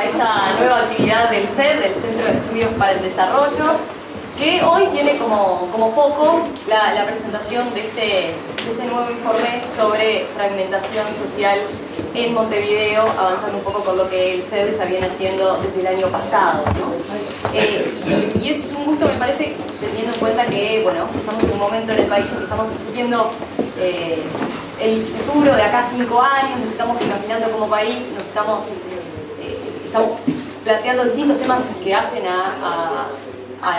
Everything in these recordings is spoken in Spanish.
a esta nueva actividad del CED, del Centro de Estudios para el Desarrollo, que hoy tiene como foco la presentación de este nuevo informe sobre fragmentación social en Montevideo, avanzando un poco con lo que el CED ya viene haciendo desde el año pasado, ¿no? Y es un gusto, me parece, teniendo en cuenta que, bueno, estamos en un momento en el país en que estamos discutiendo el futuro de acá a 5 años, nos estamos imaginando como país, nos estamos planteando distintos temas que hacen a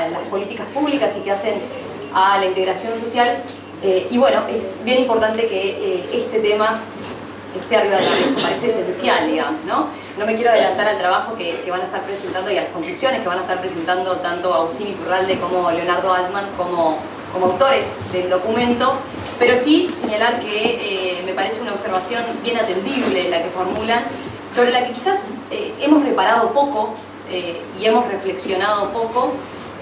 las políticas públicas y que hacen a la integración social. Y bueno, es bien importante que este tema esté arriba de la mesa, parece esencial, digamos, ¿no? No me quiero adelantar al trabajo que van a estar presentando y a las conclusiones que van a estar presentando tanto Agustín Iturralde como Leonardo Altman como autores del documento, pero sí señalar que me parece una observación bien atendible la que formulan, sobre la que quizás hemos reparado poco y hemos reflexionado poco.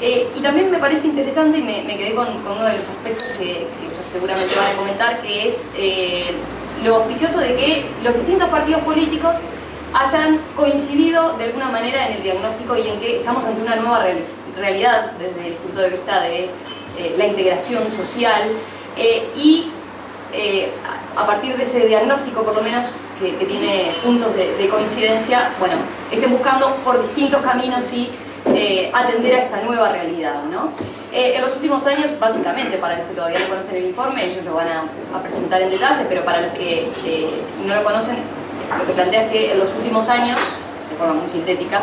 Y también me parece interesante, y me quedé con uno de los aspectos que ellos seguramente van a comentar, que es lo auspicioso de que los distintos partidos políticos hayan coincidido de alguna manera en el diagnóstico y en que estamos ante una nueva realidad desde el punto de vista de la integración social y a partir de ese diagnóstico, por lo menos, que tiene puntos de coincidencia, bueno, estén buscando por distintos caminos y atender a esta nueva realidad, ¿no? En los últimos años, básicamente, para los que todavía no conocen el informe, ellos lo van a presentar en detalle, pero para los que no lo conocen, lo que plantea es que en los últimos años, de forma muy sintética,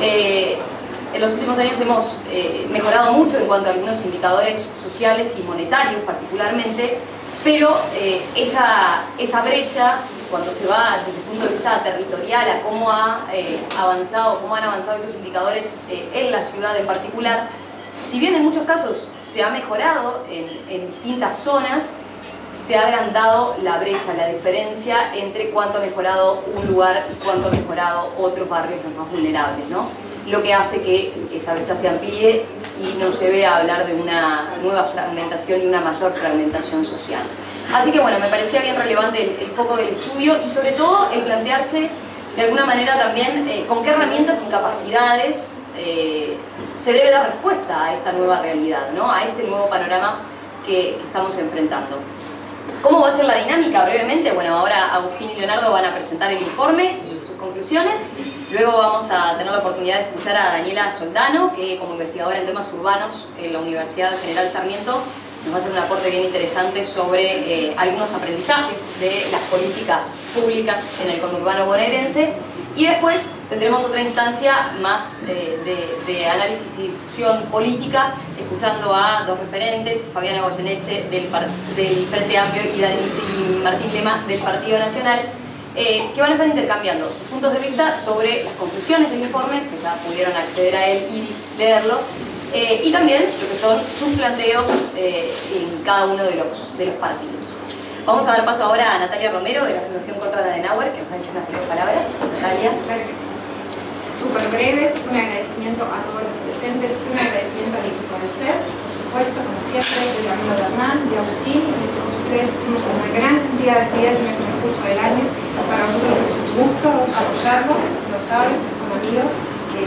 en los últimos años hemos mejorado mucho en cuanto a algunos indicadores sociales y monetarios particularmente, pero esa brecha, cuando se va desde el punto de vista territorial a cómo han avanzado esos indicadores en la ciudad en particular, si bien en muchos casos se ha mejorado en distintas zonas, se ha agrandado la brecha, la diferencia entre cuánto ha mejorado un lugar y cuánto ha mejorado otros barrios los más vulnerables, ¿no? Lo que hace que esa brecha se amplíe y nos lleve a hablar de una nueva fragmentación y una mayor fragmentación social. Así que bueno, me parecía bien relevante el foco del estudio y sobre todo el plantearse de alguna manera también con qué herramientas y capacidades se debe dar respuesta a esta nueva realidad, ¿no? A este nuevo panorama que estamos enfrentando. ¿Cómo va a ser la dinámica? Brevemente, bueno, ahora Agustín y Leonardo van a presentar el informe y sus conclusiones. Luego vamos a tener la oportunidad de escuchar a Daniela Soldano, que como investigadora en temas urbanos en la Universidad General Sarmiento nos va a hacer un aporte bien interesante sobre algunos aprendizajes de las políticas públicas en el conurbano bonaerense. Y después tendremos otra instancia más de análisis y discusión política, escuchando a dos referentes, Fabiana Goyeneche del Frente Amplio y Martín Lema del Partido Nacional, que van a estar intercambiando sus puntos de vista sobre las conclusiones del informe, que ya pudieron acceder a él y leerlo, y también lo que son sus planteos en cada uno de los partidos. Vamos a dar paso ahora a Natalia Romero de la Fundación Konrad Adenauer, que nos va a decir unas breves palabras. Natalia. Súper breves, un agradecimiento a todos los presentes, un agradecimiento al equipo del CED, por supuesto, como siempre, de Leonardo Hernán, de Agustín, de todos ustedes. Hicimos una gran cantidad de actividades en el transcurso del año. Para nosotros es un gusto apoyarlos, lo saben, son amigos, así que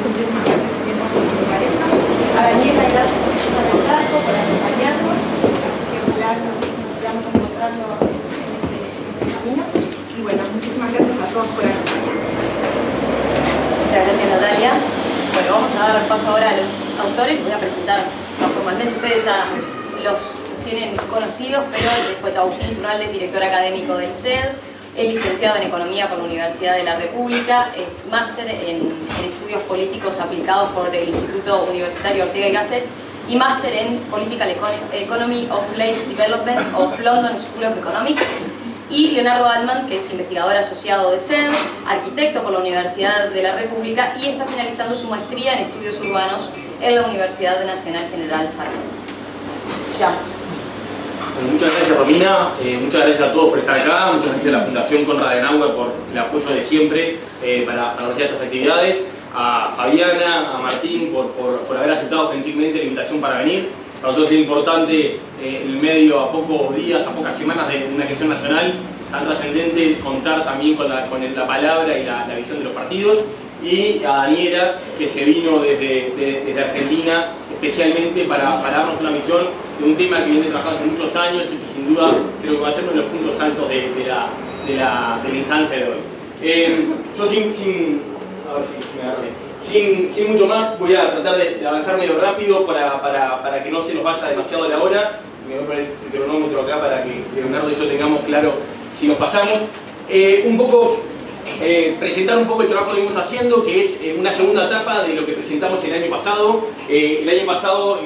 muchísimas gracias por el tiempo que se parezca. A Daniela, gracias por estar en Chaco, por acompañarnos, así que ojalá nos sigamos encontrando en este camino. Y bueno, muchísimas gracias a todos por acompañarnos. Muchas gracias, Natalia. Bueno, vamos a dar paso ahora a los autores. Voy a presentar formalmente, ustedes ya los tienen conocidos, pero después Agustín Iturralde, director académico del CED, es licenciado en Economía por la Universidad de la República, es máster en Estudios Políticos aplicados por el Instituto Universitario Ortega y Gasset y máster en Political Economy of Place Development of London School of Economics. Y Leonardo Altman, que es investigador asociado de CED, arquitecto por la Universidad de la República y está finalizando su maestría en estudios urbanos en la Universidad Nacional General Sarmiento. Muchas gracias, Romina, muchas gracias a todos por estar acá, muchas gracias a la Fundación Konrad Adenauer por el apoyo de siempre para realizar estas actividades, a Fabiana, a Martín por haber aceptado gentilmente la invitación para venir. Para nosotros es importante el medio a pocos días, a pocas semanas de una elección nacional, tan trascendente contar también con la palabra y la visión de los partidos, y a Daniela, que se vino desde Argentina especialmente para darnos una visión de un tema que viene trabajando hace muchos años y que sin duda creo que va a ser uno de los puntos altos de la instancia de hoy. Yo sin mucho más voy a tratar de avanzar medio rápido para que no se nos vaya demasiado la hora. Me voy a poner el cronómetro acá para que Leonardo y yo tengamos claro si nos pasamos. Presentar un poco el trabajo que venimos haciendo, que es una segunda etapa de lo que presentamos el año pasado. El año pasado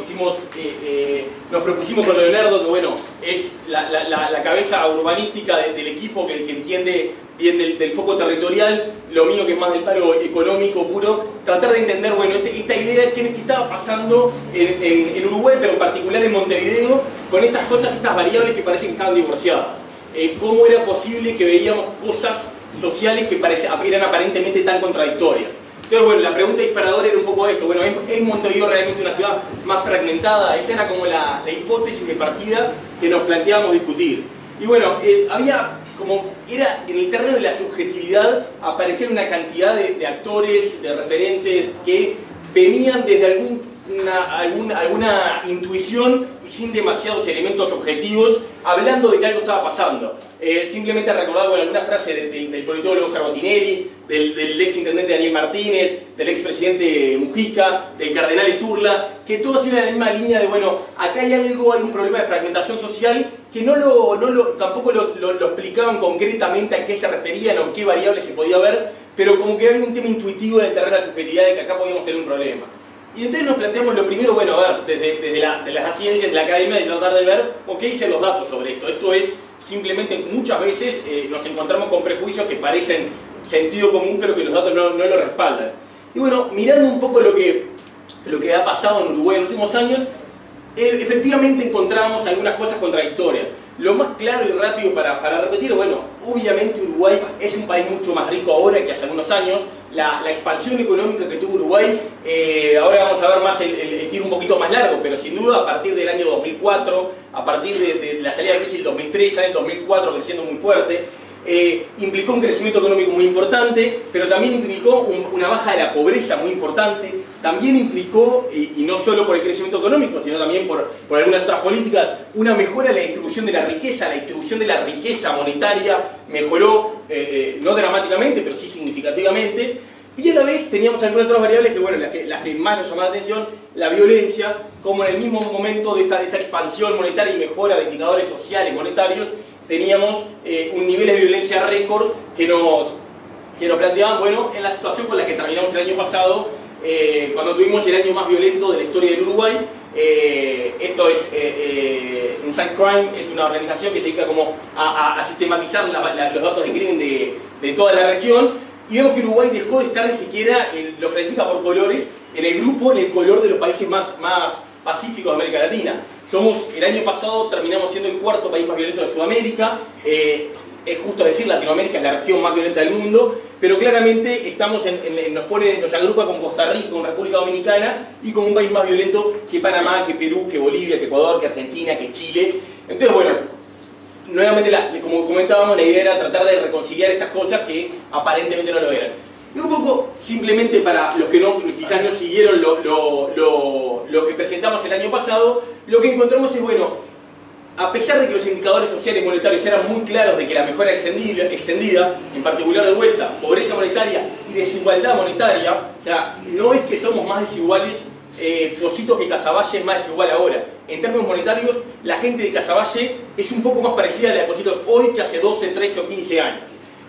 nos propusimos con Leonardo, que bueno, es la cabeza urbanística del equipo, que entiende bien del foco territorial, lo mío que es más del palo económico puro, tratar de entender, bueno, esta idea que estaba pasando en Uruguay, pero en particular en Montevideo, con estas cosas, estas variables que parecen que estaban divorciadas. ¿Cómo era posible que veíamos cosas sociales que eran aparentemente tan contradictorias? Entonces, bueno, la pregunta disparadora era un poco esto. Bueno, ¿es Montevideo realmente una ciudad más fragmentada? Esa era como la hipótesis de partida que nos planteábamos discutir. Y bueno, era en el terreno de la subjetividad, aparecieron una cantidad de actores, de referentes que venían desde alguna intuición y sin demasiados elementos objetivos, hablando de que algo estaba pasando. Simplemente recordado con alguna frase del politólogo Carbotinelli, del ex intendente Daniel Martínez, del ex presidente Mujica, del cardenal Sturla, que todos iban en la misma línea de, bueno, acá hay un problema de fragmentación social que tampoco lo explicaban concretamente a qué se referían o qué variables se podía ver, pero como que había un tema intuitivo del terreno de la subjetividad de que acá podíamos tener un problema. Y entonces nos planteamos lo primero, bueno, a ver, desde las ciencias, de la academia, de tratar de ver, ¿qué dicen los datos sobre esto? Esto es, simplemente, muchas veces nos encontramos con prejuicios que parecen sentido común, pero que los datos no lo respaldan. Y bueno, mirando un poco lo que ha pasado en Uruguay en los últimos años, efectivamente encontramos algunas cosas contradictorias. Lo más claro y rápido para repetir, bueno, obviamente Uruguay es un país mucho más rico ahora que hace algunos años. La expansión económica que tuvo Uruguay, ahora vamos a ver más el tiro un poquito más largo, pero sin duda a partir del año 2004, a partir de la salida de crisis del 2003, ya en el 2004 creciendo muy fuerte, implicó un crecimiento económico muy importante, pero también implicó una baja de la pobreza muy importante, también implicó, y no solo por el crecimiento económico, sino también por algunas otras políticas, una mejora en la distribución de la riqueza monetaria mejoró, no dramáticamente, pero sí significativamente, y a la vez teníamos algunas otras variables que, bueno, las que más nos llamaron la atención, la violencia, como en el mismo momento de esta expansión monetaria y mejora de indicadores sociales monetarios, teníamos un nivel de violencia récord que nos planteaban, bueno, en la situación con la que terminamos el año pasado, cuando tuvimos el año más violento de la historia del Uruguay. Esto es Inside Crime, es una organización que se dedica como a sistematizar los datos de crimen de toda la región, y vemos que Uruguay dejó de estar ni siquiera, lo clasifica por colores, en el color de los países más pacíficos de América Latina. El año pasado terminamos siendo el cuarto país más violento de Sudamérica. Es justo decir, Latinoamérica es la región más violenta del mundo, pero claramente nos agrupa con Costa Rica, con República Dominicana, y con un país más violento que Panamá, que Perú, que Bolivia, que Ecuador, que Argentina, que Chile. Entonces, bueno, nuevamente, como comentábamos, la idea era tratar de reconciliar estas cosas que aparentemente no lo eran. Y un poco, simplemente para los que quizás no siguieron lo que presentamos el año pasado, lo que encontramos es, bueno, a pesar de que los indicadores sociales monetarios eran muy claros de que la mejora extendida, en particular de vuelta, pobreza monetaria y desigualdad monetaria, o sea, no es que somos más desiguales, Pocitos, que Casaballe es más desigual ahora. En términos monetarios, la gente de Casaballe es un poco más parecida a la de Pocitos hoy que hace 12, 13 o 15 años.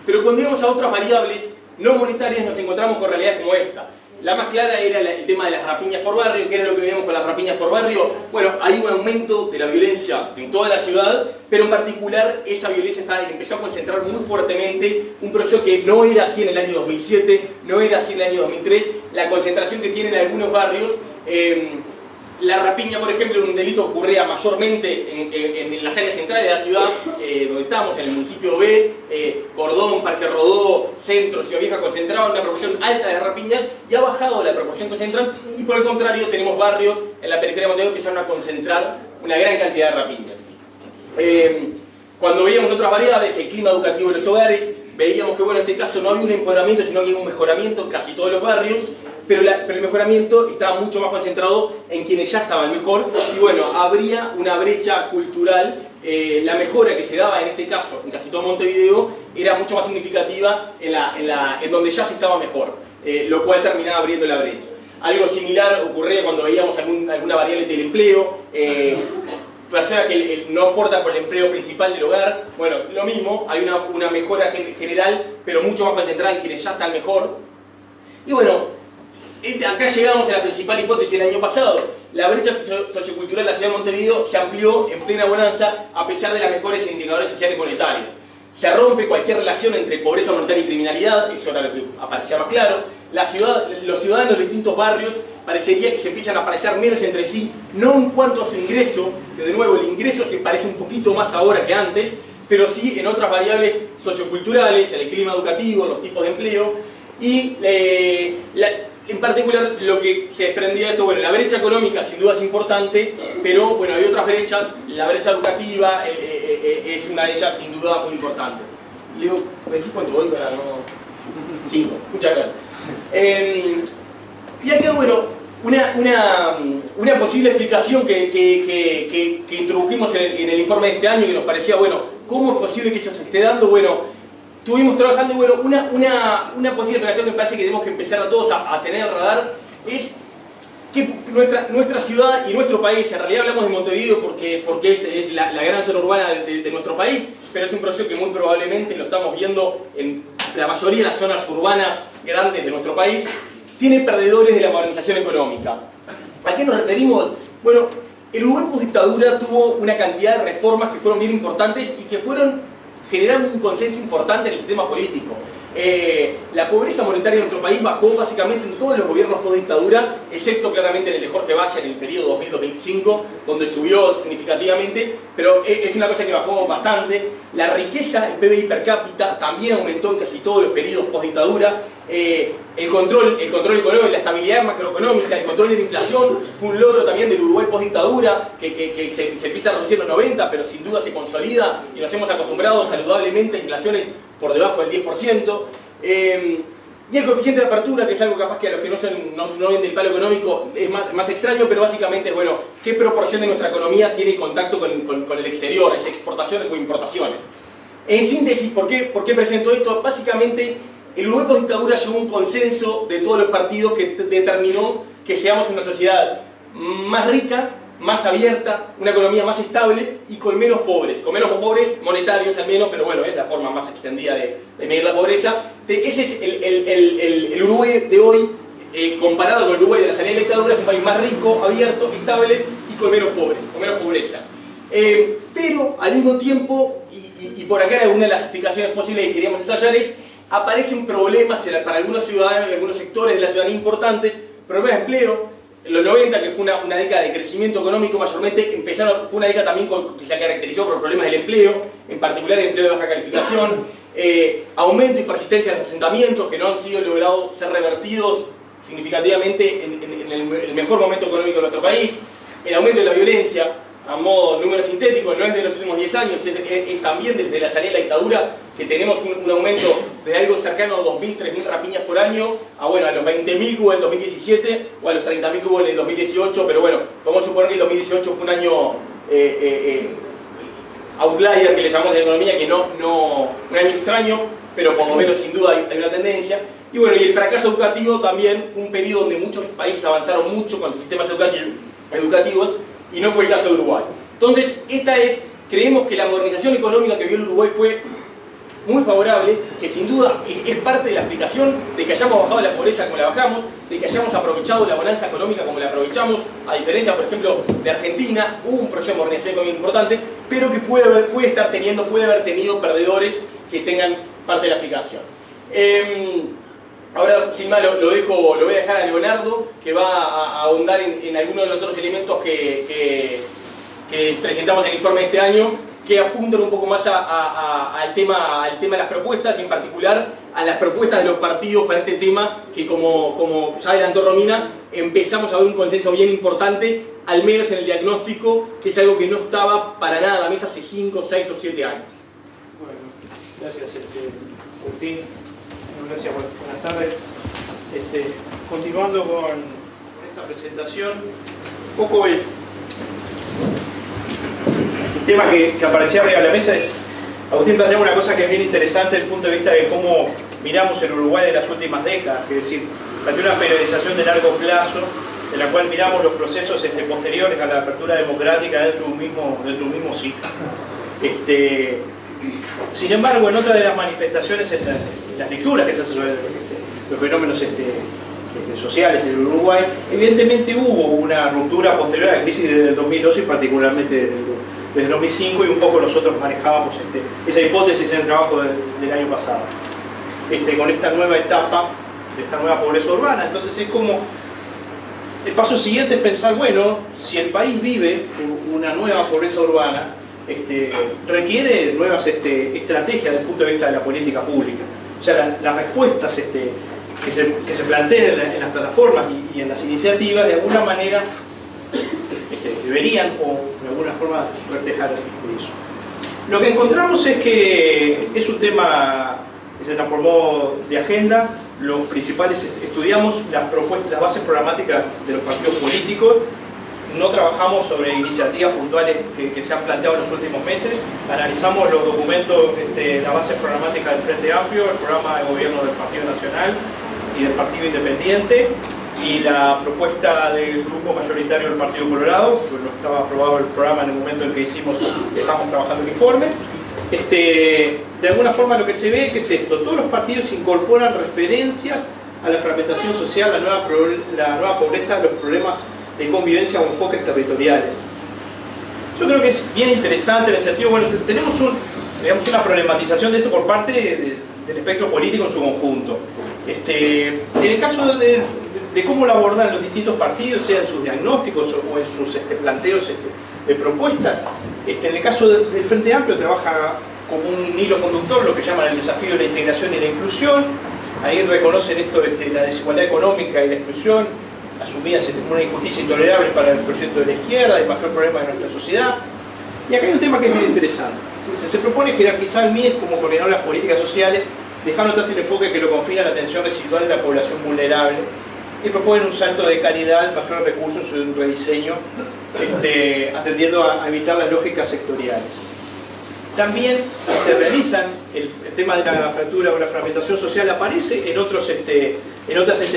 Pero cuando íbamos a otras variables no monetarias nos encontramos con realidades como esta. La más clara era el tema de las rapiñas por barrio. ¿Qué era lo que veíamos con las rapiñas por barrio? Bueno, hay un aumento de la violencia en toda la ciudad, pero en particular esa violencia empezó a concentrar muy fuertemente, un proceso que no era así en el año 2007, no era así en el año 2003, la concentración que tienen algunos barrios. La rapiña, por ejemplo, era un delito que ocurría mayormente en las áreas centrales de la ciudad, donde estamos, en el municipio B, Cordón, Parque Rodó, Centro, Ciudad Vieja, concentraban una proporción alta de rapiñas, y ha bajado la proporción que concentran, y por el contrario tenemos barrios en la periferia de Montevideo que empezaron a concentrar una gran cantidad de rapiñas. Cuando veíamos otras variables, el clima educativo de los hogares, veíamos que bueno, en este caso no había un empeoramiento, sino que había un mejoramiento en casi todos los barrios, pero el mejoramiento estaba mucho más concentrado en quienes ya estaban mejor, y bueno, habría una brecha cultural. La mejora que se daba en este caso, en casi todo Montevideo, era mucho más significativa en donde ya se estaba mejor, lo cual terminaba abriendo la brecha. Algo similar ocurría cuando veíamos alguna variable del empleo, personas que no aportan por el empleo principal del hogar. Bueno, lo mismo, hay una mejora general, pero mucho más concentrada en quienes ya están mejor. Y bueno, acá llegamos a la principal hipótesis del año pasado. La brecha sociocultural de la ciudad de Montevideo se amplió en plena bonanza a pesar de las mejores indicadores sociales y monetarios. Se rompe cualquier relación entre pobreza monetaria y criminalidad, eso era lo que aparecía más claro. Los ciudadanos de los distintos barrios parecería que se empiezan a parecer menos entre sí, no en cuanto a su ingreso, que de nuevo el ingreso se parece un poquito más ahora que antes, pero sí en otras variables socioculturales, en el clima educativo, en los tipos de empleo, y en particular lo que se desprendía de esto, bueno, la brecha económica sin duda es importante, pero bueno, hay otras brechas, la brecha educativa es una de ellas sin duda muy importante. Leo, ¿me decís cuánto voy para no...? 5, muchas gracias. Y acá, bueno, una posible explicación que introdujimos en el informe de este año, que nos parecía, bueno, ¿cómo es posible que eso se esté dando? Bueno, estuvimos trabajando y bueno, una posible explicación que me parece que tenemos que empezar a todos a tener al radar es que nuestra ciudad y nuestro país, en realidad hablamos de Montevideo porque es la gran zona urbana de nuestro país, pero es un proceso que muy probablemente lo estamos viendo en la mayoría de las zonas urbanas grandes de nuestro país, tiene perdedores de la modernización económica. ¿A qué nos referimos? Bueno, el Uruguay postdictadura tuvo una cantidad de reformas que fueron bien importantes y que generaron un consenso importante en el sistema político. La pobreza monetaria de nuestro país bajó básicamente en todos los gobiernos post-dictadura, excepto claramente en el de Jorge Valle en el periodo 2000-2005, donde subió significativamente, pero es una cosa que bajó bastante. La riqueza, el PBI per cápita, también aumentó en casi todos los periodos post-dictadura. El control económico, la estabilidad macroeconómica, el control de la inflación fue un logro también del Uruguay post-dictadura, que se empieza a reducir en los 90, pero sin duda se consolida y nos hemos acostumbrado saludablemente a inflaciones por debajo del 10%. Y el coeficiente de apertura, que es algo capaz que a los que no ven del palo económico es más extraño, pero básicamente es, bueno, ¿qué proporción de nuestra economía tiene contacto con el exterior, es exportaciones o importaciones? En síntesis, ¿por qué presento esto? Básicamente, el Uruguay post-dictadura llegó a un consenso de todos los partidos que determinó que seamos una sociedad más rica, más abierta, una economía más estable y con menos pobres monetarios al menos, pero bueno, es la forma más extendida de medir la pobreza. Ese es el Uruguay de hoy, comparado con el Uruguay de la salida de la dictadura, es un país más rico, abierto, estable y con menos pobreza. Pero al mismo tiempo, y por acá era una de las explicaciones posibles que queríamos ensayar, aparecen problemas para algunos ciudadanos y algunos sectores de la ciudadanía importantes, problemas de empleo. En los 90, que fue una década de crecimiento económico mayormente, fue una década también que se caracterizó por problemas del empleo, en particular el empleo de baja calificación, aumento y persistencia de los asentamientos que no han sido logrados ser revertidos significativamente en el mejor momento económico de nuestro país, el aumento de la violencia, a modo número sintético, no es de los últimos 10 años, es también desde la salida de la dictadura que tenemos un aumento de algo cercano a 2.000, 3.000 rapiñas por año, a los 20.000 que hubo en el 2017 o a los 30.000 que hubo en el 2018, pero bueno, vamos a suponer que el 2018 fue un año outlier, que le llamamos en economía, que un año extraño, pero por lo menos sin duda hay una tendencia. Y bueno, y el fracaso educativo también fue un periodo donde muchos países avanzaron mucho con sus sistemas educativos, y no fue el caso de Uruguay. Entonces, creemos que la modernización económica que vio el Uruguay fue muy favorable, que sin duda es parte de la explicación de que hayamos bajado la pobreza como la bajamos, de que hayamos aprovechado la bonanza económica como la aprovechamos, a diferencia, por ejemplo, de Argentina. Hubo un proceso de modernización económica importante, pero que puede haber tenido perdedores que tengan parte de la explicación. Ahora, sin más, lo voy a dejar a Leonardo, que va a ahondar en algunos de los otros elementos que presentamos en el informe de este año. que apuntan un poco más al tema de las propuestas, y en particular a las propuestas de los partidos para este tema, que como ya adelantó Romina, empezamos a ver un consenso bien importante, al menos en el diagnóstico, que es algo que no estaba para nada a la mesa hace 5, 6 o 7 años. Bueno, gracias Agustín. Gracias, buenas tardes. Continuando con esta presentación, un poco el tema que aparecía arriba de la mesa es, Agustín plantea una cosa que es bien interesante desde el punto de vista de cómo miramos el Uruguay de las últimas décadas, es decir, plantea una periodización de largo plazo, en la cual miramos los procesos posteriores a la apertura democrática dentro de un mismo ciclo. Sin embargo, en otra de las manifestaciones, en las lecturas que se hacen sobre los fenómenos sociales en el Uruguay, evidentemente hubo una ruptura posterior a la crisis desde el 2012 y particularmente desde el 2005, y un poco nosotros manejábamos esa hipótesis en el trabajo del año pasado, con esta nueva etapa de esta nueva pobreza urbana. Entonces es como el paso siguiente es pensar, bueno, si el país vive una nueva pobreza urbana, requiere nuevas estrategias desde el punto de vista de la política pública. O sea, las respuestas que se planteen en las plataformas y en las iniciativas, de alguna manera deberían o de alguna forma reflejar eso. Lo que encontramos es que es un tema que se transformó de agenda. Los principales, estudiamos las propuestas, las bases programáticas de los partidos políticos. No trabajamos sobre iniciativas puntuales que se han planteado en los últimos meses. Analizamos los documentos, las bases programáticas del Frente Amplio, el programa de gobierno del Partido Nacional y del Partido Independiente, y la propuesta del grupo mayoritario del Partido Colorado, pues no estaba aprobado el programa en el momento en que estamos trabajando el informe. De alguna forma lo que se ve que es esto: todos los partidos incorporan referencias a la fragmentación social, la nueva pobreza, los problemas de convivencia o enfoques territoriales. Yo creo que es bien interesante en el sentido, bueno, tenemos una problematización de esto por parte del espectro político en su conjunto. En el caso de cómo lo abordan los distintos partidos, sea en sus diagnósticos o en sus planteos de propuestas, en el caso del Frente Amplio trabaja como un hilo conductor lo que llaman el desafío de la integración y la inclusión. Ahí reconocen la desigualdad económica y la exclusión asumidas como una injusticia intolerable para el proyecto de la izquierda, el mayor problema de nuestra sociedad. Y acá hay un tema que es muy interesante. Se propone jerarquizar el MIES como coordinador de las políticas sociales, dejando atrás el enfoque que lo confina a la atención residual de la población vulnerable, y proponen un salto de calidad, mayores recursos y un rediseño, atendiendo a evitar las lógicas sectoriales. También realizan el tema de la fractura o la fragmentación social, aparece en otras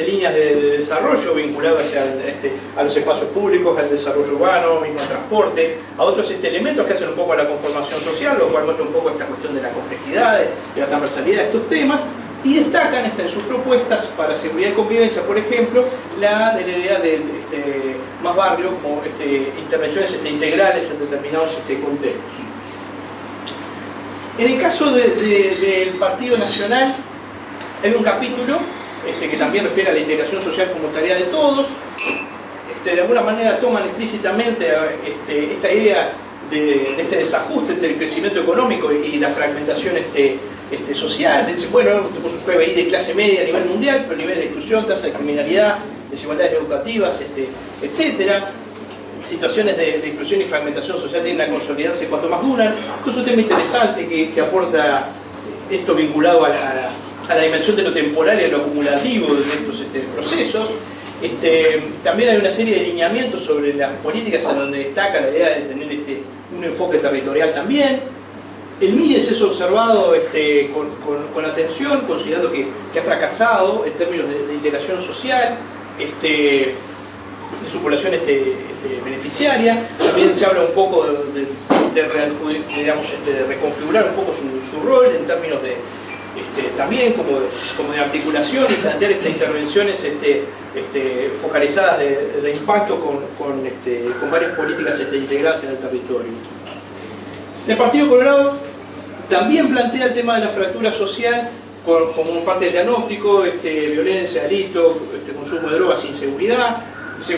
líneas de desarrollo vinculadas a los espacios públicos, al desarrollo urbano, mismo al transporte, a otros elementos que hacen un poco a la conformación social, lo cual muestra un poco esta cuestión de la complejidad, de la transversalidad de estos temas, y destacan en sus propuestas para seguridad y convivencia, por ejemplo, la idea de más barrio, como intervenciones integrales en determinados contextos. En el caso del Partido Nacional, hay un capítulo que también refiere a la integración social como tarea de todos. De alguna manera toman explícitamente esta idea de este desajuste entre el crecimiento económico y la fragmentación social. Dicen, bueno, tenemos un PBI de clase media a nivel mundial, pero nivel de exclusión, tasa de criminalidad, desigualdades educativas, etcétera. Situaciones de exclusión y fragmentación social tienden a consolidarse cuanto más duran. Esto es un tema interesante que aporta esto vinculado a la dimensión de lo temporal y a lo acumulativo de estos procesos. También hay una serie de lineamientos sobre las políticas en donde destaca la idea de tener un enfoque territorial también. El MIDES es observado con atención, considerando que ha fracasado en términos de integración social, de su población beneficiaria. También se habla un poco de reconfigurar un poco su rol en términos también como de articulación y plantear intervenciones focalizadas de impacto con varias políticas integradas en el territorio. El Partido Colorado también plantea el tema de la fractura social como parte del diagnóstico, violencia, delito, consumo de drogas, inseguridad.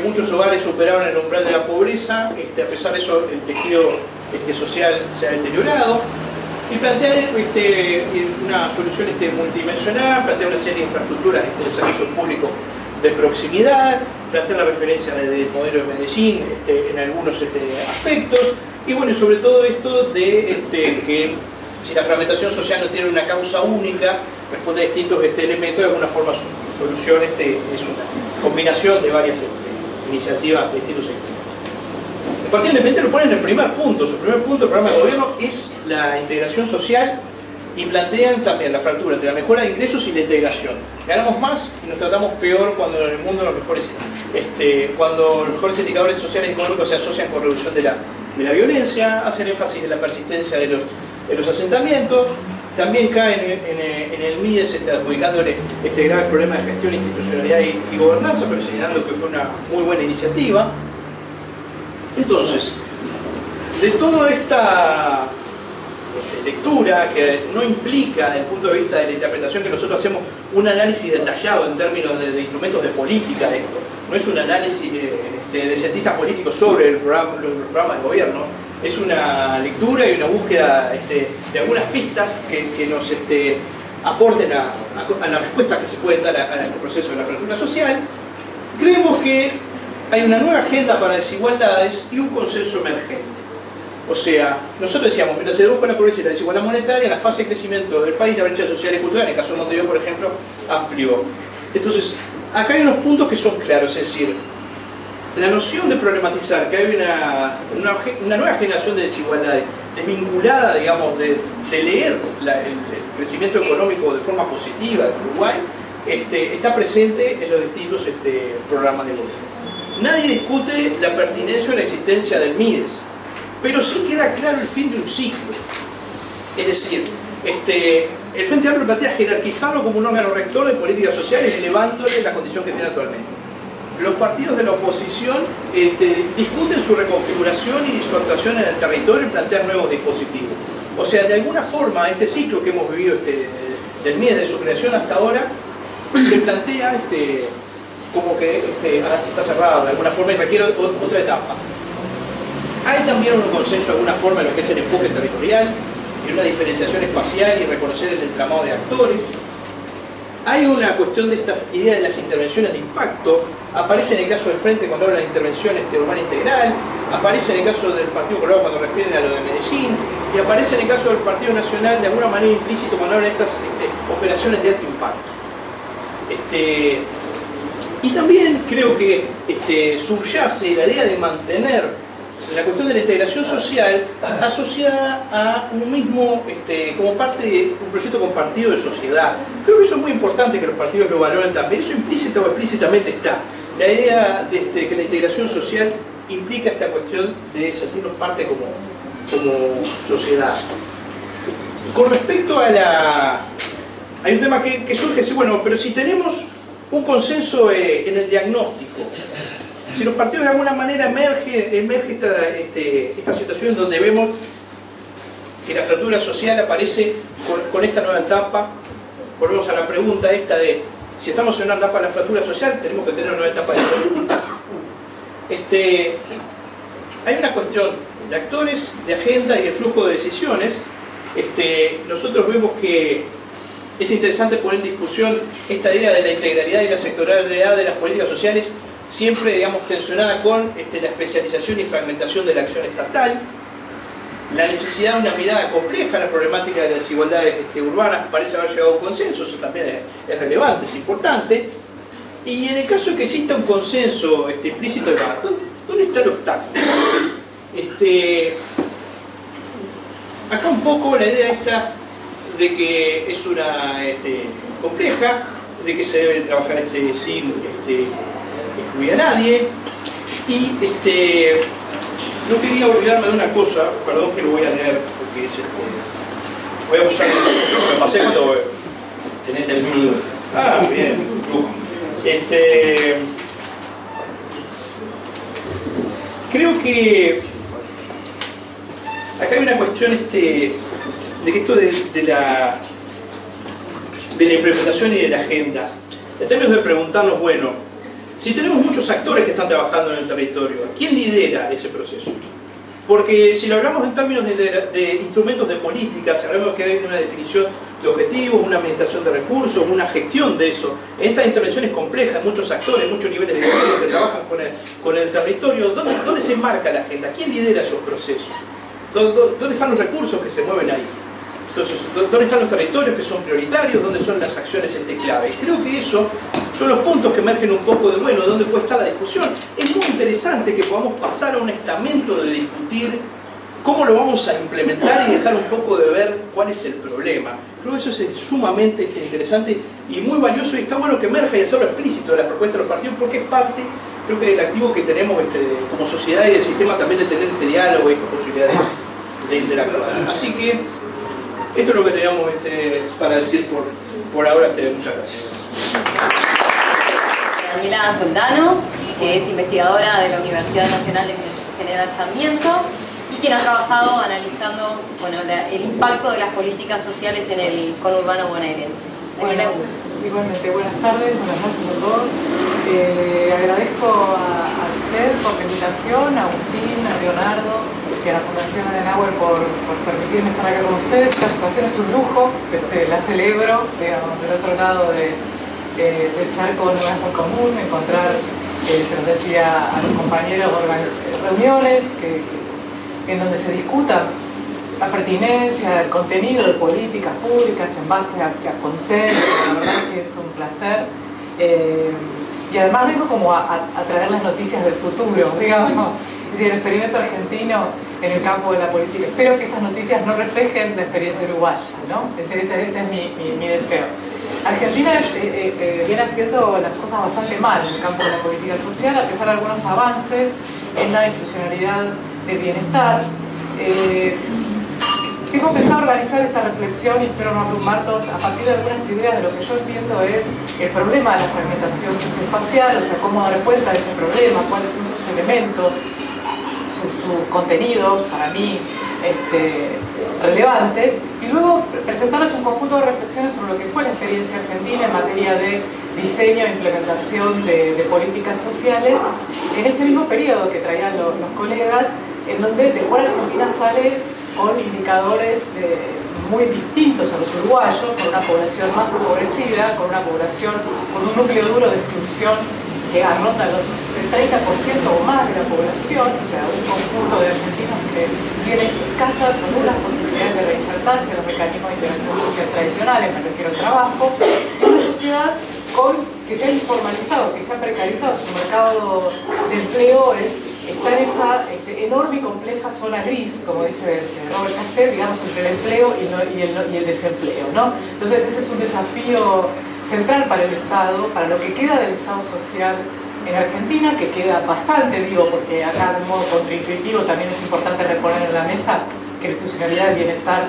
Muchos hogares superaban el umbral de la pobreza, a pesar de eso el tejido social se ha deteriorado, y plantear una solución multidimensional, plantear una serie de infraestructuras de servicios públicos de proximidad, plantear la referencia del modelo de Medellín en algunos aspectos, y bueno, y sobre todo esto de que si la fragmentación social no tiene una causa única, responde a distintos elementos, de alguna forma su solución es una combinación de varias iniciativas de distintos sectores. El Partido Independiente lo pone en el primer punto. Su primer punto del programa de gobierno es la integración social, y plantean también la fractura entre la mejora de ingresos y la integración. Ganamos más y nos tratamos peor cuando en el mundo cuando los mejores indicadores sociales y económicos se asocian con reducción de la violencia, hacen énfasis en la persistencia de los asentamientos, también caen en el MIDES adjudicándole este grave problema de gestión, institucionalidad y gobernanza, pero señalando que fue una muy buena iniciativa. Entonces, de toda esta lectura, que no implica desde el punto de vista de la interpretación que nosotros hacemos un análisis detallado en términos de instrumentos de política de esto, no es un análisis de cientistas políticos sobre los programas de gobierno, es una lectura y una búsqueda de algunas pistas que nos aporten a la respuesta que se puede dar a este proceso de la fractura social. Creemos que hay una nueva agenda para desigualdades y un consenso emergente. O sea, nosotros decíamos, mientras se redujo la pobreza y la desigualdad monetaria, en la fase de crecimiento del país, la brecha social y cultural, en el caso de Montevideo, por ejemplo, amplió. Entonces, acá hay unos puntos que son claros, es decir, la noción de problematizar que hay una nueva generación de desigualdades desvinculada, digamos, de leer el crecimiento económico de forma positiva en Uruguay, está presente en los distintos programas de gobierno. Nadie discute la pertinencia o la existencia del MIDES, pero sí queda claro el fin de un ciclo. Es decir, el Frente Amplio plantea jerarquizarlo como un órgano rector de políticas sociales, elevándole la condición que tiene actualmente. Los partidos de la oposición discuten su reconfiguración y su actuación en el territorio y plantean nuevos dispositivos. O sea, de alguna forma, este ciclo que hemos vivido del MIDES, de su creación hasta ahora, se plantea como que está cerrado de alguna forma y requiere otra etapa. Hay también un consenso de alguna forma en lo que es el enfoque territorial, en una diferenciación espacial y reconocer el entramado de actores. Hay una cuestión de estas ideas de las intervenciones de impacto, aparece en el caso del Frente cuando habla de intervención urbana integral, aparece en el caso del Partido Colorado cuando refieren a lo de Medellín, y aparece en el caso del Partido Nacional de alguna manera implícito cuando habla de estas operaciones de alto impacto. Y también creo que subyace la idea de mantener la cuestión de la integración social asociada a un mismo, como parte de un proyecto compartido de sociedad. Creo que eso es muy importante que los partidos lo valoren también, eso implícita o explícitamente está. La idea de que la integración social implica esta cuestión de sentirnos parte como sociedad. Con respecto a hay un tema que surge, sí, bueno, pero si tenemos un consenso en el diagnóstico, si los partidos de alguna manera emerge esta situación donde vemos que la fractura social aparece con esta nueva etapa, volvemos a la pregunta esta de si estamos en una etapa de la fractura social, tenemos que tener una nueva etapa de política. Hay una cuestión de actores, de agenda y de flujo de decisiones. Nosotros vemos que es interesante poner en discusión esta idea de la integralidad y la sectorialidad de las políticas sociales, siempre, digamos, tensionada con la especialización y fragmentación de la acción estatal, la necesidad de una mirada compleja a la problemática de las desigualdades urbanas, parece haber llegado a un consenso, eso también es relevante, es importante, y en el caso de que exista un consenso implícito, ¿dónde está el obstáculo? Acá un poco la idea esta de que es una compleja, de que se debe trabajar sin excluir a nadie, y no quería olvidarme de una cosa, perdón que lo voy a leer, porque es voy a usar me pasé cuando tenés el minuto. Ah, bien. Creo que acá hay una cuestión de que esto de la implementación y de la agenda, en términos de preguntarnos, bueno, si tenemos muchos actores que están trabajando en el territorio, ¿quién lidera ese proceso? Porque si lo hablamos en términos de instrumentos de política, si hablamos que hay una definición de objetivos, una administración de recursos, una gestión de eso, en estas intervenciones complejas, muchos actores, muchos niveles de gobierno que trabajan con el territorio, ¿dónde se marca la agenda? ¿Quién lidera esos procesos? ¿Dónde están los recursos que se mueven ahí? Entonces, ¿dónde están los territorios que son prioritarios? ¿Dónde son las acciones clave? Creo que eso son los puntos que emergen un poco de, bueno, ¿dónde puede estar la discusión? Es muy interesante que podamos pasar a un estamento de discutir cómo lo vamos a implementar y dejar un poco de ver cuál es el problema. Creo que eso es sumamente interesante y muy valioso, y está bueno que emerja y hacerlo explícito de la propuesta de los partidos, porque es parte, creo que, del activo que tenemos como sociedad y del sistema también, de tener este diálogo y esta posibilidad de interactuar. Así que esto es lo que teníamos para decir por ahora. Muchas gracias. Daniela Soldano, que es investigadora de la Universidad Nacional de General Sarmiento y quien ha trabajado analizando, bueno, el impacto de las políticas sociales en el conurbano bonaerense. Bueno, igualmente, buenas tardes, buenas noches a todos. Agradezco al CED por la invitación, a Agustín, a Leonardo y a la Fundación Adenauer por permitirme estar acá con ustedes. Esta situación es un lujo, la celebro, digamos, del otro lado del charco no es muy común encontrar, se nos decía a los compañeros, reuniones en donde se discuta la pertinencia, el contenido de políticas públicas en base hacia consenso. La verdad que es un placer. Y además vengo como a traer las noticias del futuro, digamos. Es decir, el experimento argentino en el campo de la política. Espero que esas noticias no reflejen la experiencia uruguaya, ¿no? Ese es mi deseo. Argentina viene haciendo las cosas bastante mal en el campo de la política social, a pesar de algunos avances en la institucionalidad del bienestar. Tengo empezado a organizar esta reflexión y espero no abrumar-los a partir de algunas ideas de lo que yo entiendo es el problema de la fragmentación socioespacial, o sea, cómo dar cuenta de ese problema, cuáles son sus elementos, sus contenidos, para mí, relevantes, y luego presentarles un conjunto de reflexiones sobre lo que fue la experiencia argentina en materia de diseño e implementación de políticas sociales en este mismo periodo que traían los colegas, en donde de buena Argentina sale con indicadores muy distintos a los uruguayos, con una población más empobrecida, con una población con un núcleo duro de exclusión que anota el 30% o más de la población, o sea, un conjunto de argentinos que tienen escasas o nulas posibilidades de reinsertarse en los mecanismos de integración social tradicionales, me refiero al trabajo, y una sociedad que se ha informalizado, que se ha precarizado. Su mercado de empleo está en esa enorme y compleja zona gris, como dice Robert Castel, digamos, entre el empleo y el desempleo, ¿no? Entonces ese es un desafío central para el Estado, para lo que queda del Estado social en Argentina, que queda bastante, digo, porque acá de modo contraintuitivo también es importante reponer en la mesa que la institucionalidad del bienestar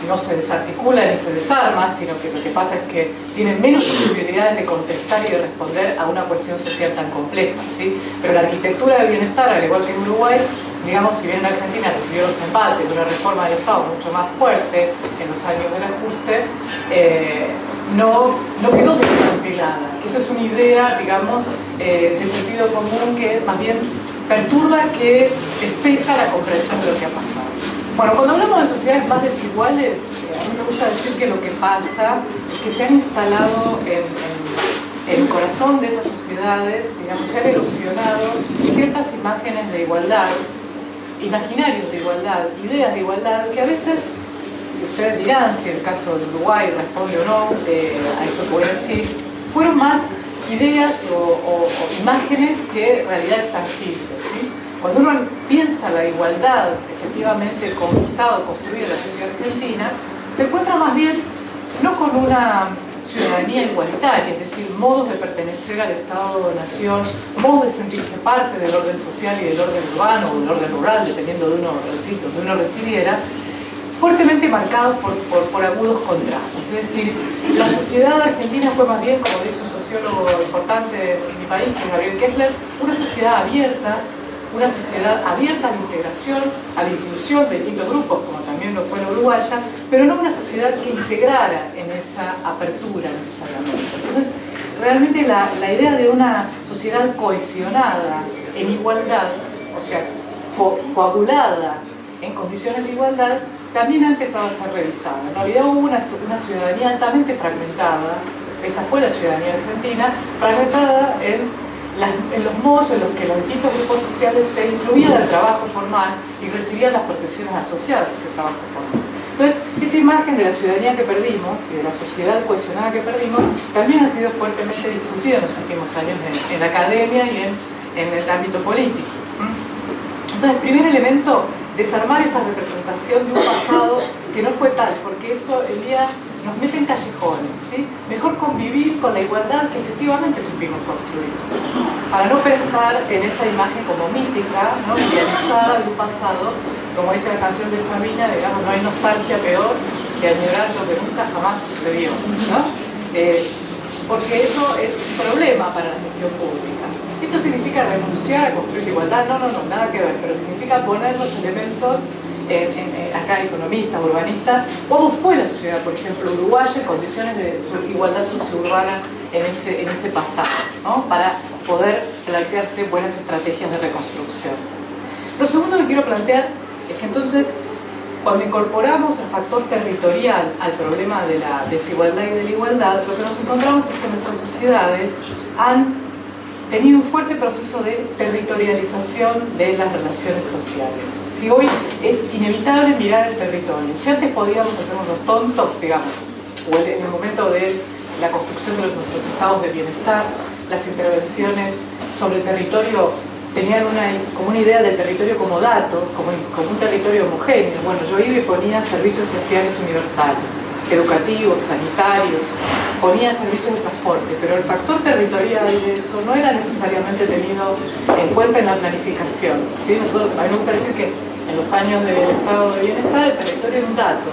no se desarticula ni se desarma, sino que lo que pasa es que tienen menos posibilidades de contestar y de responder a una cuestión social tan compleja, ¿sí? Pero la arquitectura del bienestar, al igual que en Uruguay, digamos, si bien en Argentina recibió los embates de una reforma del Estado mucho más fuerte en los años del ajuste, no quedó desmantelada, que eso es una idea, digamos, de sentido común que más bien perturba, que despeja la comprensión de lo que ha pasado. Bueno, cuando hablamos de sociedades más desiguales, a mí me gusta decir que lo que pasa es que se han instalado en el corazón de esas sociedades, digamos, se han erosionado ciertas imágenes de igualdad, imaginarios de igualdad, ideas de igualdad, que a veces, ustedes dirán si el caso de Uruguay responde o no a esto que voy a decir, fueron más ideas o imágenes que realidades tangibles, ¿sí? Cuando uno piensa la igualdad efectivamente conquistada o construida en la sociedad argentina, se encuentra más bien no con una ciudadanía igualitaria, es decir, modos de pertenecer al Estado-Nación, modos de sentirse parte del orden social y del orden urbano o del orden rural, dependiendo de uno residiera, fuertemente marcados por agudos contrastes. Es decir, la sociedad argentina fue más bien, como dice un sociólogo importante de mi país, que es Gabriel Kessler, una sociedad abierta a la integración, a la inclusión de distintos grupos, como también lo fue la uruguaya, pero no una sociedad que integrara en esa apertura necesariamente. Entonces, realmente la idea de una sociedad cohesionada en igualdad, o sea, coagulada en condiciones de igualdad, también ha empezado a ser revisada. En realidad hubo una ciudadanía altamente fragmentada, esa fue la ciudadanía argentina, fragmentada en los modos en los que los distintos grupos sociales se incluían al trabajo formal y recibían las protecciones asociadas a ese trabajo formal. Entonces, esa imagen de la ciudadanía que perdimos y de la sociedad cohesionada que perdimos también ha sido fuertemente discutida en los últimos años en la academia y en el ámbito político. Entonces, primer elemento, desarmar esa representación de un pasado que no fue tal, porque eso el día nos mete en callejones, ¿sí? Mejor convivir con la igualdad que efectivamente supimos construir, para no pensar en esa imagen como mítica, ¿no? Idealizada de un pasado, como dice la canción de Sabina, digamos, no hay nostalgia peor que añorar lo que nunca jamás sucedió, ¿no? Porque eso es un problema para la gestión pública. ¿Esto significa renunciar a construir la igualdad? No, nada que ver, pero significa poner los elementos acá economistas, urbanistas, cómo fue la sociedad, por ejemplo, uruguaya en condiciones de su igualdad sociourbana en ese pasado, ¿no? Para poder plantearse buenas estrategias de reconstrucción. Lo segundo que quiero plantear es que entonces, cuando incorporamos el factor territorial al problema de la desigualdad y de la igualdad, lo que nos encontramos es que nuestras sociedades han tenido un fuerte proceso de territorialización de las relaciones sociales. Si hoy es inevitable mirar el territorio, si antes podíamos hacernos los tontos, digamos, o en el momento de la construcción de nuestros estados de bienestar, las intervenciones sobre el territorio tenían como una idea del territorio como dato, como un territorio homogéneo. Bueno, yo iba y ponía servicios sociales universales, educativos, sanitarios, ponía servicios de transporte, pero el factor territorial de eso no era necesariamente tenido en cuenta en la planificación, ¿sí? A mí me gusta decir que en los años del estado de bienestar el territorio era un dato,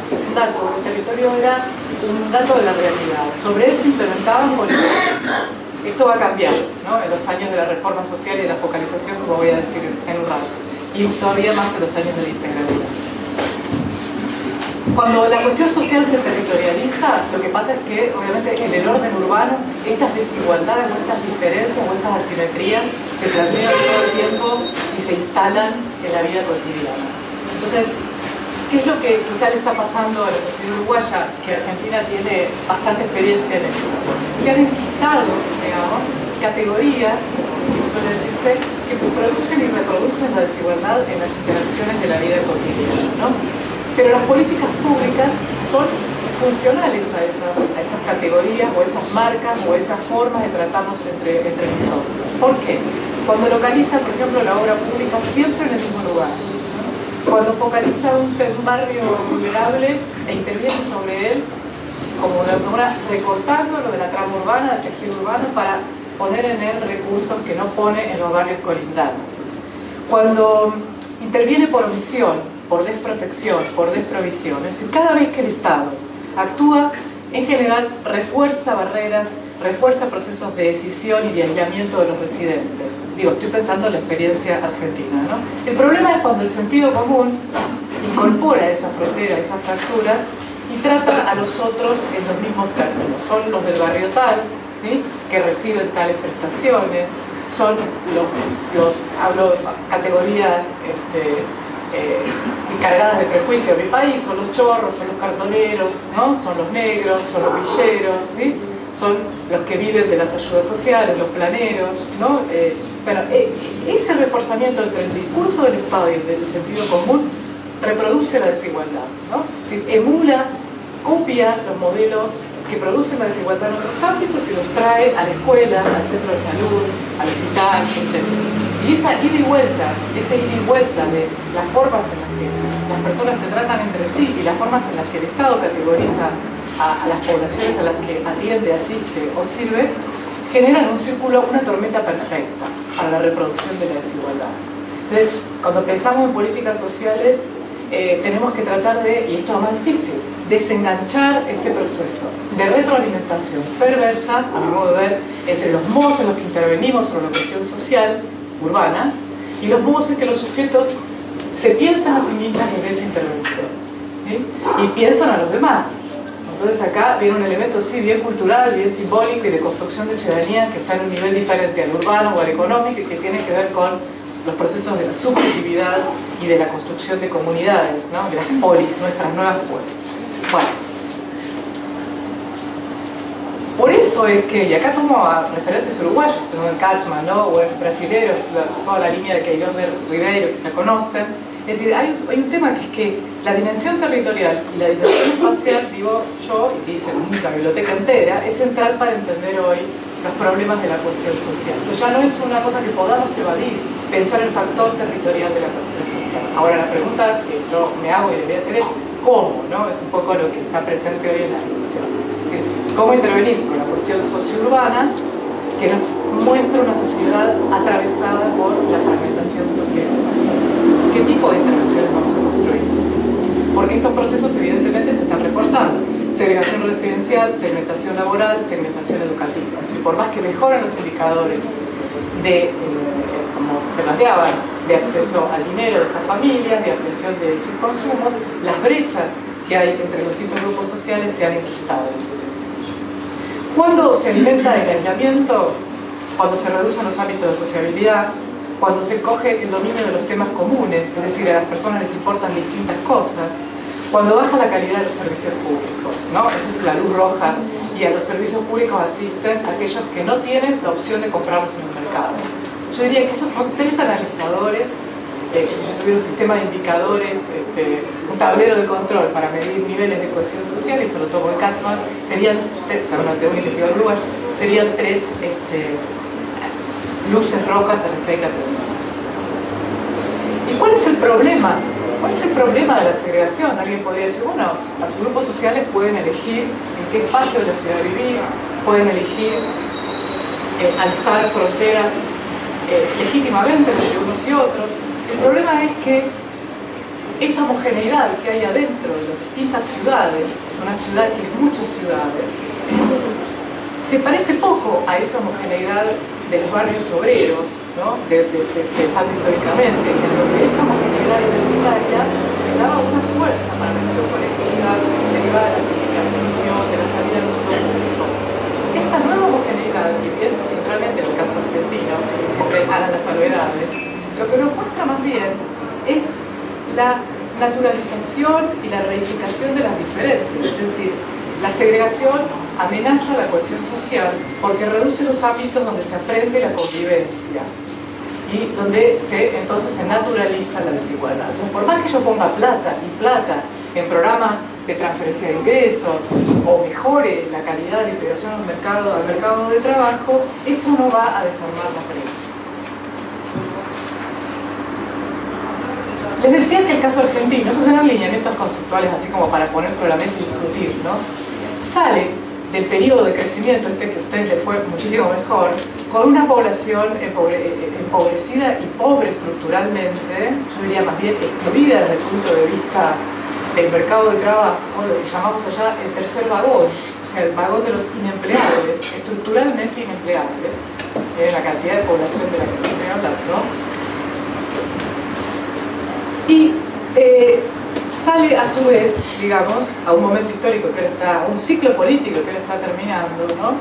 el territorio era un dato de la realidad, sobre él se implementaban políticas. Esto va a cambiar, ¿no? En los años de la reforma social y de la focalización, como voy a decir en un rato, y todavía más en los años de la integralidad. Cuando la cuestión social se territorializa, lo que pasa es que, obviamente, en el orden urbano, estas desigualdades o estas diferencias o estas asimetrías se plantean todo el tiempo y se instalan en la vida cotidiana. Entonces, ¿qué es lo que quizá le está pasando a la sociedad uruguaya? Que Argentina tiene bastante experiencia en esto. Se han enquistado, digamos, categorías, que suele decirse, que producen y reproducen la desigualdad en las interacciones de la vida cotidiana, ¿no? Pero las políticas públicas son funcionales a esas categorías o esas marcas o esas formas de tratarnos entre nosotros. ¿Por qué? Cuando localiza, por ejemplo, la obra pública siempre en el mismo lugar, ¿no? Cuando focaliza un barrio vulnerable e interviene sobre él, como recortando lo de la trama urbana, del tejido urbano, para poner en él recursos que no pone en los barrios colindantes. Cuando interviene por omisión, por desprotección, por desprovisión. Es decir, cada vez que el Estado actúa, en general refuerza barreras, refuerza procesos de decisión y de aislamiento de los residentes. Digo, estoy pensando en la experiencia argentina, ¿no? El problema es cuando el sentido común incorpora esa frontera, esas fracturas, y trata a los otros en los mismos términos. Son los del barrio tal, ¿sí? Que reciben tales prestaciones, son hablo de categorías cargadas de prejuicio de mi país, son los chorros, son los cartoneros, ¿no? Son los negros, son los villeros, ¿sí? Son los que viven de las ayudas sociales, los planeros, ¿no? Pero ese reforzamiento entre el discurso del Estado y el del sentido común reproduce la desigualdad, ¿no? Es decir, emula, copia los modelos que producen la desigualdad en otros ámbitos y los trae a la escuela, al centro de salud, al hospital, etc. Y esa ida y vuelta de las formas en las que las personas se tratan entre sí y las formas en las que el Estado categoriza a las poblaciones a las que atiende, asiste o sirve, generan un círculo, una tormenta perfecta para la reproducción de la desigualdad. Entonces, cuando pensamos en políticas sociales, tenemos que tratar de, y esto es más difícil, desenganchar este proceso de retroalimentación perversa, a mi modo de ver, entre los modos en los que intervenimos sobre la cuestión social, urbana, y los modos en que los sujetos se piensan a sí mismos en esa intervención, ¿sí? Y piensan a los demás. Entonces acá viene un elemento sí, bien cultural, bien simbólico y de construcción de ciudadanía que está en un nivel diferente al urbano o al económico y que tiene que ver con los procesos de la subjetividad y de la construcción de comunidades, ¿no? De las polis, nuestras nuevas polis. Bueno, por eso es que, y acá tomo a referentes uruguayos, como en Katzmann, ¿no? O en brasileños, toda la línea de Queiroz de Ribeiro que se conocen. Es decir, hay un tema que es que la dimensión territorial y la dimensión espacial, digo yo, y dice la biblioteca entera, es central para entender hoy los problemas de la cuestión social. Entonces ya no es una cosa que podamos evadir, pensar el factor territorial de la cuestión social. Ahora la pregunta que yo me hago y debería hacer es ¿cómo? ¿No? Es un poco lo que está presente hoy en la discusión. Es decir, ¿cómo intervenir con la cuestión sociourbana que nos muestra una sociedad atravesada por la fragmentación social y espacial? ¿Qué tipo de intervenciones vamos a construir? Porque estos procesos evidentemente se están reforzando. Segregación residencial, segmentación laboral, segmentación educativa. Es decir, por más que mejoran los indicadores de, como se planteaban, de acceso al dinero de estas familias, de ampliación de sus consumos, las brechas que hay entre los distintos grupos sociales se han enquistado. ¿Cuándo se alimenta el aislamiento? Cuando se reducen los ámbitos de sociabilidad, cuando se coge el dominio de los temas comunes, es decir, a las personas les importan distintas cosas, cuando baja la calidad de los servicios públicos, ¿no? Esa es la luz roja, y a los servicios públicos asisten aquellos que no tienen la opción de comprarlos en el mercado. Yo diría que esos son tres analizadores, si yo tuviera un sistema de indicadores, un tablero de control para medir niveles de cohesión social, esto lo tomo de Katzmann, serían, o sea, de un investigador uruguayo, serían tres luces rojas al respecto. ¿Y cuál es el problema? ¿Cuál es el problema de la segregación? Alguien podría decir, bueno, los grupos sociales pueden elegir en qué espacio de la ciudad vivir, pueden elegir alzar fronteras legítimamente entre unos y otros. El problema es que esa homogeneidad que hay adentro de las distintas ciudades, es una ciudad que es muchas ciudades, ¿sí? Se parece poco a esa homogeneidad de los barrios obreros, ¿no? Pensando históricamente, en donde esa homogeneidad identitaria le daba una fuerza para la acción colectiva derivada de la sindicalización, de la salida del mundo público. Esta nueva homogeneidad, y pienso centralmente en el caso argentino, siempre hagan las salvedades, lo que nos muestra más bien es la naturalización y la reificación de las diferencias, es decir, la segregación amenaza la cohesión social porque reduce los ámbitos donde se aprende la convivencia y donde entonces se naturaliza la desigualdad. Entonces, por más que yo ponga plata y plata en programas de transferencia de ingresos o mejore la calidad de integración al mercado de trabajo, eso no va a desarmar las brechas. Les decía que el caso argentino, esos eran lineamientos conceptuales así como para poner sobre la mesa y discutir, ¿no? Sale del periodo de crecimiento que a ustedes les fue muchísimo mejor, con una población empobrecida y pobre estructuralmente, yo diría más bien excluida desde el punto de vista del mercado de trabajo, lo que llamamos allá el tercer vagón, o sea, el vagón de los inempleables, estructuralmente inempleables, la cantidad de población de la que estoy hablando, y sale a su vez, digamos, a un momento histórico que ahora está, a un ciclo político que ahora está terminando, ¿no?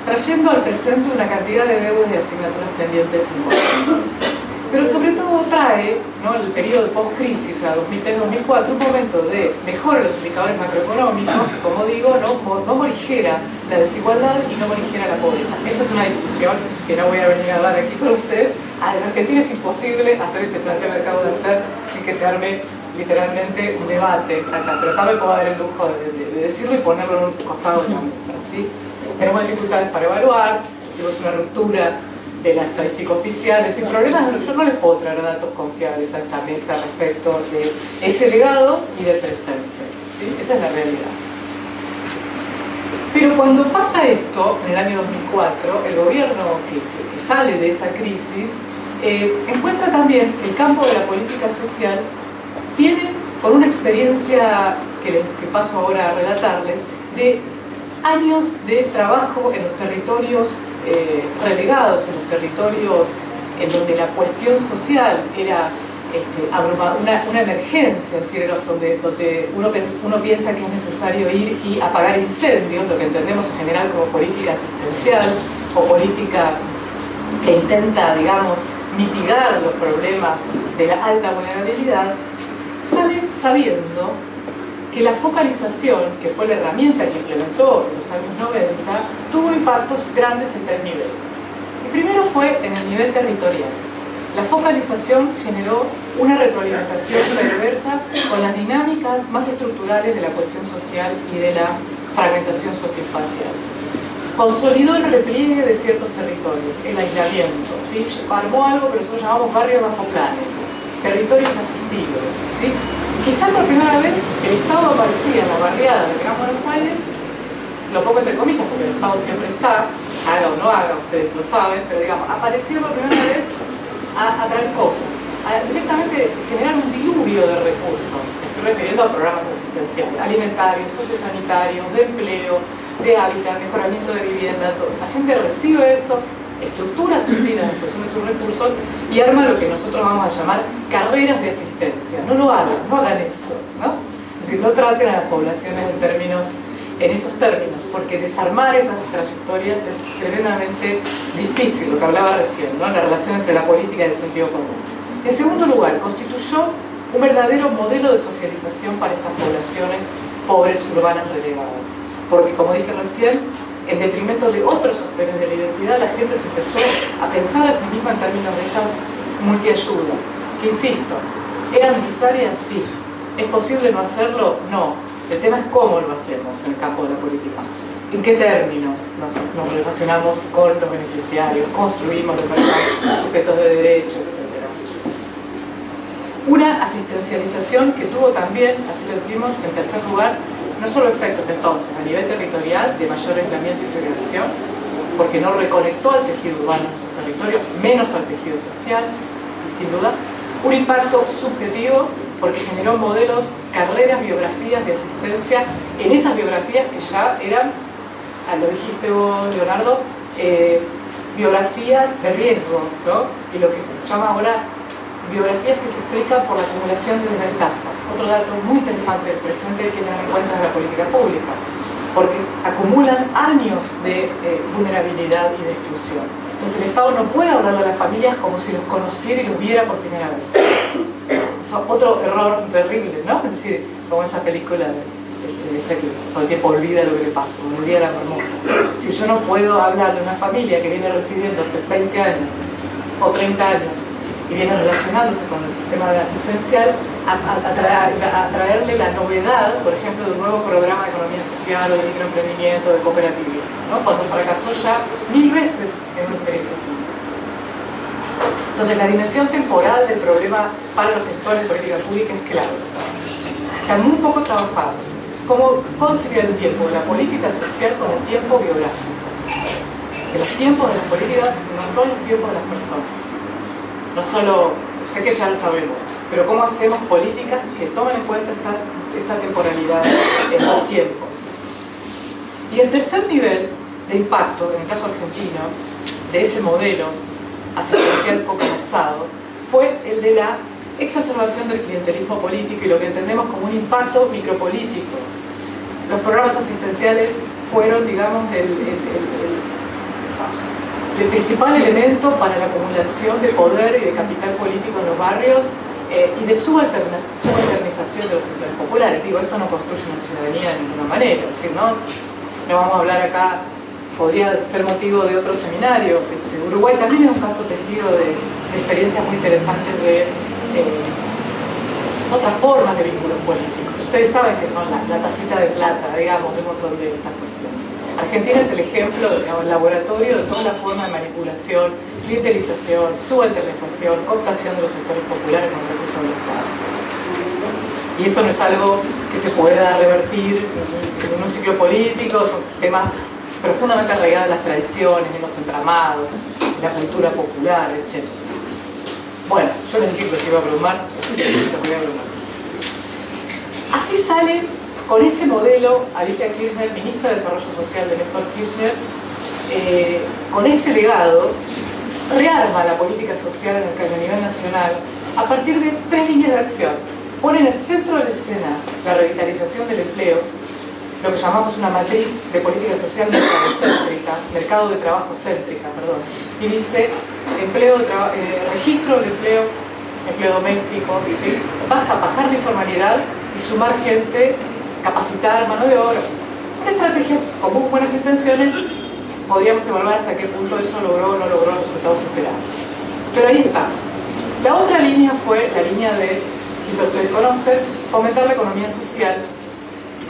Trayendo al presente una cantidad de deudas y asignaturas pendientes importantes. Pero sobre todo trae, ¿no?, el periodo post-crisis, a 2003-2004, un momento de mejora de los indicadores macroeconómicos, que, como digo, no morigera la desigualdad y no morigera la pobreza. Esto es una discusión que no voy a venir a dar aquí para ustedes. En Argentina es imposible hacer este planteo que acabo de hacer sin que se arme literalmente un debate acá, pero acá me puedo dar el lujo de decirlo y ponerlo en un costado de la mesa, ¿sí? Tenemos dificultades para evaluar, tenemos una ruptura de la estadística oficial, es decir, problemas, yo no les puedo traer datos confiables a esta mesa respecto de ese legado y del presente, ¿sí? Esa es la realidad. Pero cuando pasa esto, en el año 2004, el gobierno que sale de esa crisis encuentra también que el campo de la política social viene con una experiencia que paso ahora a relatarles, de años de trabajo en los territorios relegados, en los territorios en donde la cuestión social era una emergencia, es decir, donde uno piensa que es necesario ir y apagar incendios, lo que entendemos en general como política asistencial o política que intenta, digamos, mitigar los problemas de la alta vulnerabilidad, sale sabiendo que la focalización, que fue la herramienta que implementó en los años 90, tuvo impactos grandes en 3 niveles. El primero fue en el nivel territorial. La focalización generó una retroalimentación perversa con las dinámicas más estructurales de la cuestión social y de la fragmentación socioespacial. Consolidó el repliegue de ciertos territorios, el aislamiento, ¿sí? Armó algo que nosotros llamamos barrios bajo planes, territorios asistidos, ¿sí? Quizás por primera vez el Estado aparecía en la barriada del Gran Buenos Aires, lo pongo entre comillas porque el Estado siempre está, haga o no haga, ustedes lo saben, pero digamos, apareció por primera vez a traer cosas, a directamente generar un diluvio de recursos. Me estoy refiriendo a programas asistenciales, alimentarios, sociosanitarios, de empleo, de hábitat, mejoramiento de vivienda, todo. La gente recibe eso, estructura sus vidas en función de sus recursos y arma lo que nosotros vamos a llamar carreras de asistencia. No lo hagan, no hagan eso, ¿no? Es decir, no traten a las poblaciones en esos términos, porque desarmar esas trayectorias es tremendamente difícil, lo que hablaba recién, ¿no? La relación entre la política y el sentido común. En segundo lugar, constituyó un verdadero modelo de socialización para estas poblaciones pobres urbanas relegadas. Porque, como dije recién, en detrimento de otros sostenes de la identidad, la gente se empezó a pensar a sí misma en términos de esas multiayudas. Que, insisto, ¿eran necesarias? Sí. ¿Es posible no hacerlo? No. El tema es cómo lo hacemos en el campo de la política social. ¿En qué términos nos relacionamos con los beneficiarios? Construimos los sujetos de derecho, etc. Una asistencialización que tuvo también, así lo decimos, en tercer lugar, no solo efectos entonces a nivel territorial de mayor aislamiento y segregación, porque no reconectó al tejido urbano en sus territorios, menos al tejido social, sin duda, un impacto subjetivo porque generó modelos, carreras, biografías de asistencia en esas biografías que ya eran, lo dijiste vos, Leonardo, biografías de riesgo, ¿no? Y lo que se llama ahora biografías que se explican por la acumulación de desventajas. Otro dato muy interesante del presente que tener en cuenta de la política pública, porque acumulan años de vulnerabilidad y de exclusión. Entonces el Estado no puede hablarle a las familias como si los conociera y los viera por primera vez. Eso es otro error terrible, ¿no? Es decir, como esa película de esta que todo el tiempo olvida lo que le pasa, como el día de la marmota. Si yo no puedo hablar de una familia que viene recibiendo hace 20 años o 30 años y viene relacionándose con el sistema asistencial, a traerle la novedad, por ejemplo, de un nuevo programa de economía social o de microemprendimiento, de cooperativismo, ¿no? Cuando fracasó ya 1000 veces en una experiencia así. Entonces, la dimensión temporal del problema para los gestores de política pública es clave. Está muy poco trabajado. ¿Cómo conciliar el tiempo de la política social con el tiempo biográfico? Que los tiempos de las políticas no son los tiempos de las personas. No solo, sé que ya lo sabemos, pero cómo hacemos políticas que tomen en cuenta esta temporalidad en los tiempos. Y el tercer nivel de impacto, en el caso argentino, de ese modelo asistencial focalizado, fue el de la exacerbación del clientelismo político y lo que entendemos como un impacto micropolítico. Los programas asistenciales fueron, digamos, el principal elemento para la acumulación de poder y de capital político en los barrios y de subalternización de los sectores populares. Digo, esto no construye una ciudadanía de ninguna manera, es decir, no vamos a hablar acá, podría ser motivo de otro seminario. Uruguay también es un caso testigo de experiencias muy interesantes de otras formas de vínculos políticos. Ustedes saben que son la tacita de plata, digamos, de un montón de estas cuestiones. Argentina es el ejemplo, el laboratorio de toda la forma de manipulación, clientelización, subalternización, cooptación de los sectores populares con recursos del Estado. Y eso no es algo que se pueda revertir en un ciclo político, son temas profundamente arraigados en las tradiciones, en los entramados, en la cultura popular, etc. Bueno, yo les dije que se iba a abrumar, así sale con ese modelo Alicia Kirchner, ministra de Desarrollo Social de Néstor Kirchner, con ese legado, rearma la política social a nivel nacional a partir de 3 líneas de acción. Pone en el centro de la escena la revitalización del empleo, lo que llamamos una matriz de política social mercado de trabajo céntrica, perdón. Y dice registro del empleo, empleo doméstico, ¿sí? Bajar la informalidad y sumar gente, capacitar mano de obra. Una estrategia con muy buenas intenciones. Podríamos evaluar hasta qué punto eso logró o no logró los resultados esperados. Pero ahí está. La otra línea fue la línea de, quizá ustedes conocen, fomentar la economía social,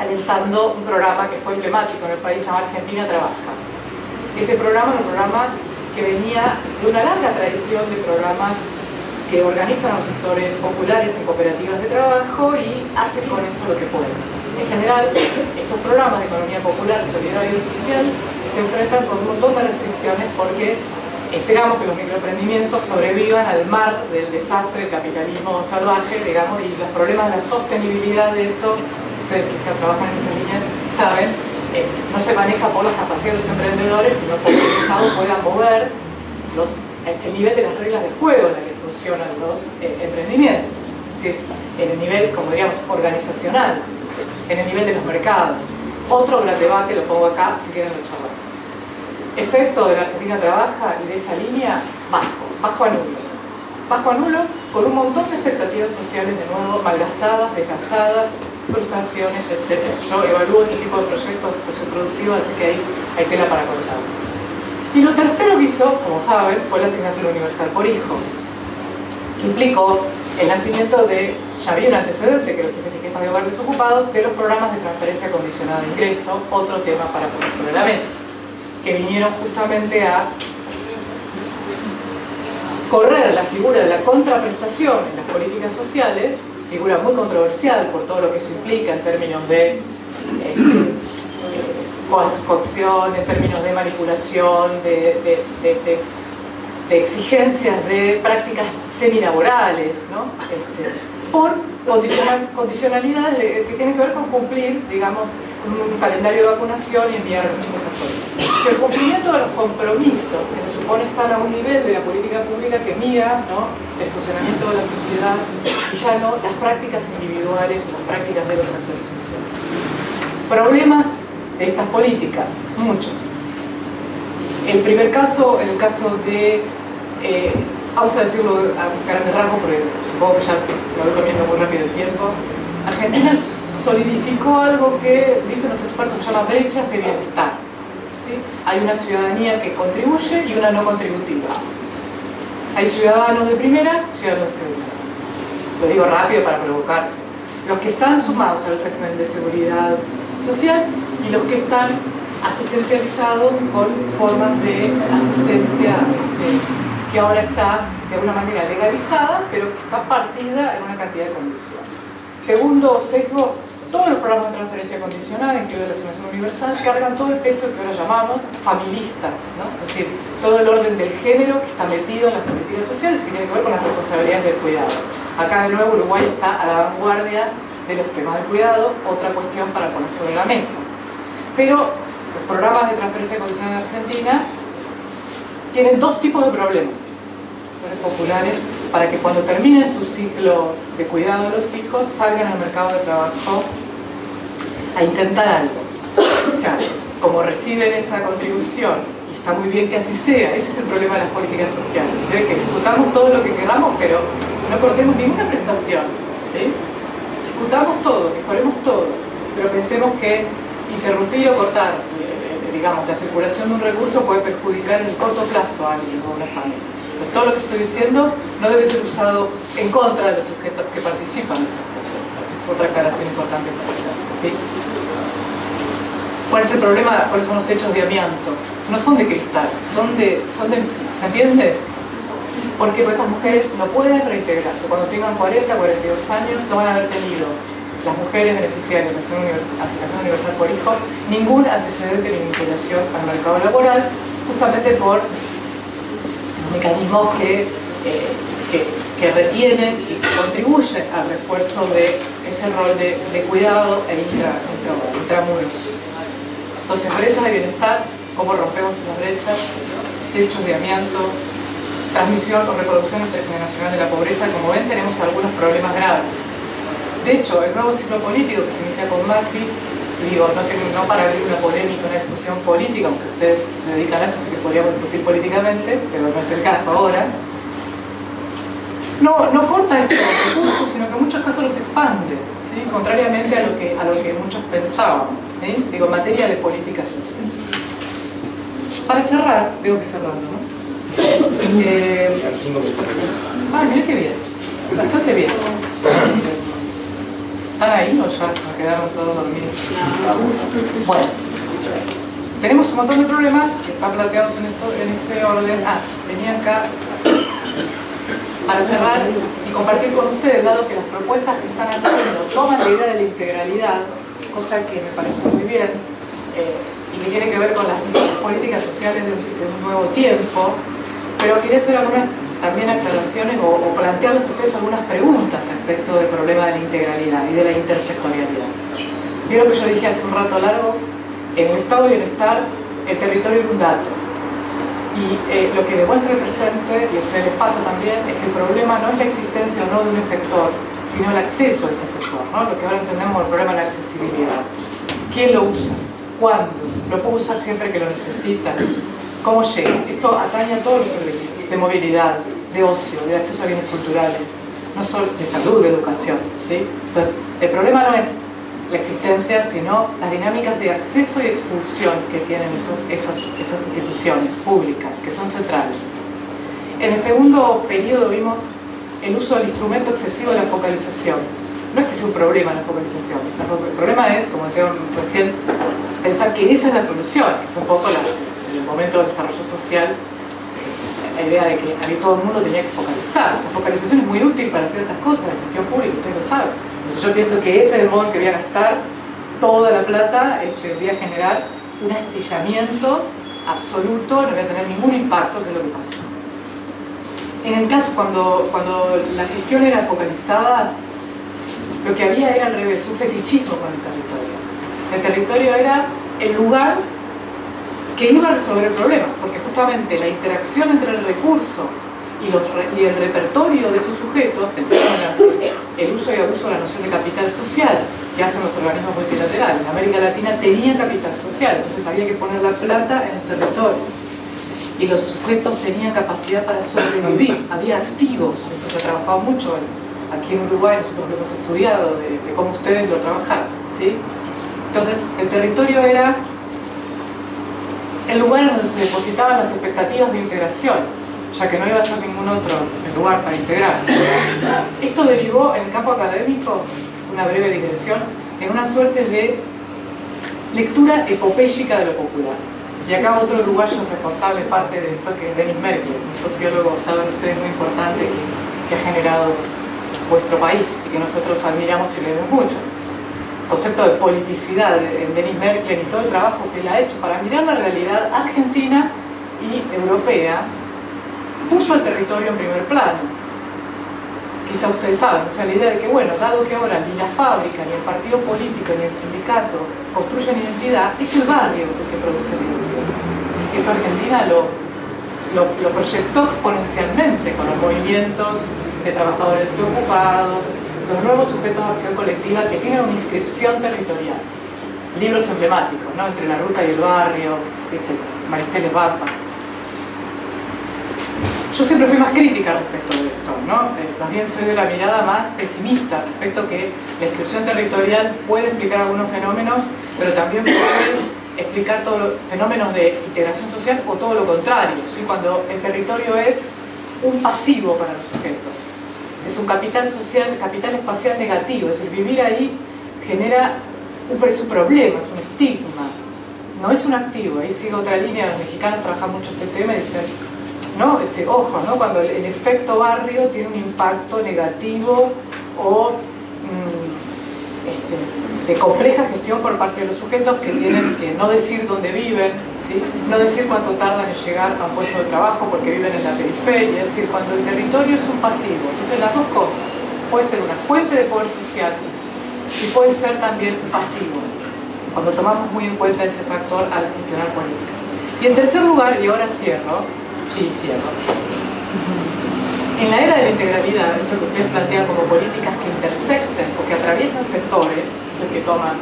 alentando un programa que fue emblemático en el país llamado Argentina Trabaja. Ese programa era un programa que venía de una larga tradición de programas que organizan a los sectores populares en cooperativas de trabajo y hace con eso lo que puede. En general, estos programas de economía popular, solidario y social se enfrentan con un montón de restricciones porque esperamos que los microemprendimientos sobrevivan al mar del desastre, el capitalismo salvaje, digamos, y los problemas de la sostenibilidad de eso, ustedes que se trabajan en esa línea saben, no se maneja por las capacidades de los emprendedores, sino porque el Estado pueda mover el nivel de las reglas de juego en la que funcionan los emprendimientos, es decir, en el nivel, como diríamos, organizacional, en el nivel de los mercados. Otro gran debate, lo pongo acá, si quieren lo charlamos. Efecto de la Argentina Trabaja y de esa línea, bajo a nulo. Bajo a nulo, con un montón de expectativas sociales de nuevo malgastadas, desgastadas, frustraciones, etc. Yo evalúo ese tipo de proyectos socioproductivos, así que hay tela para cortar. Y lo tercero que hizo, como saben, fue la asignación universal por hijo, que implicó el nacimiento de, ya había un antecedente, que los jefes y jefas de hogar desocupados, de los programas de transferencia condicionada de ingreso, otro tema para poner sobre la mesa, que vinieron justamente a correr la figura de la contraprestación en las políticas sociales, figura muy controversial por todo lo que eso implica en términos de coacción, en términos de manipulación, de exigencias de prácticas semilaborales, ¿no? Por condicionalidades que tienen que ver con cumplir, digamos, un calendario de vacunación y enviar a los chicos a escuela. Si el cumplimiento de los compromisos, que se supone estar a un nivel de la política pública que mira, ¿no?, el funcionamiento de la sociedad y ya no las prácticas individuales o las prácticas de los actores sociales. Problemas de estas políticas, muchos. El primer caso, en el caso de, vamos a decirlo a grandes rasgos, porque supongo que ya lo voy comiendo muy rápido el tiempo. Argentina solidificó algo que, dicen los expertos, se llama brechas de bienestar. ¿Sí? Hay una ciudadanía que contribuye y una no contributiva. Hay ciudadanos de primera, ciudadanos de segunda. Lo digo rápido para provocar. Los que están sumados al régimen de seguridad social y los que están asistencializados con formas de asistencia que ahora está de alguna manera legalizada, pero que está partida en una cantidad de condiciones. Segundo sesgo, todos los programas de transferencia condicional, incluido la asignación universal, cargan todo el peso que ahora llamamos familista, ¿no? Es decir, todo el orden del género que está metido en las políticas sociales y que tiene que ver con las responsabilidades del cuidado. Acá de nuevo Uruguay está a la vanguardia de los temas del cuidado, otra cuestión para poner sobre la mesa. Pero los programas de transferencia condicional en Argentina tienen dos tipos de problemas populares para que cuando terminen su ciclo de cuidado de los hijos salgan al mercado de trabajo a intentar algo. O sea, como reciben esa contribución, y está muy bien que así sea, ese es el problema de las políticas sociales, ¿sí? Que discutamos todo lo que queramos, pero no cortemos ninguna prestación, ¿sí? Discutamos todo, mejoremos todo, pero pensemos que interrumpir o cortar, digamos, la circulación de un recurso puede perjudicar en el corto plazo a alguien o a una familia. Pues todo lo que estoy diciendo no debe ser usado en contra de los sujetos que participan en estos procesos. Otra aclaración importante para hacer, ¿sí? ¿Cuál es el problema? ¿Cuáles son los techos de amianto? No son de cristal, son de ¿se entiende? Porque pues esas mujeres no pueden reintegrarse. Cuando tengan 40, 42 años no van a haber tenido las mujeres beneficiarias de la asignación universal por hijo ningún antecedente de vinculación al mercado laboral, justamente por mecanismos que retienen y que contribuyen al refuerzo de ese rol de cuidado e intramuros. Entonces, brechas de bienestar, ¿cómo rompemos esas brechas? Techos de amianto, transmisión o reproducción intergeneracional de la pobreza. Como ven, tenemos algunos problemas graves. De hecho, el nuevo ciclo político que se inicia con Macri digo, no para abrir una polémica, una discusión política, aunque ustedes se dedican a eso, así que podríamos discutir políticamente, pero no es el caso ahora. No corta estos recursos, sino que en muchos casos los expande, ¿sí? Contrariamente a lo que muchos pensaban, ¿sí? Digo, en materia de política social. Para cerrar, tengo que cerrarlo, ¿no? Mira qué bien, bastante bien. ¿Están ahí o ya quedaron todos dormidos? Bueno, tenemos un montón de problemas que están planteados en este orden. Venía acá para cerrar y compartir con ustedes, dado que las propuestas que están haciendo toman la idea de la integralidad, cosa que me parece muy bien, y que tiene que ver con las políticas sociales de un nuevo tiempo, pero quería hacer algunas también aclaraciones o plantearles a ustedes algunas preguntas respecto del problema de la integralidad y de la intersectorialidad. Vieron que yo dije hace un rato largo, en el estado de bienestar el territorio es un dato. Y lo que demuestra el presente, y a ustedes les pasa también, es que el problema no es la existencia o no de un efector, sino el acceso a ese efector, ¿no? Lo que ahora entendemos como el problema de la accesibilidad. ¿Quién lo usa? ¿Cuándo? ¿Lo puedo usar siempre que lo necesita? ¿Cómo llega? Esto atañe a todos los servicios de movilidad, de ocio, de acceso a bienes culturales, no solo de salud, de educación, ¿sí? Entonces, el problema no es la existencia, sino las dinámicas de acceso y expulsión que tienen esas instituciones públicas, que son centrales. En el segundo periodo vimos el uso del instrumento excesivo de la focalización. No es que sea un problema la focalización, el problema es, como decían recién, pensar que esa es la solución, que fue un poco en el momento del desarrollo social, la idea de que todo el mundo tenía que focalizar. La focalización es muy útil para ciertas cosas, la gestión pública, ustedes lo saben. Entonces yo pienso que ese es el modo en que voy a gastar toda la plata, voy a generar un astillamiento absoluto, no voy a tener ningún impacto, que es lo que pasó. En el caso, cuando la gestión era focalizada, lo que había era al revés, un fetichismo con el territorio. El territorio era el lugar que iba a resolver el problema, porque justamente la interacción entre el recurso y el repertorio de sus sujetos, pensando en el uso y abuso de la noción de capital social que hacen los organismos multilaterales. En América Latina tenía capital social, entonces había que poner la plata en los territorios. Y los sujetos tenían capacidad para sobrevivir, había activos, entonces he trabajado mucho aquí en Uruguay, nosotros lo hemos estudiado de cómo ustedes lo trabajaron, ¿sí? Entonces, el territorio era el lugar donde se depositaban las expectativas de integración, ya que no iba a ser ningún otro el lugar para integrarse. Esto derivó en el campo académico, una breve digresión, en una suerte de lectura epopéyica de lo popular. Y acá otro uruguayo responsable parte de esto, que es Denis Merkel, un sociólogo, saben ustedes, muy importante que ha generado vuestro país y que nosotros admiramos y leemos mucho. El concepto de politicidad en Denis Merkel y todo el trabajo que él ha hecho para mirar la realidad argentina y europea, puso el territorio en primer plano. Quizá ustedes saben, o sea, la idea de que, bueno, dado que ahora ni la fábrica, ni el partido político, ni el sindicato construyen identidad, es el barrio el que produce la identidad. Eso Argentina lo proyectó exponencialmente con los movimientos de trabajadores desocupados, los nuevos sujetos de acción colectiva que tienen una inscripción territorial. Libros emblemáticos, ¿no? Entre la ruta y el barrio, etc. Maristeles Barpa. Yo siempre fui más crítica respecto de esto, ¿no? Más bien soy de la mirada más pesimista respecto a que la inscripción territorial puede explicar algunos fenómenos, pero también puede explicar todos los fenómenos de integración social o todo lo contrario, ¿sí? Cuando el territorio es un pasivo para los sujetos. Es un capital social, capital espacial negativo, es decir, vivir ahí genera un problema, es un estigma, no es un activo. Ahí sigue otra línea, los mexicanos trabajan mucho este tema y dicen, ¿no? Ojo, ¿no? Cuando el efecto barrio tiene un impacto negativo o de compleja gestión por parte de los sujetos que tienen que no decir dónde viven, ¿sí? No decir cuánto tardan en llegar a un puesto de trabajo porque viven en la periferia, es decir, cuando el territorio es un pasivo. Entonces las dos cosas, puede ser una fuente de poder social y puede ser también pasivo, cuando tomamos muy en cuenta ese factor al gestionar políticas. Y en tercer lugar, y ahora cierro, en la era de la integralidad, esto que ustedes plantean como políticas que intersecten o que atraviesan sectores, que toman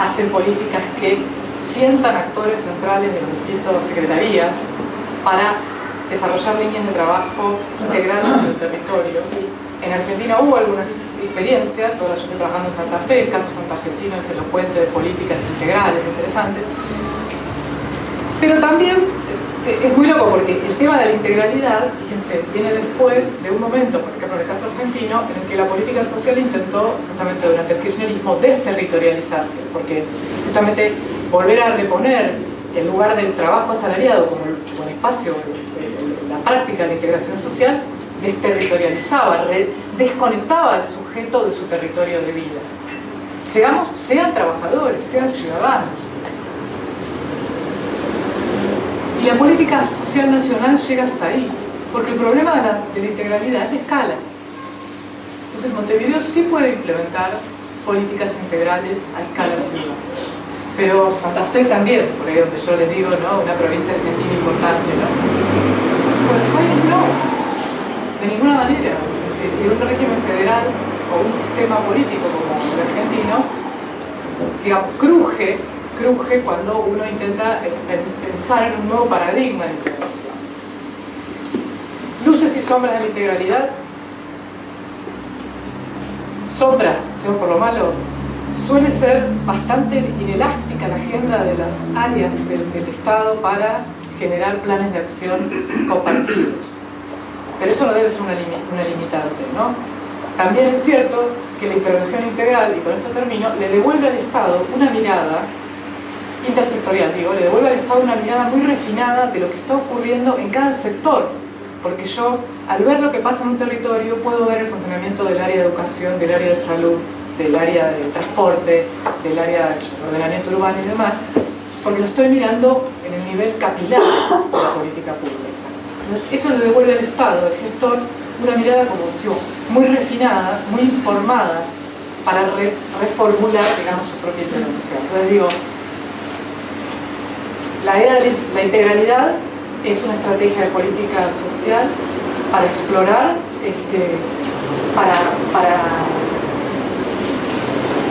hacer políticas que sientan actores centrales de las distintas secretarías para desarrollar líneas de trabajo integrales en el territorio. En Argentina hubo algunas experiencias, ahora yo estoy trabajando en Santa Fe, el caso santafesino es elocuente de políticas integrales interesantes, pero también es muy loco porque el tema de la integralidad, fíjense, viene después de un momento, por ejemplo en el caso argentino, en el que la política social intentó, justamente durante el kirchnerismo, desterritorializarse, porque justamente volver a reponer el lugar del trabajo asalariado como el espacio, la práctica de la integración social, desterritorializaba, desconectaba al sujeto de su territorio de vida. Sean trabajadores, sean ciudadanos. Y la política social nacional llega hasta ahí, porque el problema de la integralidad es la escala. Entonces Montevideo sí puede implementar políticas integrales a escala ciudadana. Pero Santa Fe también, por ahí donde yo les digo, ¿no? Una provincia argentina importante, ¿no? Buenos Aires no, de ninguna manera. Es decir, que un régimen federal o un sistema político como el argentino, digamos, cruje cuando uno intenta pensar en un nuevo paradigma de integración. Luces y sombras de la integralidad. Sombras, seamos por lo malo, suele ser bastante inelástica la agenda de las áreas del Estado para generar planes de acción compartidos. Pero eso no debe ser una limitante, ¿no? También es cierto que la intervención integral, y con esto termino, le devuelve al Estado una mirada intersectorial, le devuelve al Estado una mirada muy refinada de lo que está ocurriendo en cada sector, porque yo, al ver lo que pasa en un territorio, puedo ver el funcionamiento del área de educación, del área de salud, del área de transporte, del área de ordenamiento urbano y demás, porque lo estoy mirando en el nivel capilar de la política pública. Entonces, eso le devuelve al Estado, al gestor, una mirada, como decimos, muy refinada, muy informada, para reformular, digamos, su propia intervención. Entonces digo, la integralidad es una estrategia de política social para explorar,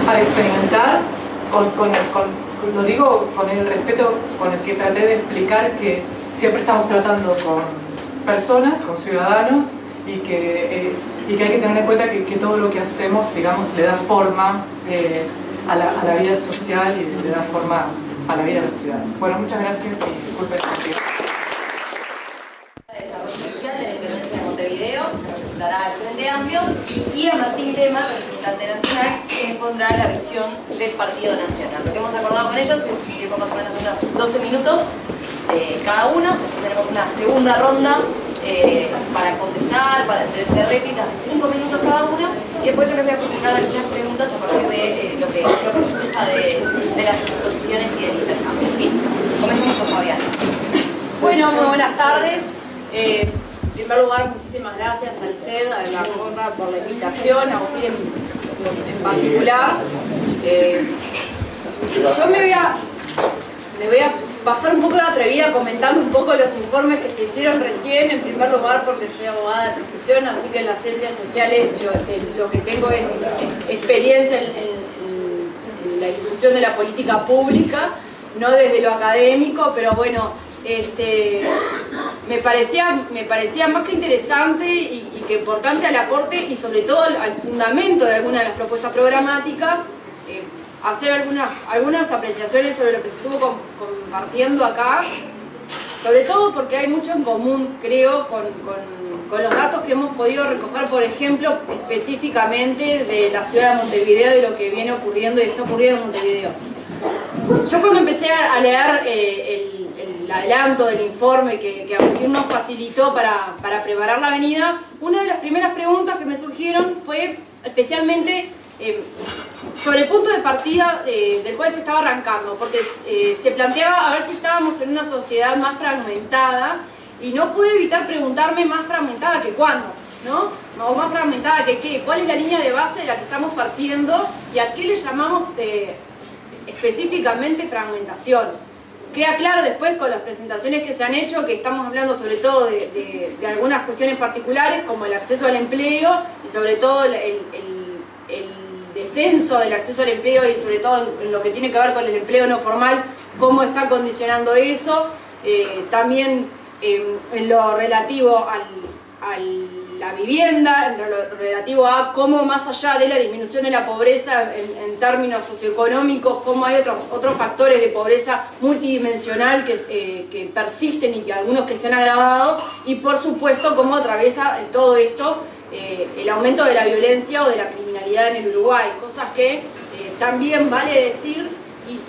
para experimentar, lo digo con el respeto con el que traté de explicar que siempre estamos tratando con personas, con ciudadanos, y que hay que tener en cuenta que todo lo que hacemos, digamos, le da forma a la vida social y le da forma a la vida de las ciudades. Bueno, muchas gracias y disculpen. De Desarrollo Social de la Intendencia de Montevideo, que representará al Frente Amplio, y a Martín Lema, representante nacional, que expondrá la visión del Partido Nacional. Lo que hemos acordado con ellos es que por más o menos unos 12 minutos cada uno. Después tenemos una segunda ronda para contestar, de réplicas de 5 minutos cada una, y después yo les voy a contestar algunas preguntas a partir de lo que surja de las exposiciones y del intercambio, ¿sí? Comencemos con Fabiana. Bueno, muy buenas tardes. En primer lugar, muchísimas gracias al CED, a la Conrad por la invitación, a usted en particular. Yo me voy a pasar un poco de atrevida comentando un poco los informes que se hicieron recién, en primer lugar porque soy abogada de profesión, así que en las ciencias sociales lo que tengo es experiencia en la discusión de la política pública, no desde lo académico, pero bueno, me parecía más que interesante y que importante al aporte y sobre todo al fundamento de algunas de las propuestas programáticas, hacer algunas apreciaciones sobre lo que se estuvo compartiendo acá, sobre todo porque hay mucho en común, creo, con los datos que hemos podido recoger, por ejemplo, específicamente de la ciudad de Montevideo, de lo que viene ocurriendo y está ocurriendo en Montevideo. Yo cuando empecé a leer el adelanto del informe que Agustín nos facilitó para preparar la venida, una de las primeras preguntas que me surgieron fue especialmente sobre el punto de partida del cual se estaba arrancando, porque se planteaba a ver si estábamos en una sociedad más fragmentada, y no pude evitar preguntarme más fragmentada que cuándo, ¿no? O más fragmentada que qué, cuál es la línea de base de la que estamos partiendo y a qué le llamamos específicamente fragmentación. Queda claro después con las presentaciones que se han hecho que estamos hablando sobre todo de algunas cuestiones particulares como el acceso al empleo y sobre todo el descenso del acceso al empleo y sobre todo en lo que tiene que ver con el empleo no formal, cómo está condicionando eso, también en lo relativo a la vivienda, en lo relativo a cómo más allá de la disminución de la pobreza en términos socioeconómicos, cómo hay otros factores de pobreza multidimensional que persisten y que algunos que se han agravado, y por supuesto cómo atraviesa todo esto el aumento de la violencia o de la criminalidad en el Uruguay, cosas que también vale decir y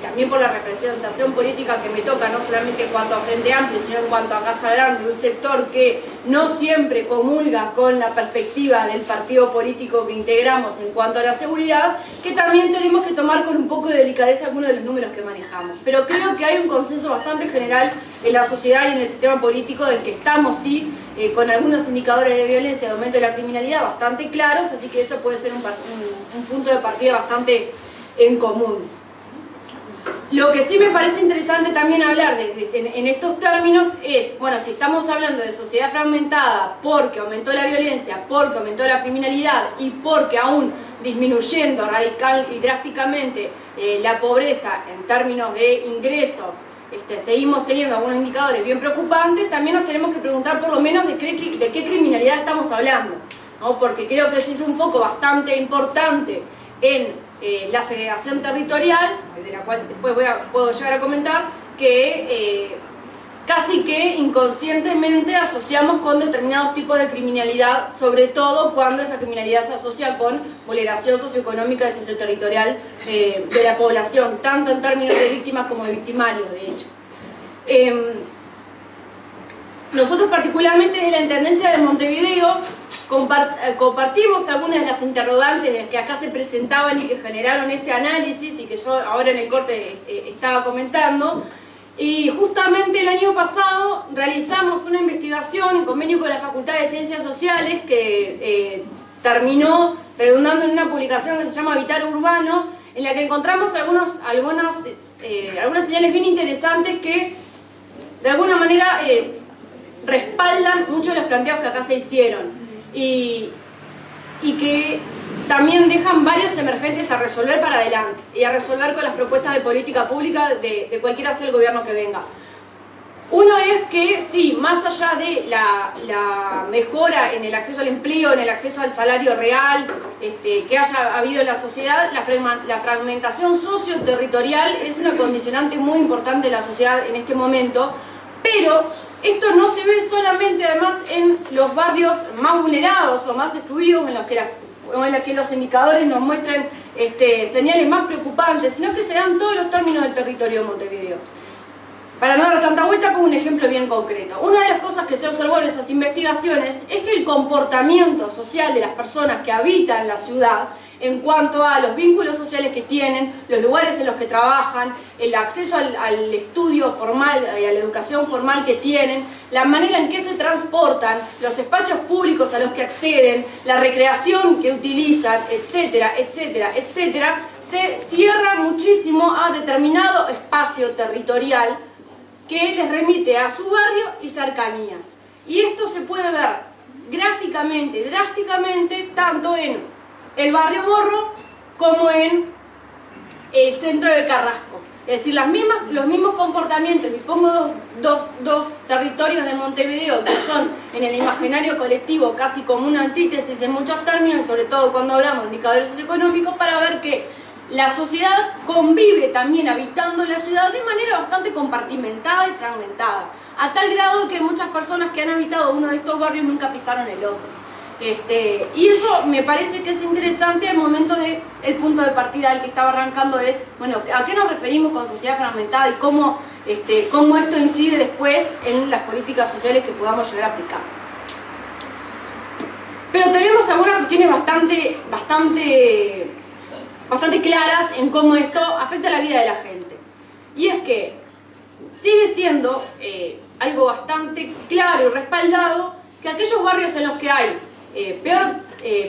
también por la representación política que me toca, no solamente en cuanto a Frente Amplio, sino en cuanto a Casa Grande, un sector que no siempre comulga con la perspectiva del partido político que integramos en cuanto a la seguridad, que también tenemos que tomar con un poco de delicadeza algunos de los números que manejamos. Pero creo que hay un consenso bastante general en la sociedad y en el sistema político del que estamos, sí, con algunos indicadores de violencia, de aumento de la criminalidad bastante claros, así que eso puede ser un punto de partida bastante en común. Lo que sí me parece interesante también hablar en estos términos es, bueno, si estamos hablando de sociedad fragmentada porque aumentó la violencia, porque aumentó la criminalidad y porque aún disminuyendo radical y drásticamente la pobreza en términos de ingresos, seguimos teniendo algunos indicadores bien preocupantes, también nos tenemos que preguntar por lo menos de qué criminalidad estamos hablando, ¿no? Porque creo que se hizo un foco bastante importante en la segregación territorial, de la cual después puedo llegar a comentar, que casi que inconscientemente asociamos con determinados tipos de criminalidad, sobre todo cuando esa criminalidad se asocia con vulneración socioeconómica y socioterritorial de la población, tanto en términos de víctimas como de victimarios, de hecho. Nosotros particularmente desde la Intendencia de Montevideo compartimos algunas de las interrogantes que acá se presentaban y que generaron este análisis y que yo ahora en el corte estaba comentando, y justamente el año pasado realizamos una investigación en convenio con la Facultad de Ciencias Sociales que terminó redundando en una publicación que se llama Habitar Urbano, en la que encontramos algunas señales bien interesantes que de alguna manera respaldan mucho los planteos que acá se hicieron y que también dejan varios emergentes a resolver para adelante y a resolver con las propuestas de política pública de cualquiera sea el gobierno que venga. Uno es que sí, más allá de la mejora en el acceso al empleo, en el acceso al salario real que haya habido en la sociedad, la fragmentación socioterritorial es una condicionante muy importante de la sociedad en este momento, pero esto no se ve solamente además en los barrios más vulnerados o más excluidos en los que los indicadores nos muestran señales más preocupantes, sino que se dan todos los términos del territorio de Montevideo. Para no dar tanta vuelta, pongo un ejemplo bien concreto. Una de las cosas que se observó en esas investigaciones es que el comportamiento social de las personas que habitan la ciudad en cuanto a los vínculos sociales que tienen, los lugares en los que trabajan, el acceso al estudio formal y a la educación formal que tienen, la manera en que se transportan, los espacios públicos a los que acceden, la recreación que utilizan, etcétera, etcétera, etcétera, se cierra muchísimo a determinado espacio territorial que les remite a su barrio y cercanías. Y esto se puede ver gráficamente, drásticamente, tanto en el barrio Morro como en el centro de Carrasco. Es decir, los mismos comportamientos, y pongo dos territorios de Montevideo que son en el imaginario colectivo casi como una antítesis en muchos términos, sobre todo cuando hablamos de indicadores socioeconómicos, para ver que la sociedad convive también habitando la ciudad de manera bastante compartimentada y fragmentada, a tal grado que muchas personas que han habitado uno de estos barrios nunca pisaron el otro. Y eso me parece que es interesante al momento del punto de partida al que estaba arrancando, es, bueno, ¿a qué nos referimos con sociedad fragmentada y cómo esto incide después en las políticas sociales que podamos llegar a aplicar? Pero tenemos algunas cuestiones bastante claras en cómo esto afecta la vida de la gente. Y es que sigue siendo algo bastante claro y respaldado que aquellos barrios en los que hay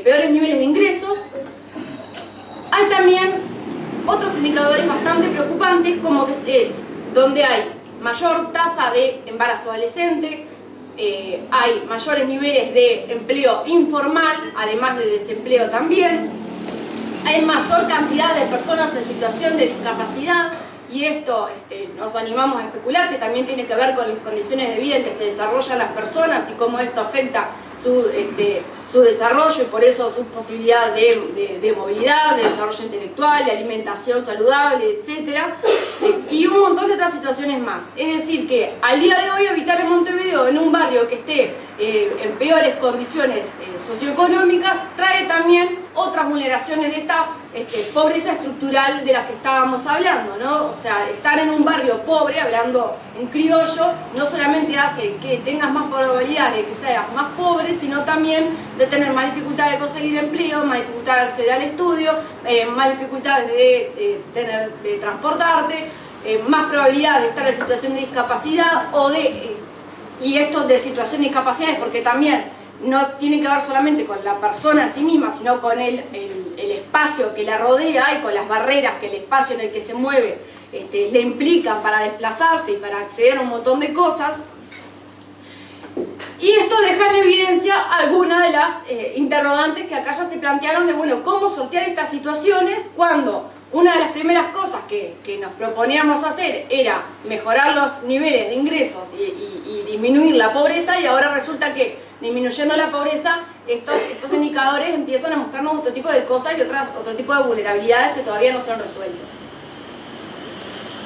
peores niveles de ingresos, hay también otros indicadores bastante preocupantes, como que es donde hay mayor tasa de embarazo adolescente, hay mayores niveles de empleo informal, además de desempleo también, hay mayor cantidad de personas en situación de discapacidad, y esto nos animamos a especular que también tiene que ver con las condiciones de vida en que se desarrollan las personas y cómo esto afecta su desarrollo y por eso su posibilidad de movilidad, de desarrollo intelectual, de alimentación saludable, etc. Y un montón de otras situaciones más. Es decir, que al día de hoy habitar en Montevideo, en un barrio que esté en peores condiciones socioeconómicas, trae también otras vulneraciones de esta pobreza estructural de la que estábamos hablando, ¿no? O sea, estar en un barrio pobre, hablando en criollo, no solamente hace que tengas más probabilidades de que seas más pobre, sino también de tener más dificultades de conseguir empleo, más dificultades de acceder al estudio, más dificultades de transportarte, más probabilidades de estar en situación de discapacidad y esto de situación de discapacidad es porque también no tiene que ver solamente con la persona en sí misma, sino con el espacio que la rodea y con las barreras que el espacio en el que se mueve le implican para desplazarse y para acceder a un montón de cosas. Y esto deja en evidencia algunas de las interrogantes que acá ya se plantearon de, bueno, cómo sortear estas situaciones cuando una de las primeras cosas que nos proponíamos hacer era mejorar los niveles de ingresos y disminuir la pobreza, y ahora resulta que disminuyendo la pobreza estos indicadores empiezan a mostrarnos otro tipo de cosas y otro tipo de vulnerabilidades que todavía no se han resuelto.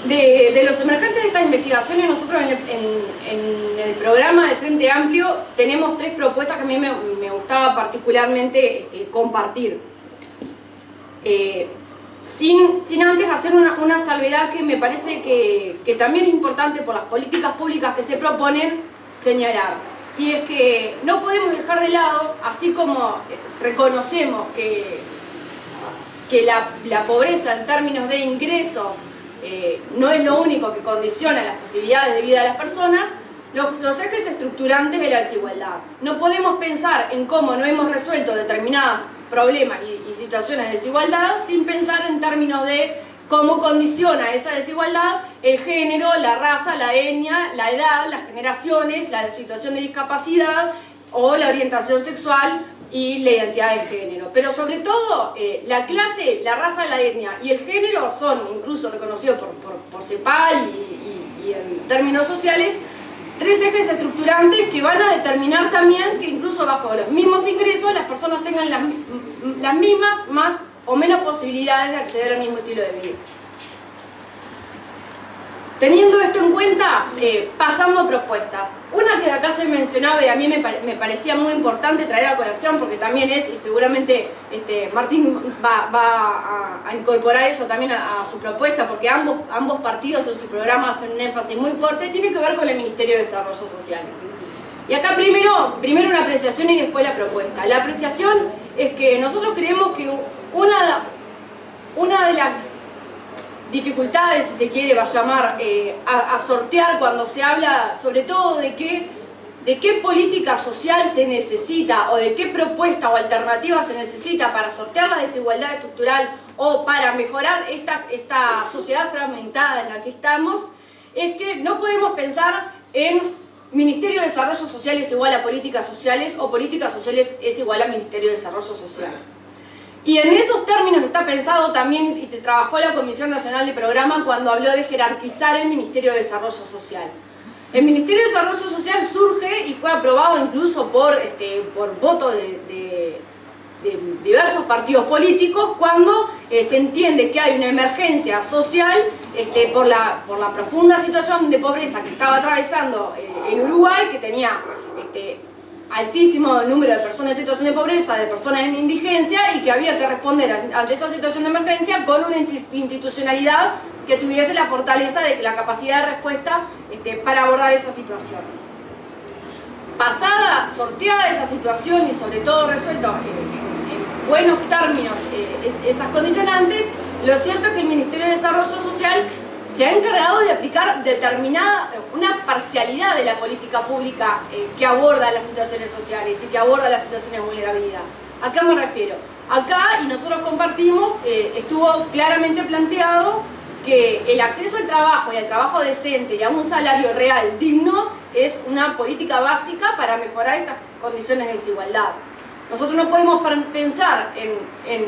De los emergentes de estas investigaciones, nosotros en el programa de Frente Amplio tenemos 3 propuestas que a mí me gustaba particularmente compartir. Sin antes hacer una salvedad que me parece que también es importante por las políticas públicas que se proponen señalar. Y es que no podemos dejar de lado, así como reconocemos que la pobreza en términos de ingresos no es lo único que condiciona las posibilidades de vida de las personas, los ejes estructurantes de la desigualdad. No podemos pensar en cómo no hemos resuelto determinados problemas y situaciones de desigualdad sin pensar en términos de cómo condiciona esa desigualdad el género, la raza, la etnia, la edad, las generaciones, la situación de discapacidad o la orientación sexual y la identidad de género. Pero sobre todo, la clase, la raza, la etnia y el género son incluso reconocidos por CEPAL y en términos sociales 3 ejes estructurantes que van a determinar también que incluso bajo los mismos ingresos las personas tengan las mismas, más o menos posibilidades de acceder al mismo estilo de vida. Teniendo esto en cuenta, pasando a propuestas. Una que acá se mencionaba y a mí me parecía muy importante traer a colación porque también es, y seguramente Martín va a incorporar eso también a su propuesta porque ambos partidos en su programa hacen un énfasis muy fuerte, tiene que ver con el Ministerio de Desarrollo Social. Y acá primero una apreciación y después la propuesta. La apreciación es que nosotros creemos que una de las dificultades, si se quiere, va a llamar a sortear cuando se habla sobre todo de qué política social se necesita o de qué propuesta o alternativa se necesita para sortear la desigualdad estructural o para mejorar esta sociedad fragmentada en la que estamos, es que no podemos pensar en Ministerio de Desarrollo Social es igual a políticas sociales o políticas sociales es igual a Ministerio de Desarrollo Social. Y en esos términos está pensado también, y trabajó la Comisión Nacional de Programa cuando habló de jerarquizar el Ministerio de Desarrollo Social. El Ministerio de Desarrollo Social surge y fue aprobado incluso por voto de diversos partidos políticos cuando se entiende que hay una emergencia social por la profunda situación de pobreza que estaba atravesando el Uruguay, que tenía altísimo número de personas en situación de pobreza, de personas en indigencia, y que había que responder ante esa situación de emergencia con una institucionalidad que tuviese la fortaleza de la capacidad de respuesta para abordar esa situación. Pasada, sorteada esa situación y sobre todo resuelto en buenos términos esas condicionantes, lo cierto es que el Ministerio de Desarrollo Social se ha encargado de aplicar una parcialidad de la política pública que aborda las situaciones sociales y que aborda las situaciones de vulnerabilidad. ¿A qué me refiero? Acá, y nosotros compartimos, estuvo claramente planteado que el acceso al trabajo y al trabajo decente y a un salario real digno es una política básica para mejorar estas condiciones de desigualdad. Nosotros no podemos pensar en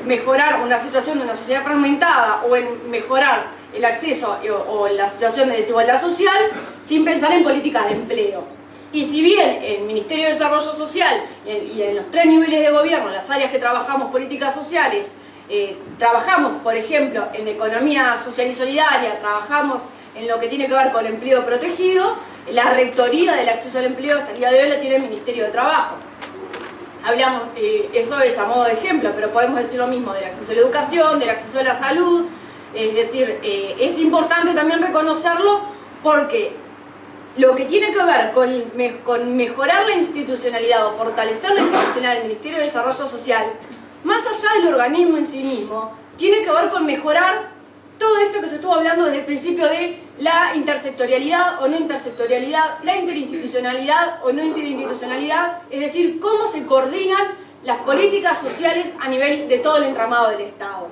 mejorar una situación de una sociedad fragmentada o en mejorar el acceso o la situación de desigualdad social sin pensar en políticas de empleo. Y si bien el Ministerio de Desarrollo Social y en los 3 niveles de gobierno, las áreas que trabajamos políticas sociales, trabajamos, por ejemplo, en economía social y solidaria, trabajamos en lo que tiene que ver con el empleo protegido, la rectoría del acceso al empleo hasta el día de hoy la tiene el Ministerio de Trabajo. Hablamos, eso es a modo de ejemplo, pero podemos decir lo mismo del acceso a la educación, del acceso a la salud. Es decir, es importante también reconocerlo porque lo que tiene que ver con mejorar la institucionalidad o fortalecer la institucionalidad del Ministerio de Desarrollo Social, más allá del organismo en sí mismo, tiene que ver con mejorar todo esto que se estuvo hablando desde el principio de la intersectorialidad o no intersectorialidad, la interinstitucionalidad o no interinstitucionalidad, es decir, cómo se coordinan las políticas sociales a nivel de todo el entramado del Estado.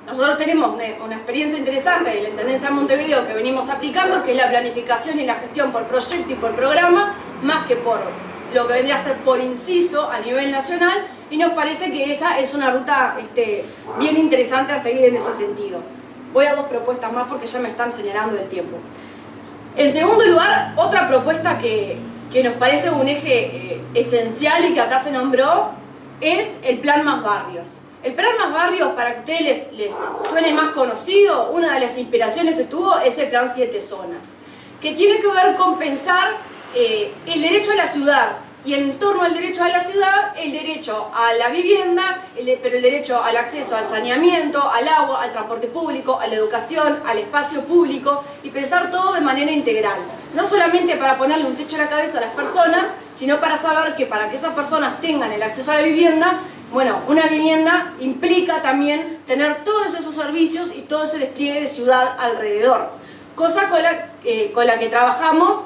Nosotros tenemos una experiencia interesante de la Intendencia de Montevideo que venimos aplicando, que es la planificación y la gestión por proyecto y por programa, más que por lo que vendría a ser por inciso a nivel nacional, y nos parece que esa es una ruta bien interesante a seguir en ese sentido. Voy a 2 propuestas más porque ya me están señalando el tiempo. En segundo lugar, otra propuesta que nos parece un eje esencial y que acá se nombró es el Plan Más Barrios. El Plan Más Barrios, para que a ustedes les suene más conocido, una de las inspiraciones que tuvo es el Plan 7 Zonas, que tiene que ver con pensar el derecho a la ciudad y en torno al derecho a la ciudad, el derecho a la vivienda, pero el derecho al acceso al saneamiento, al agua, al transporte público, a la educación, al espacio público y pensar todo de manera integral. No solamente para ponerle un techo a la cabeza a las personas, sino para saber que para que esas personas tengan el acceso a la vivienda, bueno, una vivienda implica también tener todos esos servicios y todo ese despliegue de ciudad alrededor. Cosa con la que trabajamos,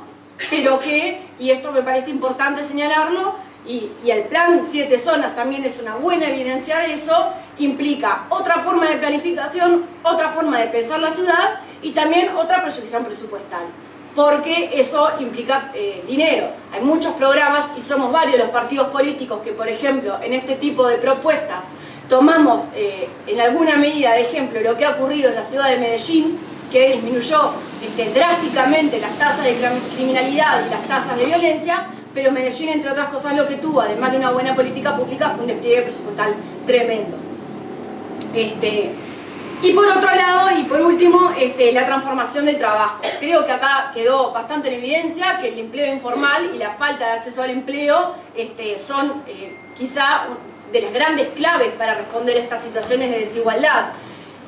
pero que, y esto me parece importante señalarlo, y el Plan 7 Zonas también es una buena evidencia de eso, implica otra forma de planificación, otra forma de pensar la ciudad y también otra proyección presupuestal. Porque eso implica dinero. Hay muchos programas y somos varios los partidos políticos que, por ejemplo, en este tipo de propuestas tomamos en alguna medida de ejemplo lo que ha ocurrido en la ciudad de Medellín, que disminuyó drásticamente las tasas de criminalidad y las tasas de violencia, pero Medellín, entre otras cosas, lo que tuvo, además de una buena política pública, fue un despliegue presupuestal tremendo. Y por otro lado, y por último, la transformación del trabajo. Creo que acá quedó bastante en evidencia que el empleo informal y la falta de acceso al empleo son quizá de las grandes claves para responder a estas situaciones de desigualdad.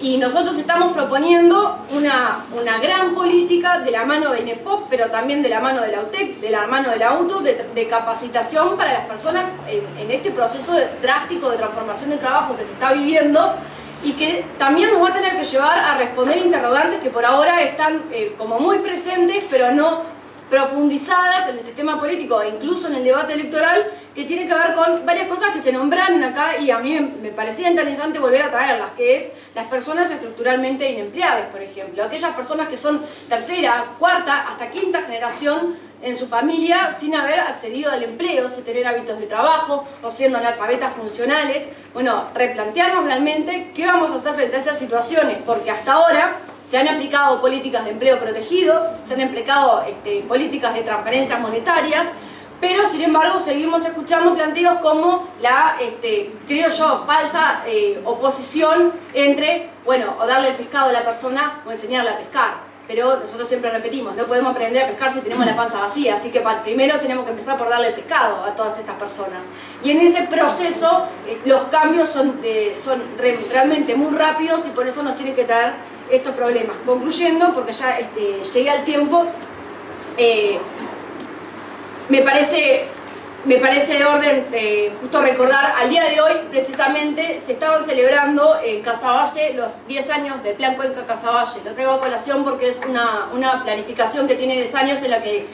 Y nosotros estamos proponiendo una gran política de la mano de INEFOP, pero también de la mano de la UTEC, de la mano de la AUTO, de capacitación para las personas en este proceso drástico de transformación de trabajo que se está viviendo y que también nos va a tener que llevar a responder interrogantes que por ahora están como muy presentes, pero no profundizadas en el sistema político e incluso en el debate electoral, que tiene que ver con varias cosas que se nombraron acá y a mí me parecía interesante volver a traerlas, que es las personas estructuralmente inempleables, por ejemplo, aquellas personas que son tercera, cuarta, hasta quinta generación en su familia sin haber accedido al empleo, sin tener hábitos de trabajo o siendo analfabetas funcionales. Bueno, replantearnos realmente qué vamos a hacer frente a esas situaciones, porque hasta ahora se han aplicado políticas de empleo protegido, se han aplicado políticas de transferencias monetarias, pero sin embargo seguimos escuchando planteos como la, creo yo, falsa oposición entre, bueno, o darle el pescado a la persona o enseñarle a pescar. Pero nosotros siempre repetimos, no podemos aprender a pescar si tenemos la panza vacía, así que primero tenemos que empezar por darle el pescado a todas estas personas. Y en ese proceso los cambios son realmente muy rápidos y por eso nos tienen que traer estos problemas. Concluyendo, porque ya llegué al tiempo, me parece de orden justo recordar, al día de hoy precisamente se estaban celebrando en Casaballe los 10 años del Plan Cuenca Casaballe. Lo traigo a colación porque es una planificación que tiene 10 años en la que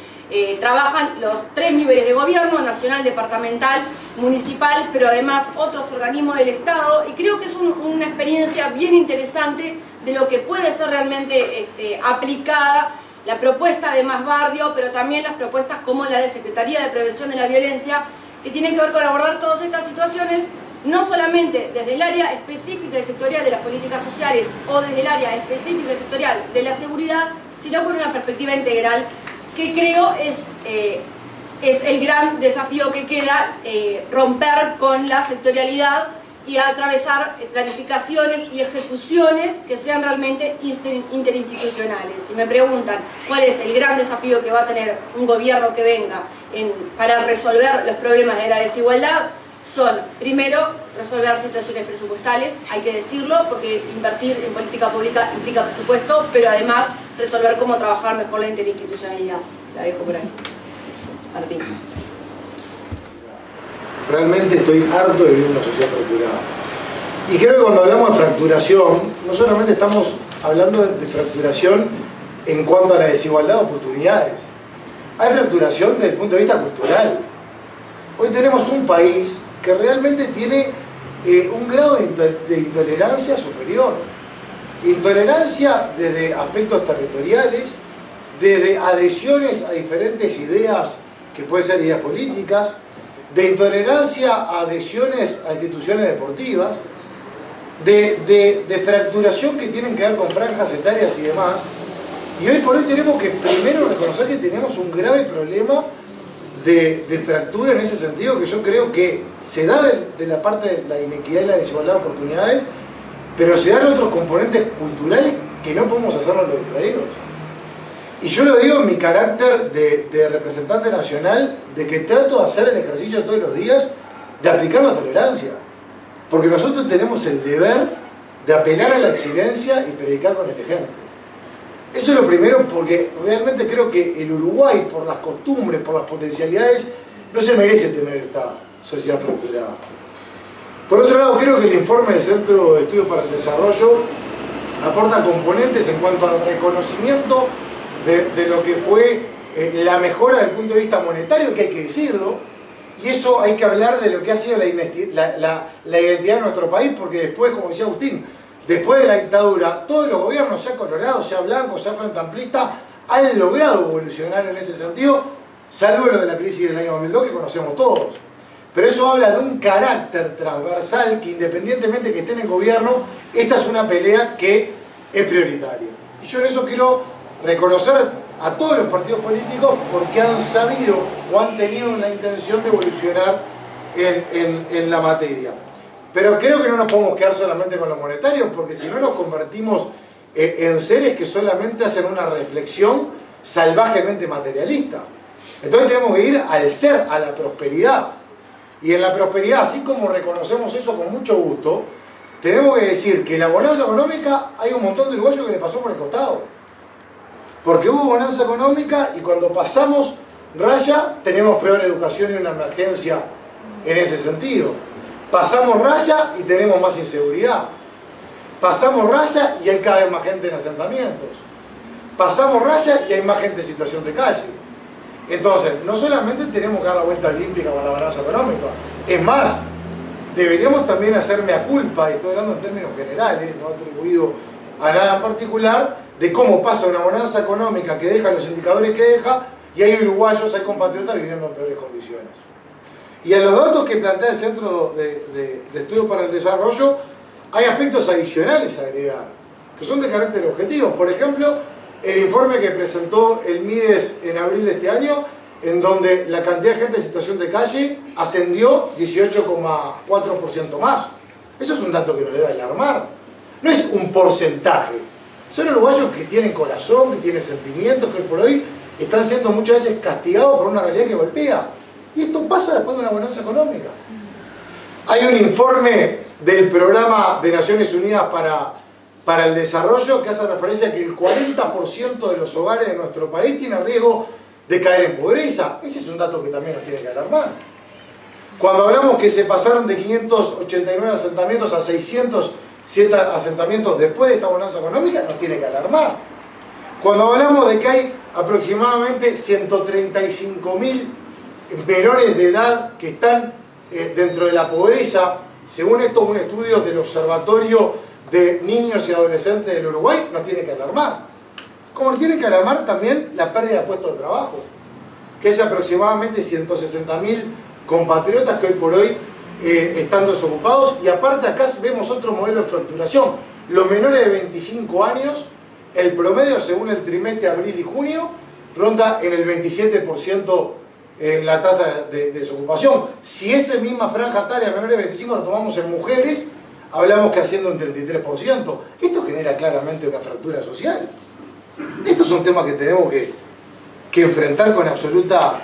trabajan los 3 niveles de gobierno, nacional, departamental, municipal, pero además otros organismos del Estado, y creo que es una experiencia bien interesante de lo que puede ser realmente aplicada la propuesta de Más Barrio, pero también las propuestas como la de Secretaría de Prevención de la Violencia, que tiene que ver con abordar todas estas situaciones, no solamente desde el área específica y sectorial de las políticas sociales o desde el área específica y sectorial de la seguridad, sino con una perspectiva integral, que creo es el gran desafío que queda, romper con la sectorialidad y atravesar planificaciones y ejecuciones que sean realmente interinstitucionales. Si me preguntan cuál es el gran desafío que va a tener un gobierno que venga para resolver los problemas de la desigualdad, son, primero, resolver situaciones presupuestales, hay que decirlo, porque invertir en política pública implica presupuesto, pero además resolver cómo trabajar mejor la interinstitucionalidad. La dejo por ahí. Martín. Realmente estoy harto de vivir en una sociedad fracturada. Y creo que cuando hablamos de fracturación, no solamente estamos hablando de fracturación en cuanto a la desigualdad de oportunidades. Hay fracturación desde el punto de vista cultural. Hoy tenemos un país que realmente tiene un grado de intolerancia superior. Intolerancia desde aspectos territoriales, desde adhesiones a diferentes ideas que pueden ser ideas políticas, de intolerancia a adhesiones a instituciones deportivas, de fracturación que tienen que ver con franjas etarias y demás. Y hoy por hoy tenemos que primero reconocer que tenemos un grave problema de fractura en ese sentido, que yo creo que se da de la parte de la inequidad y la desigualdad de oportunidades, pero se dan otros componentes culturales que no podemos hacernos los distraídos. Y yo lo digo en mi carácter de representante nacional, de que trato de hacer el ejercicio todos los días de aplicar la tolerancia. Porque nosotros tenemos el deber de apelar a la excelencia y predicar con el ejemplo. Eso es lo primero, porque realmente creo que el Uruguay, por las costumbres, por las potencialidades, no se merece tener esta sociedad fracturada. Por otro lado, creo que el informe del Centro de Estudios para el Desarrollo aporta componentes en cuanto al reconocimiento de lo que fue la mejora desde el punto de vista monetario, que hay que decirlo, y eso hay que hablar de lo que ha sido la identidad de nuestro país, porque después, como decía Agustín, después de la dictadura, todos los gobiernos, sea Colorado, sea Blanco, sea Frente Amplista, han logrado evolucionar en ese sentido, salvo lo de la crisis del año 2002 que conocemos todos. Pero eso habla de un carácter transversal que, independientemente que esté en el gobierno, esta es una pelea que es prioritaria. Y yo en eso quiero reconocer a todos los partidos políticos porque han sabido o han tenido la intención de evolucionar en la materia. Pero creo que no nos podemos quedar solamente con lo monetario, porque si no nos convertimos en seres que solamente hacen una reflexión salvajemente materialista. Entonces tenemos que ir al ser, a la prosperidad. Y en la prosperidad, así como reconocemos eso con mucho gusto, tenemos que decir que en la bonanza económica hay un montón de uruguayos que le pasó por el costado. Porque hubo bonanza económica y cuando pasamos raya tenemos peor educación y una emergencia en ese sentido. Pasamos raya y tenemos más inseguridad. Pasamos raya y hay cada vez más gente en asentamientos. Pasamos raya y hay más gente en situación de calle. Entonces, no solamente tenemos que dar la vuelta olímpica con la balanza económica, es más, deberíamos también hacer mea culpa, y estoy hablando en términos generales, no atribuido a nada en particular, de cómo pasa una bonanza económica que deja los indicadores que deja, y hay uruguayos, hay compatriotas viviendo en peores condiciones. Y en los datos que plantea el Centro de Estudios para el Desarrollo, hay aspectos adicionales a agregar, que son de carácter objetivo. Por ejemplo, el informe que presentó el MIDES en abril de este año, en donde la cantidad de gente en situación de calle ascendió 18,4% más. Eso es un dato que nos debe alarmar. No es un porcentaje. Son uruguayos que tienen corazón, que tienen sentimientos, que hoy por hoy están siendo muchas veces castigados por una realidad que golpea. Y esto pasa después de una bonanza económica. Hay un informe del Programa de Naciones Unidas para el Desarrollo que hace referencia a que el 40% de los hogares de nuestro país tiene riesgo de caer en pobreza. Ese es un dato que también nos tiene que alarmar. Cuando hablamos que se pasaron de 589 asentamientos a 607 asentamientos después de esta bonanza económica, nos tiene que alarmar. Cuando hablamos de que hay aproximadamente 135.000 menores de edad que están dentro de la pobreza, según esto un estudio del Observatorio de Niños y Adolescentes del Uruguay, nos tiene que alarmar. Como nos tiene que alarmar también la pérdida de puestos de trabajo, que es aproximadamente 160.000 compatriotas que hoy por hoy están desocupados, y aparte acá vemos otro modelo de fracturación. Los menores de 25 años, el promedio según el trimestre abril y junio, ronda en el 27% la tasa de desocupación. Si esa misma franja etaria menores de 25 lo tomamos en mujeres, hablamos que asciende un 33%. Esto genera claramente una fractura social. Estos son temas que tenemos que enfrentar con absoluta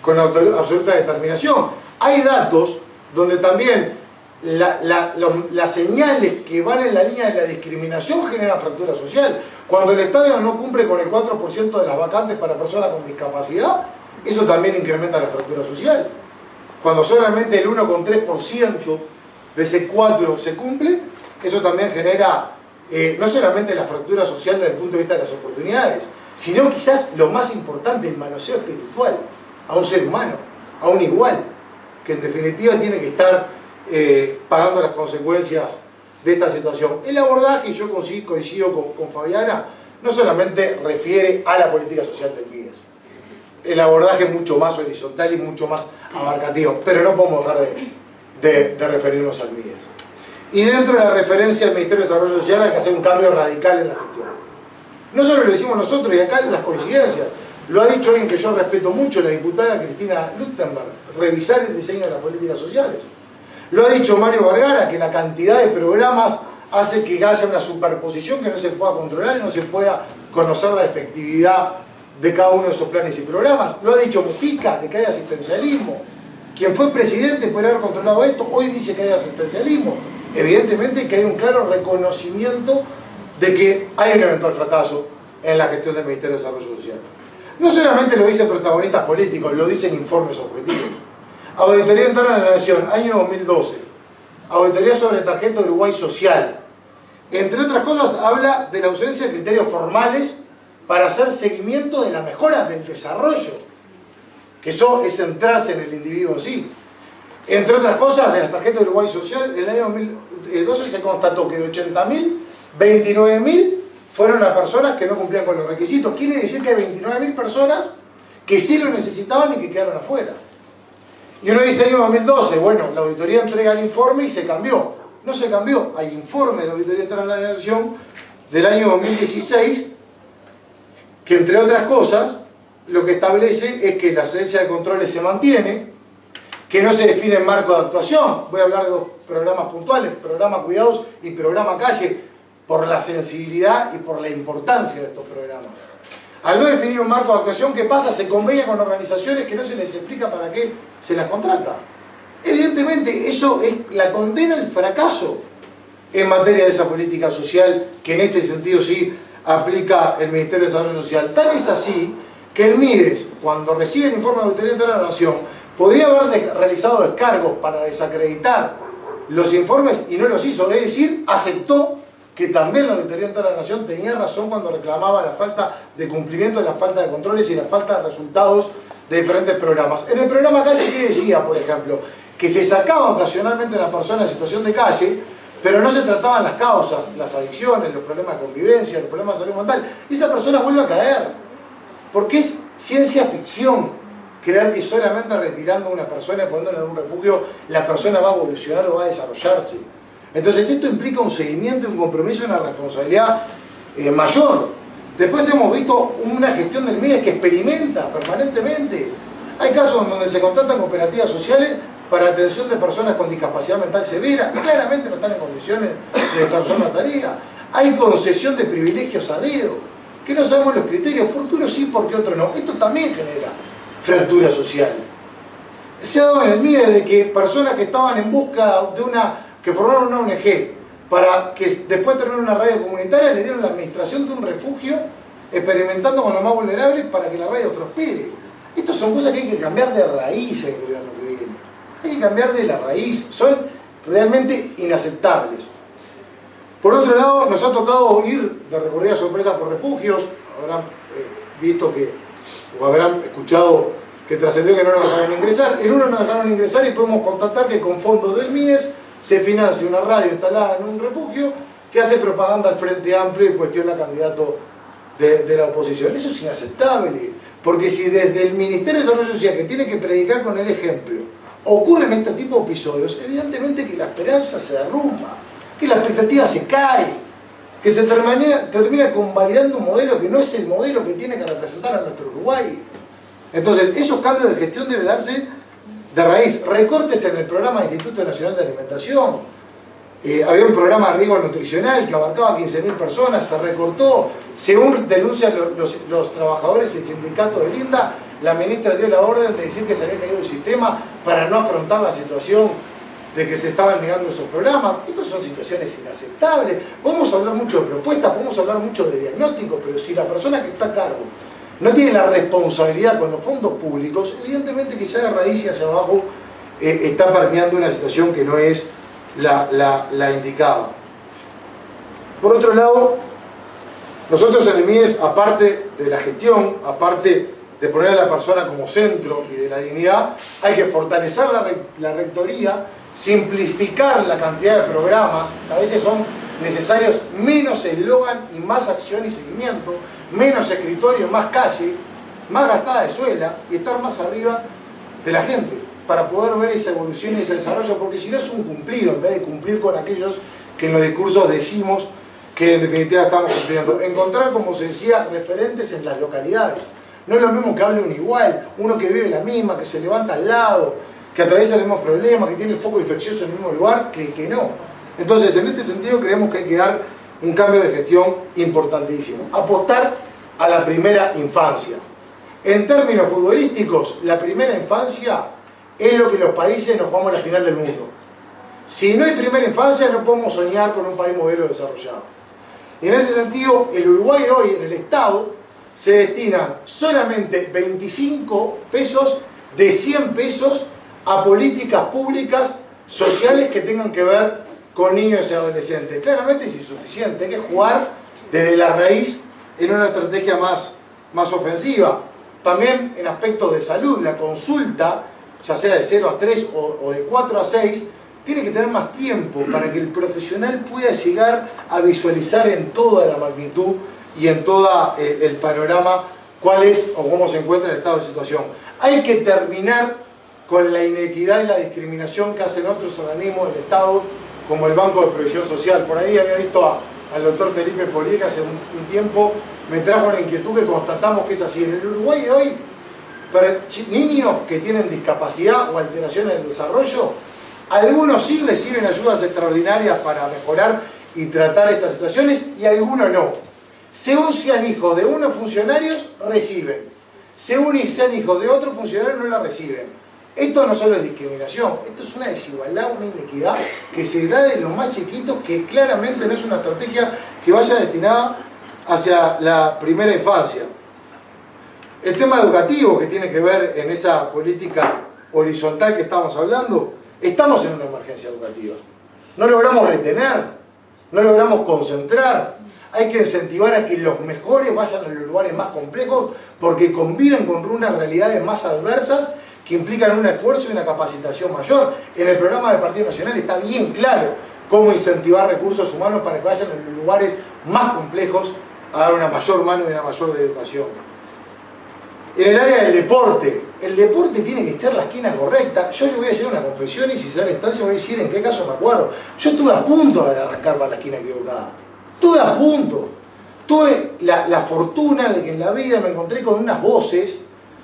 determinación. Hay datos donde también las señales que van en la línea de la discriminación generan fractura social. Cuando el Estado no cumple con el 4% de las vacantes para personas con discapacidad, eso también incrementa la fractura social. Cuando solamente el 1,3% de ese 4 se cumple, eso también genera no solamente la fractura social desde el punto de vista de las oportunidades, sino quizás lo más importante, el manoseo espiritual a un ser humano, a un igual, que en definitiva tiene que estar pagando las consecuencias de esta situación. El abordaje, yo coincido con Fabiana, no solamente refiere a la política social del MIDES. El abordaje es mucho más horizontal y mucho más abarcativo, pero no podemos dejar de referirnos al MIDES. Y dentro de la referencia al Ministerio de Desarrollo Social hay que hacer un cambio radical en la gestión. No solo lo decimos nosotros, y acá en las coincidencias, lo ha dicho alguien que yo respeto mucho, la diputada Cristina Luttenberg, revisar el diseño de las políticas sociales. Lo ha dicho Mario Vergara, que la cantidad de programas hace que haya una superposición que no se pueda controlar y no se pueda conocer la efectividad de cada uno de esos planes y programas. Lo ha dicho Mujica, de que hay asistencialismo. Quien fue presidente puede haber controlado esto, hoy dice que hay asistencialismo. Evidentemente que hay un claro reconocimiento de que hay un eventual fracaso en la gestión del Ministerio de Desarrollo Social. No solamente lo dicen protagonistas políticos, lo dicen informes objetivos. Auditoría Interna de la Nación, año 2012. Auditoría sobre tarjeta Uruguay Social. Entre otras cosas, habla de la ausencia de criterios formales para hacer seguimiento de la mejora del desarrollo. Que eso es centrarse en el individuo en sí. Entre otras cosas, de las tarjetas Uruguay Social, en el año 2012 se constató que de 80.000, 29.000 fueron a personas que no cumplían con los requisitos. Quiere decir que hay 29.000 personas que sí lo necesitaban y que quedaron afuera. Y uno dice, año 2012, bueno, la auditoría entrega el informe y se cambió. No se cambió, hay informe de la Auditoría Interna de la Nación del año 2016 que, entre otras cosas, lo que establece es que la ausencia de controles se mantiene, que no se define el marco de actuación. Voy a hablar de dos programas puntuales, programa Cuidados y programa Calle, por la sensibilidad y por la importancia de estos programas. Al no definir un marco de actuación, ¿qué pasa? Se convenia con organizaciones que no se les explica para qué se las contrata. Evidentemente, eso es la condena al fracaso en materia de esa política social, que en ese sentido sí aplica el Ministerio de Desarrollo Social. Tal es así que el MIDES, cuando recibe el informe de la Auditoría Interna de la Nación, podría haber realizado descargos para desacreditar los informes y no los hizo, es decir, aceptó que también la Auditoría Interna de la Nación tenía razón cuando reclamaba la falta de cumplimiento, la falta de controles y la falta de resultados de diferentes programas. En el programa Calle, ¿qué decía, por ejemplo? Que se sacaba ocasionalmente a una persona en situación de calle, pero no se trataban las causas, las adicciones, los problemas de convivencia, los problemas de salud mental, y esa persona vuelve a caer. Porque es ciencia ficción creer que solamente retirando a una persona y poniéndola en un refugio, la persona va a evolucionar o va a desarrollarse. Entonces esto implica un seguimiento, un compromiso y una responsabilidad mayor. Después hemos visto una gestión del MIDES que experimenta permanentemente. Hay casos donde se contratan cooperativas sociales para atención de personas con discapacidad mental severa y claramente no están en condiciones de desarrollar una tarea. Hay concesión de privilegios a dedo, que no sabemos los criterios, por qué uno sí, por qué otro no. Esto también genera fractura social. Se ha dado en el MIDES de que personas que estaban en busca de que formaron una ONG para que después de tener una radio comunitaria le dieron la administración de un refugio experimentando con los más vulnerables para que la radio prospere. Estas son cosas que hay que cambiar de raíz en el gobierno que viene. Hay que cambiar de la raíz, son realmente inaceptables. Por otro lado, nos ha tocado ir de recorrida sorpresa por refugios. Habrán visto que, o habrán escuchado que trascendió que no nos dejaron ingresar. En uno nos dejaron ingresar y podemos constatar que con fondos del MIDES se financia una radio instalada en un refugio que hace propaganda al Frente Amplio y cuestiona candidato de la oposición. Eso es inaceptable, porque si desde el Ministerio de Desarrollo Social, que tiene que predicar con el ejemplo, ocurren este tipo de episodios, evidentemente que la esperanza se derrumba, que la expectativa se cae, que se termina convalidando un modelo que no es el modelo que tiene que representar a nuestro Uruguay. Entonces, esos cambios de gestión deben darse de raíz. Recortes en el programa del Instituto Nacional de Alimentación. Había un programa de riego nutricional que abarcaba 15.000 personas, se recortó. Según denuncian los trabajadores y el sindicato de Linda, la ministra dio la orden de decir que se había caído el sistema para no afrontar la situación de que se estaban negando esos programas. Estas son situaciones inaceptables. Podemos hablar mucho de propuestas, podemos hablar mucho de diagnóstico, pero si la persona que está a cargo no tiene la responsabilidad con los fondos públicos, evidentemente que ya de raíz y hacia abajo está permeando una situación que no es la indicada. Por otro lado, nosotros en el MIES, aparte de la gestión, aparte de poner a la persona como centro y de la dignidad, hay que fortalecer la rectoría, simplificar la cantidad de programas. A veces son necesarios menos eslogan y más acción y seguimiento, menos escritorio, más calle, más gastada de suela y estar más arriba de la gente para poder ver esa evolución y ese desarrollo, porque si no es un cumplido en vez de cumplir con aquellos que en los discursos decimos que en definitiva estamos cumpliendo. Encontrar, como se decía, referentes en las localidades. No es lo mismo que hable un igual, uno que vive la misma, que se levanta al lado, que atraviesa el mismo problema, que tiene el foco infeccioso en el mismo lugar, que el que no. Entonces, en este sentido, creemos que hay que dar un cambio de gestión importantísimo. Apostar a la primera infancia. En términos futbolísticos, la primera infancia es lo que los países nos jugamos a la final del mundo. Si no hay primera infancia, no podemos soñar con un país modelo desarrollado. Y en ese sentido, el Uruguay hoy, en el Estado, se destinan solamente 25 pesos de 100 pesos a políticas públicas sociales que tengan que ver con niños y adolescentes. Claramente es insuficiente, hay que jugar desde la raíz en una estrategia más ofensiva. También en aspectos de salud, la consulta, ya sea de 0 a 3 o de 4 a 6, tiene que tener más tiempo para que el profesional pueda llegar a visualizar en toda la magnitud y en todo el panorama cuál es o cómo se encuentra el estado de situación. Hay que terminar con la inequidad y la discriminación que hacen otros organismos del Estado, como el Banco de Previsión Social. Por ahí había visto al doctor Felipe Polié, que hace un tiempo me trajo una inquietud que constatamos que es así. En el Uruguay de hoy, para niños que tienen discapacidad o alteraciones del desarrollo, algunos sí reciben ayudas extraordinarias para mejorar y tratar estas situaciones y algunos no. Según sean hijos de unos funcionarios, reciben. Según sean hijos de otros funcionarios, no la reciben. Esto no solo es discriminación, esto es una desigualdad, una inequidad que se da de los más chiquitos, que claramente no es una estrategia que vaya destinada hacia la primera infancia. El tema educativo que tiene que ver en esa política horizontal que estamos hablando, estamos en una emergencia educativa. No logramos retener, no logramos concentrar. Hay que incentivar a que los mejores vayan a los lugares más complejos porque conviven con unas realidades más adversas que implican un esfuerzo y una capacitación mayor. En el programa del Partido Nacional está bien claro cómo incentivar recursos humanos para que vayan a los lugares más complejos a dar una mayor mano y una mayor educación. En el área del deporte, el deporte tiene que echar la esquina correcta. Yo le voy a hacer una confesión y si se da la instancia voy a decir en qué caso me acuerdo. Yo estuve a punto de arrancar para la esquina equivocada. Estuve a punto. Tuve la fortuna de que en la vida me encontré con unas voces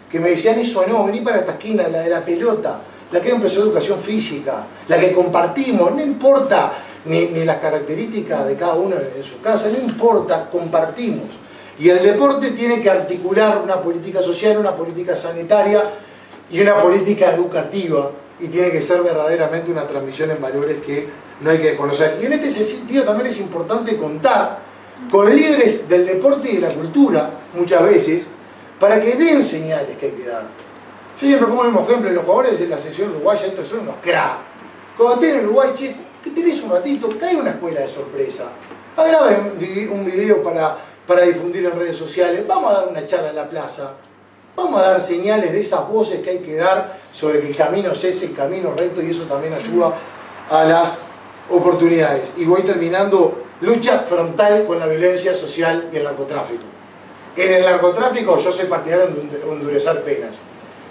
que me decían eso no, vení para esta esquina, la de la pelota, la que empezó educación física, la que compartimos, no importa ni las características de cada uno en su casa, no importa, compartimos. Y el deporte tiene que articular una política social, una política sanitaria y una política educativa y tiene que ser verdaderamente una transmisión en valores que no hay que desconocer. Y en este sentido también es importante contar con líderes del deporte y de la cultura, muchas veces, para que den señales que hay que dar. Yo siempre pongo el mismo ejemplo, los jugadores de la selección uruguaya, estos son unos cracks. Cuando estén en Uruguay, che, que tenés un ratito, cae una escuela de sorpresa. Graben un video para difundir en redes sociales, vamos a dar una charla en la plaza, vamos a dar señales de esas voces que hay que dar sobre que el camino es ese, el camino recto, y eso también ayuda a las oportunidades. Y voy terminando, lucha frontal con la violencia social y el narcotráfico. En el narcotráfico yo soy partidario de endurecer penas.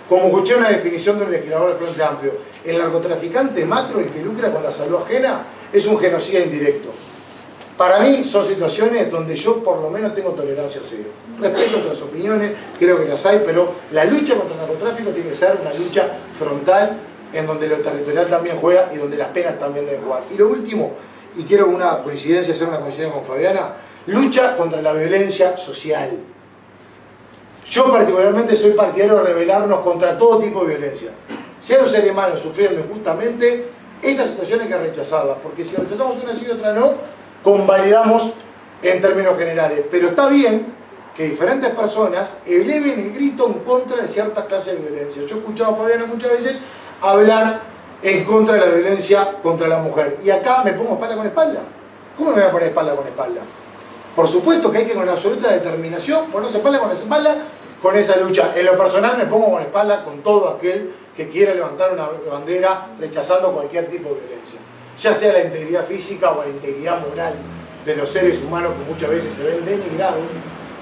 Como escuché una definición de un legislador del Frente Amplio, el narcotraficante macro, el que lucra con la salud ajena, es un genocida indirecto. Para mí son situaciones donde yo por lo menos tengo tolerancia cero. Respeto otras opiniones, creo que las hay, pero la lucha contra el narcotráfico tiene que ser una lucha frontal en donde lo territorial también juega y donde las penas también deben jugar. Y lo último, y quiero hacer una coincidencia con Fabiana, lucha contra la violencia social. Yo particularmente soy partidario de rebelarnos contra todo tipo de violencia. Si hay un ser humano sufriendo injustamente, esa situación hay que rechazarla, porque si rechazamos una sí y otra no, convalidamos en términos generales. Pero está bien que diferentes personas eleven el grito en contra de ciertas clases de violencia. Yo he escuchado a Fabiana muchas veces hablar en contra de la violencia contra la mujer. Y acá me pongo espalda con espalda. ¿Cómo me voy a poner espalda con espalda? Por supuesto que hay que con absoluta determinación ponerse espalda con esa lucha. En lo personal me pongo con espalda con todo aquel que quiera levantar una bandera rechazando cualquier tipo de violencia. Ya sea la integridad física o la integridad moral de los seres humanos que muchas veces se ven denigrados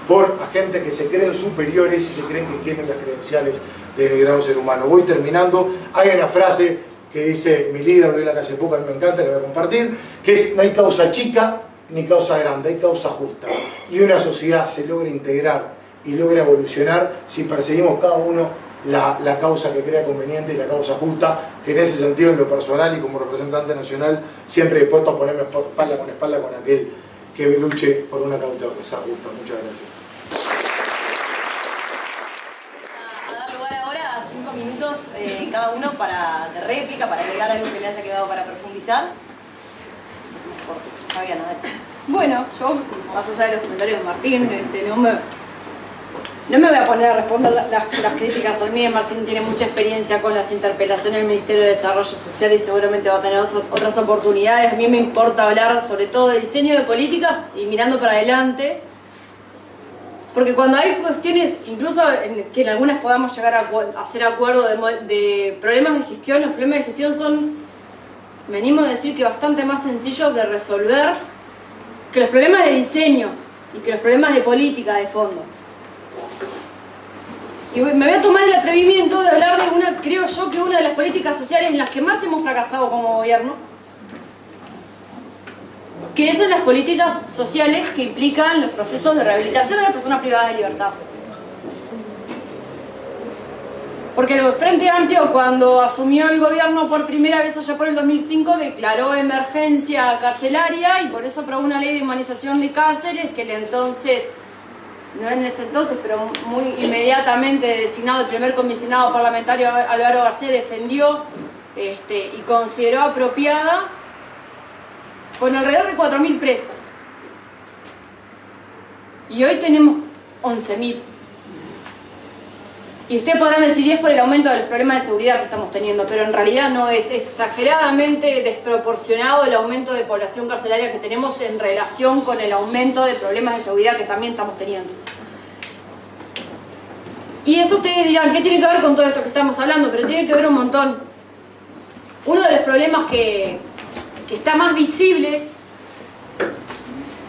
por agentes que se creen superiores y se creen que tienen las credenciales de denigrar a un ser humano. Voy terminando. Hay una frase que dice mi líder, Luis Lacalle Pou, a mí me encanta, la voy a compartir, que es: no hay causa chica ni causa grande, hay causa justa. Y una sociedad se logra integrar y logra evolucionar si perseguimos cada uno la causa que crea conveniente y la causa justa, que en ese sentido, en lo personal y como representante nacional, siempre dispuesto a ponerme espalda con aquel que luche por una causa justa. Muchas gracias. A dar lugar ahora a 5 minutos cada uno de réplica, para agregar algo que le haya quedado para profundizar. Fabiana, dale. Bueno, yo, más allá de los comentarios de Martín, no me voy a poner a responder las críticas a mí. Martín tiene mucha experiencia con las interpelaciones del Ministerio de Desarrollo Social y seguramente va a tener otras oportunidades. A mí me importa hablar sobre todo de diseño de políticas y mirando para adelante, porque cuando hay cuestiones, incluso que en algunas podamos llegar a hacer acuerdo de problemas de gestión, los problemas de gestión son, me animo a decir, que bastante más sencillos de resolver que los problemas de diseño y que los problemas de política de fondo. Y me voy a tomar el atrevimiento de hablar de creo yo que una de las políticas sociales en las que más hemos fracasado como gobierno, que son las políticas sociales que implican los procesos de rehabilitación de las personas privadas de libertad. Porque el Frente Amplio, cuando asumió el gobierno por primera vez allá por el 2005, declaró emergencia carcelaria y por eso aprobó una ley de humanización de cárceles que no en ese entonces, pero muy inmediatamente designado el primer comisionado parlamentario Álvaro Garcés defendió y consideró apropiada, con alrededor de 4.000 presos. Y hoy tenemos 11.000. Y ustedes podrán decir, y es por el aumento del problema de seguridad que estamos teniendo, pero en realidad no, es exageradamente desproporcionado el aumento de población carcelaria que tenemos en relación con el aumento de problemas de seguridad que también estamos teniendo. Y eso ustedes dirán, ¿qué tiene que ver con todo esto que estamos hablando? Pero tiene que ver un montón. Uno de los problemas que está más visible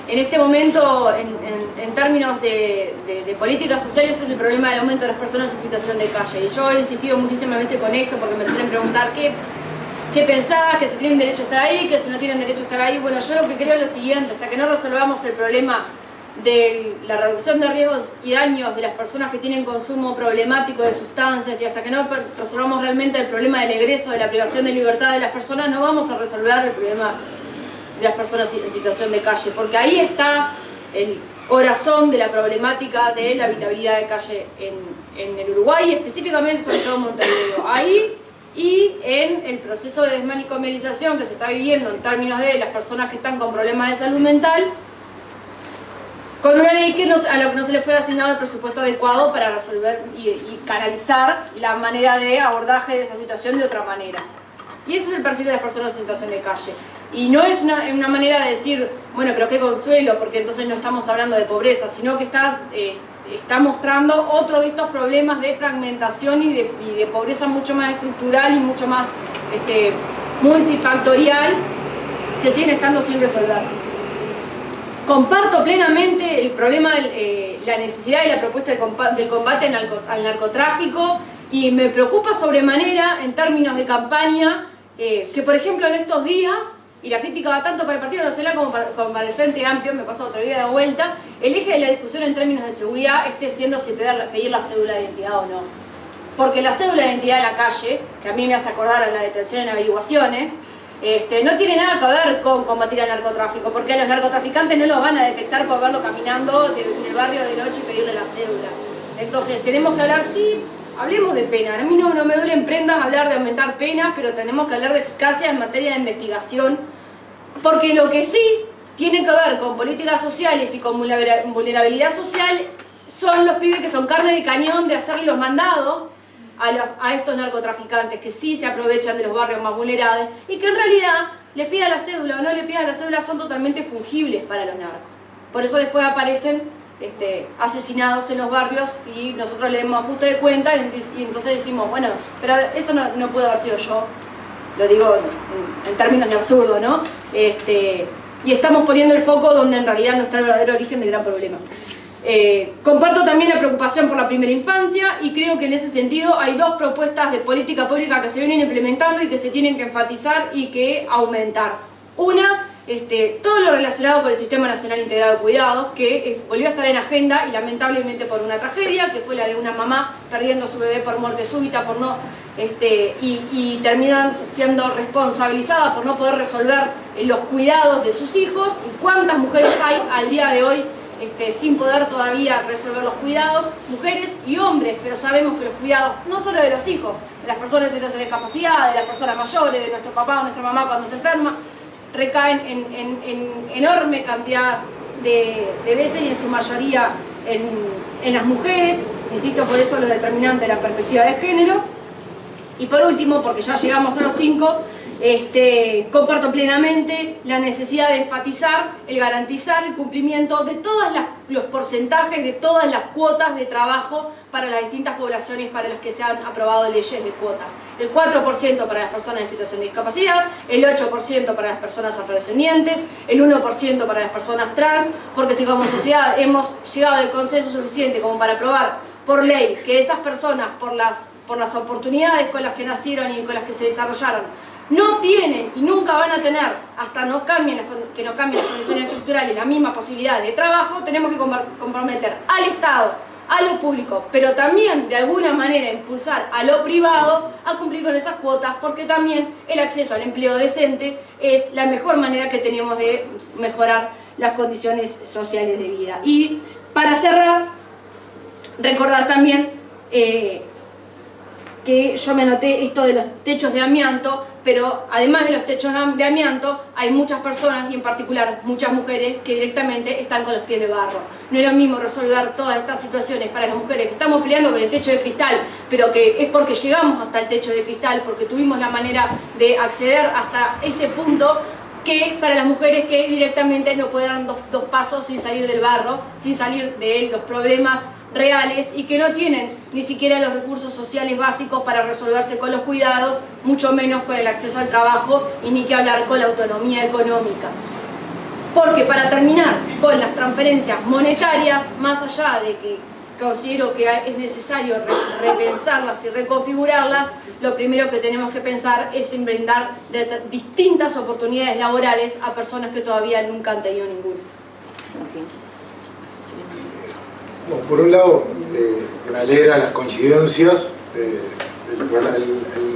en este momento, en términos de políticas sociales, es el problema del aumento de las personas en situación de calle. Y yo he insistido muchísimas veces con esto porque me suelen preguntar qué pensás, que si tienen derecho a estar ahí, que si no tienen derecho a estar ahí. Bueno, yo lo que creo es lo siguiente: hasta que no resolvamos el problema de la reducción de riesgos y daños de las personas que tienen consumo problemático de sustancias, y hasta que no resolvamos realmente el problema del egreso, de la privación de libertad de las personas, no vamos a resolver el problema de las personas en situación de calle, porque ahí está el corazón de la problemática de la habitabilidad de calle en el Uruguay, específicamente sobre todo en Montevideo. Ahí y en el proceso de desmanicomialización que se está viviendo en términos de las personas que están con problemas de salud mental, con una ley a la que no se le fue asignado el presupuesto adecuado para resolver y canalizar la manera de abordaje de esa situación de otra manera. Y ese es el perfil de las personas en situación de calle. Y no es una manera de decir, bueno, pero qué consuelo, porque entonces no estamos hablando de pobreza, sino que está mostrando otro de estos problemas de fragmentación y de pobreza mucho más estructural y mucho más multifactorial, que siguen estando sin resolver. Comparto plenamente el problema, la necesidad y la propuesta del combate al narcotráfico Y me preocupa sobremanera en términos de campaña que, por ejemplo, en estos días, y la crítica va tanto para el Partido Nacional como para el Frente Amplio, me pasa otro día de vuelta, el eje de la discusión en términos de seguridad esté siendo si pedir la cédula de identidad o no. Porque la cédula de identidad de la calle, que a mí me hace acordar a la detención en averiguaciones, no tiene nada que ver con combatir al narcotráfico, porque a los narcotraficantes no los van a detectar por verlo caminando en el barrio de noche y pedirle la cédula. Entonces tenemos que hablar, sí, hablemos de pena. A mí no me duelen prendas hablar de aumentar penas, pero tenemos que hablar de eficacia en materia de investigación, porque lo que sí tiene que ver con políticas sociales y con vulnerabilidad social son los pibes que son carne de cañón de hacerle los mandados a estos narcotraficantes que sí se aprovechan de los barrios más vulnerables y que en realidad les pida la cédula o no les pida la cédula son totalmente fungibles para los narcos. Por eso después aparecen asesinados en los barrios y nosotros leemos ajuste de cuenta y entonces decimos, bueno, pero eso no puede haber sido yo, lo digo en términos de absurdo, ¿no? Y estamos poniendo el foco donde en realidad no está el verdadero origen del gran problema. Comparto también la preocupación por la primera infancia y creo que en ese sentido hay dos propuestas de política pública que se vienen implementando y que se tienen que enfatizar y que aumentar. Una, todo lo relacionado con el Sistema Nacional Integrado de Cuidados, que volvió a estar en agenda y lamentablemente por una tragedia, que fue la de una mamá perdiendo a su bebé por muerte súbita, por no, y terminan siendo responsabilizada por no poder resolver los cuidados de sus hijos. ¿Y cuántas mujeres hay al día de hoy sin poder todavía resolver los cuidados? Mujeres y hombres, pero sabemos que los cuidados, no solo de los hijos, de las personas en situación de discapacidad, de las personas mayores, de nuestro papá o nuestra mamá cuando se enferma, recaen en enorme cantidad de veces y en su mayoría en las mujeres. Insisto, por eso lo determinante de la perspectiva de género. Y por último, porque ya llegamos a los 5, comparto plenamente la necesidad de enfatizar el garantizar el cumplimiento de todos los porcentajes, de todas las cuotas de trabajo para las distintas poblaciones para las que se han aprobado leyes de cuota. El 4% para las personas en situación de discapacidad, el 8% para las personas afrodescendientes, el 1% para las personas trans, porque si como sociedad hemos llegado al consenso suficiente como para aprobar por ley que esas personas, por las oportunidades con las que nacieron y con las que se desarrollaron, no tienen y nunca van a tener, hasta que no cambien las condiciones estructurales, la misma posibilidad de trabajo, tenemos que comprometer al Estado, a lo público, pero también de alguna manera impulsar a lo privado a cumplir con esas cuotas, porque también el acceso al empleo decente es la mejor manera que tenemos de mejorar las condiciones sociales de vida. Y para cerrar, recordar también que yo me anoté esto de los techos de amianto, pero además de los techos de amianto hay muchas personas y en particular muchas mujeres que directamente están con los pies de barro. No es lo mismo resolver todas estas situaciones para las mujeres que estamos peleando con el techo de cristal, pero que es porque llegamos hasta el techo de cristal, porque tuvimos la manera de acceder hasta ese punto, que para las mujeres que directamente no pueden dar dos pasos sin salir del barro, sin salir de los problemas reales y que no tienen ni siquiera los recursos sociales básicos para resolverse con los cuidados, mucho menos con el acceso al trabajo y ni que hablar con la autonomía económica. Porque para terminar con las transferencias monetarias, más allá de que considero que es necesario repensarlas y reconfigurarlas, lo primero que tenemos que pensar es en brindar distintas oportunidades laborales a personas que todavía nunca han tenido ninguna. Bueno, por un lado, me alegra las coincidencias.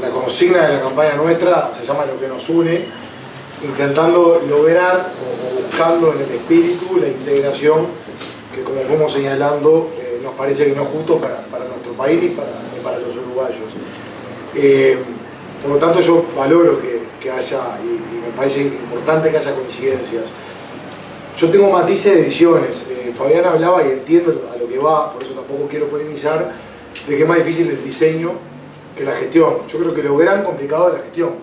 La consigna de la campaña nuestra se llama Lo que nos une, intentando lograr o buscando en el espíritu la integración que, como fuimos señalando, nos parece que no es justo para nuestro país ni para los uruguayos. Por lo tanto, yo valoro que haya, y me parece importante que haya coincidencias. Yo tengo matices de visiones. Fabiana hablaba, y entiendo a lo que va, por eso tampoco quiero polemizar, de que es más difícil el diseño que la gestión. Yo creo que lo gran complicado es la gestión.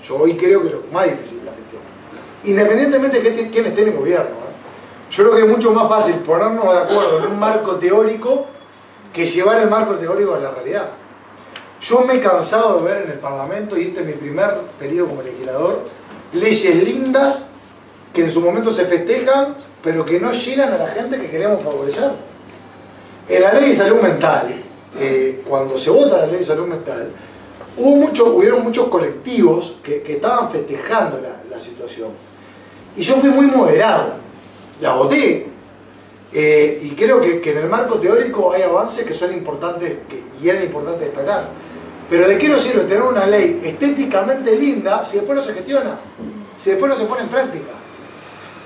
Yo hoy creo que lo más difícil es la gestión. Independientemente de quién esté en el gobierno. Yo creo que es mucho más fácil ponernos de acuerdo en un marco teórico que llevar el marco teórico a la realidad. Yo me he cansado de ver en el Parlamento, y este es mi primer periodo como legislador, leyes lindas que en su momento se festejan, pero que no llegan a la gente que queremos favorecer. En la ley de salud mental, cuando se vota la ley de salud mental, hubieron muchos colectivos que estaban festejando la situación. Y yo fui muy moderado, la voté. Y creo que en el marco teórico hay avances que son importantes y eran importantes destacar. Pero ¿de qué nos sirve tener una ley estéticamente linda si después no se gestiona? Si después no se pone en práctica.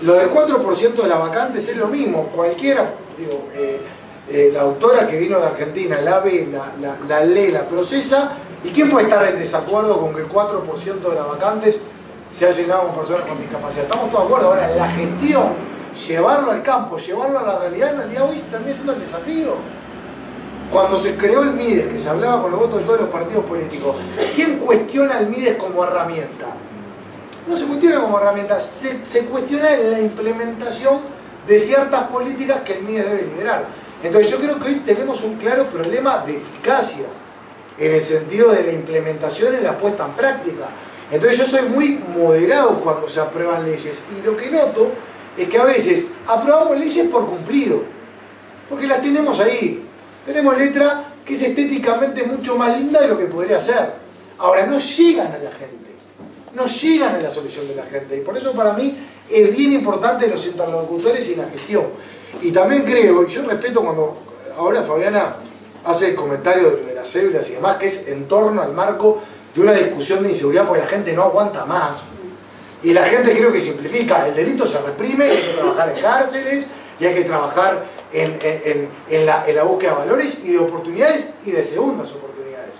Lo del 4% de las vacantes es lo mismo. Cualquiera, digo, la doctora que vino de Argentina la ve, la lee, la procesa. ¿Y quién puede estar en desacuerdo con que el 4% de las vacantes se ha llenado con personas con discapacidad? Estamos todos de acuerdo. Ahora, la gestión, llevarlo al campo, llevarlo a la realidad, en realidad hoy termina siendo el desafío. Cuando se creó el MIDES, que se hablaba con los votos de todos los partidos políticos, ¿quién cuestiona el MIDES como herramienta? No se cuestiona como herramienta, se cuestiona la implementación de ciertas políticas que el MIDES debe liderar. Entonces yo creo que hoy tenemos un claro problema de eficacia, en el sentido de la implementación y la puesta en práctica. Entonces yo soy muy moderado cuando se aprueban leyes, y lo que noto es que a veces aprobamos leyes por cumplido, porque las tenemos ahí. Tenemos letra que es estéticamente mucho más linda de lo que podría ser. Ahora, no llegan a la gente, no llegan a la solución de la gente. Y por eso para mí es bien importante los interlocutores y la gestión. Y también creo, y yo respeto cuando ahora Fabiana hace el comentario de lo de las células y demás, que es en torno al marco de una discusión de inseguridad, porque la gente no aguanta más. Y la gente creo que simplifica, el delito se reprime, hay que trabajar en cárceles, y hay que trabajar en la búsqueda de valores y de oportunidades y de segundas oportunidades.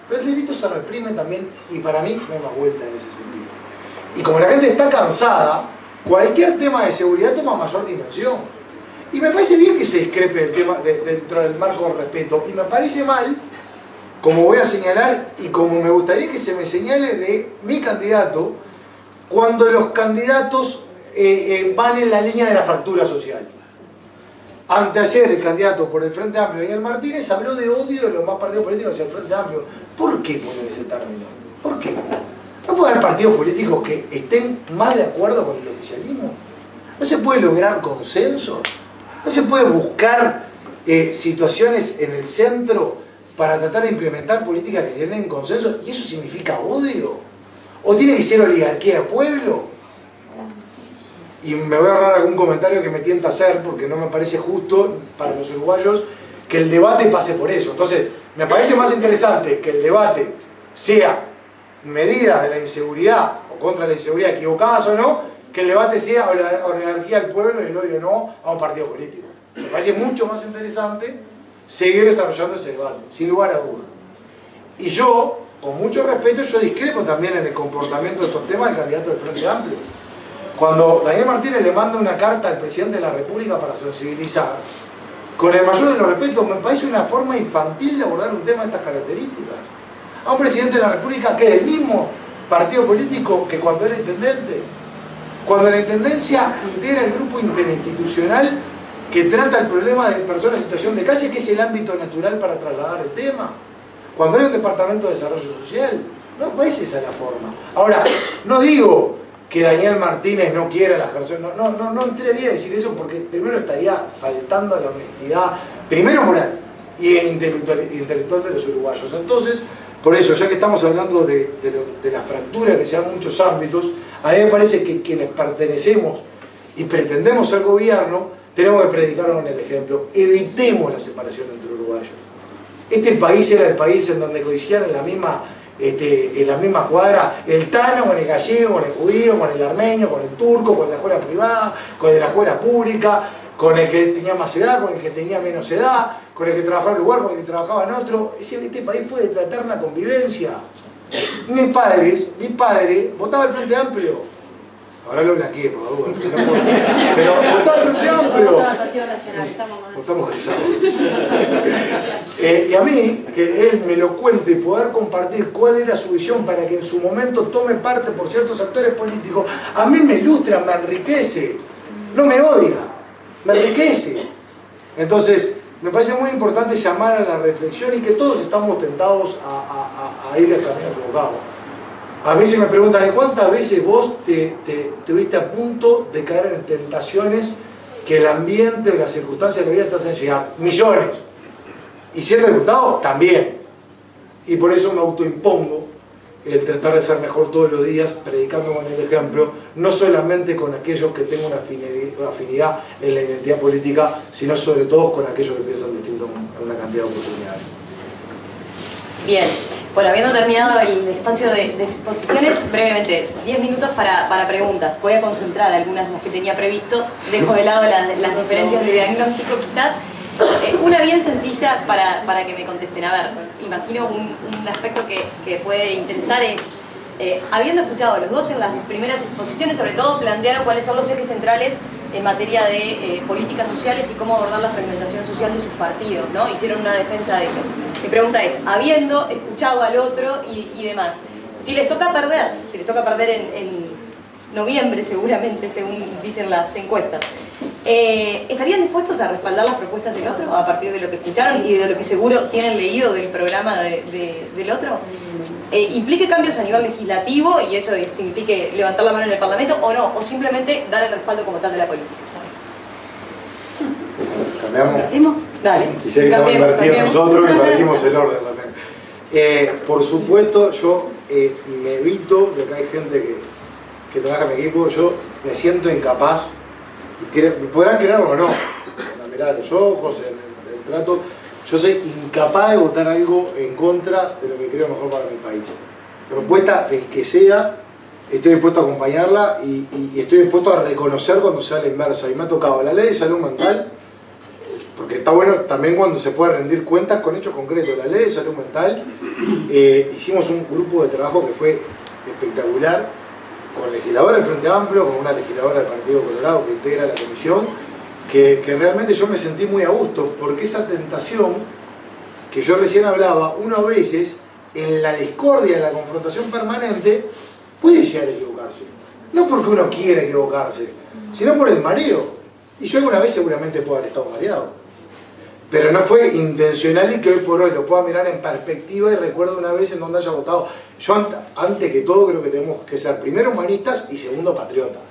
Pero el delito se reprime también, y para mí no hay más vuelta en ese sentido. Y como la gente está cansada, cualquier tema de seguridad toma mayor dimensión. Y me parece bien que se discrepe del tema dentro del marco del respeto, y me parece mal, como voy a señalar y como me gustaría que se me señale de mi candidato, cuando los candidatos van en la línea de la fractura social. Anteayer el candidato por el Frente Amplio, Daniel Martínez, habló de odio de los más partidos políticos hacia el Frente Amplio. ¿Por qué poner ese término? ¿Por qué? ¿No puede haber partidos políticos que estén más de acuerdo con el oficialismo? ¿No se puede lograr consenso? ¿No se puede buscar situaciones en el centro para tratar de implementar políticas que generen consenso? ¿Y eso significa odio? ¿O tiene que ser oligarquía de pueblo? Y me voy a ahorrar algún comentario que me tienta a hacer, porque no me parece justo para los uruguayos que el debate pase por eso. Entonces, me parece más interesante que el debate sea medidas de la inseguridad o contra la inseguridad, equivocadas o no, que el debate sea oligarquía del pueblo y el odio no a un partido político. Me parece mucho más interesante seguir desarrollando ese debate, sin lugar a dudas. Y yo, con mucho respeto, yo discrepo también en el comportamiento de estos temas del candidato del Frente Amplio. Cuando Daniel Martínez le manda una carta al presidente de la República para sensibilizar, con el mayor de los respetos, me parece una forma infantil de abordar un tema de estas características. A un presidente de la República que es del mismo partido político que cuando era intendente. Cuando la intendencia integra el grupo interinstitucional que trata el problema de personas en situación de calle, que es el ámbito natural para trasladar el tema. Cuando hay un departamento de desarrollo social. No, pues esa es la forma. Ahora, no digo que Daniel Martínez no quiera la ejerción, no entraría a decir eso, porque primero estaría faltando a la honestidad, primero moral y intelectual de los uruguayos. Entonces, por eso, ya que estamos hablando de la fractura que se da en muchos ámbitos, a mí me parece que quienes pertenecemos y pretendemos ser gobierno, tenemos que predicar con el ejemplo. Evitemos la separación entre uruguayos. Este país era el país en donde coincidían en la misma cuadra el tano con el gallego, con el judío, con el armenio, con el turco, con la escuela privada, con el de la escuela pública, con el que tenía más edad, con el que tenía menos edad, con el que trabajaba en un lugar, con el que trabajaba en otro. Este país fue de la eterna convivencia. Mi padre votaba el Frente Amplio. Ahora lo blanqueé, por favor. Pero votaba el Frente Amplio. Votaba el Partido Nacional, estamos cansados. Y a mí, que él me lo cuente y poder compartir cuál era su visión para que en su momento tome parte por ciertos actores políticos, a mí me ilustra, me enriquece. No me odia, me enriquece. Entonces, me parece muy importante llamar a la reflexión y que todos estamos tentados a ir al camino equivocado. A mí se me preguntan, ¿cuántas veces vos te viste a punto de caer en tentaciones que el ambiente o las circunstancias de la vida te hacen llegar? Millones. Y siendo diputado, también. Y por eso me autoimpongo el tratar de ser mejor todos los días, predicando con el ejemplo, no solamente con aquellos que tengo una afinidad en la identidad política, sino sobre todo con aquellos que piensan distinto en una cantidad de oportunidades. Bien, bueno, habiendo terminado el espacio de exposiciones, brevemente, 10 minutos para preguntas. Voy a concentrar algunas de las que tenía previsto, dejo de lado las diferencias de diagnóstico quizás. Una bien sencilla para que me contesten. A ver, imagino un aspecto que puede interesar es, habiendo escuchado a los dos en las primeras exposiciones, sobre todo plantearon cuáles son los ejes centrales en materia de políticas sociales y cómo abordar la fragmentación social de sus partidos, ¿no? Hicieron una defensa de eso. Mi pregunta es, habiendo escuchado al otro y demás, si les toca perder en noviembre seguramente, según dicen las encuestas, ¿estarían dispuestos a respaldar las propuestas del otro a partir de lo que escucharon y de lo que seguro tienen leído del programa del otro? ¿Implique cambios a nivel legislativo y eso signifique levantar la mano en el Parlamento o no? ¿O simplemente dar el respaldo como tal de la política? ¿Cambiamos? Dale. Y si estamos invertidos nosotros, invertimos el orden también. Por supuesto, yo me evito, de que hay gente que trabaja en mi equipo, yo me siento incapaz, podrán creerlo o no, a mirar los ojos, el trato, yo soy incapaz de votar algo en contra de lo que creo mejor para mi país. Propuesta del que sea, estoy dispuesto a acompañarla y estoy dispuesto a reconocer cuando sea la inversa. Y me ha tocado la ley de salud mental, porque está bueno también cuando se puede rendir cuentas con hechos concretos. La ley de salud mental, hicimos un grupo de trabajo que fue espectacular, con legisladores del Frente Amplio, con una legisladora del Partido Colorado que integra la comisión, que realmente yo me sentí muy a gusto, porque esa tentación que yo recién hablaba, uno a veces, en la discordia, en la confrontación permanente, puede llegar a equivocarse. No porque uno quiera equivocarse, sino por el mareo. Y yo alguna vez seguramente puedo haber estado mareado. Pero no fue intencional y que hoy por hoy lo pueda mirar en perspectiva y recuerdo una vez en donde haya votado. Yo antes que todo creo que tenemos que ser primero humanistas y segundo patriotas.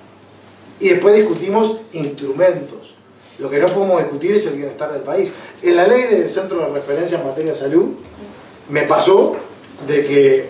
Y después discutimos instrumentos. Lo que no podemos discutir es el bienestar del país. En la ley de centro de referencia en materia de salud, me pasó de que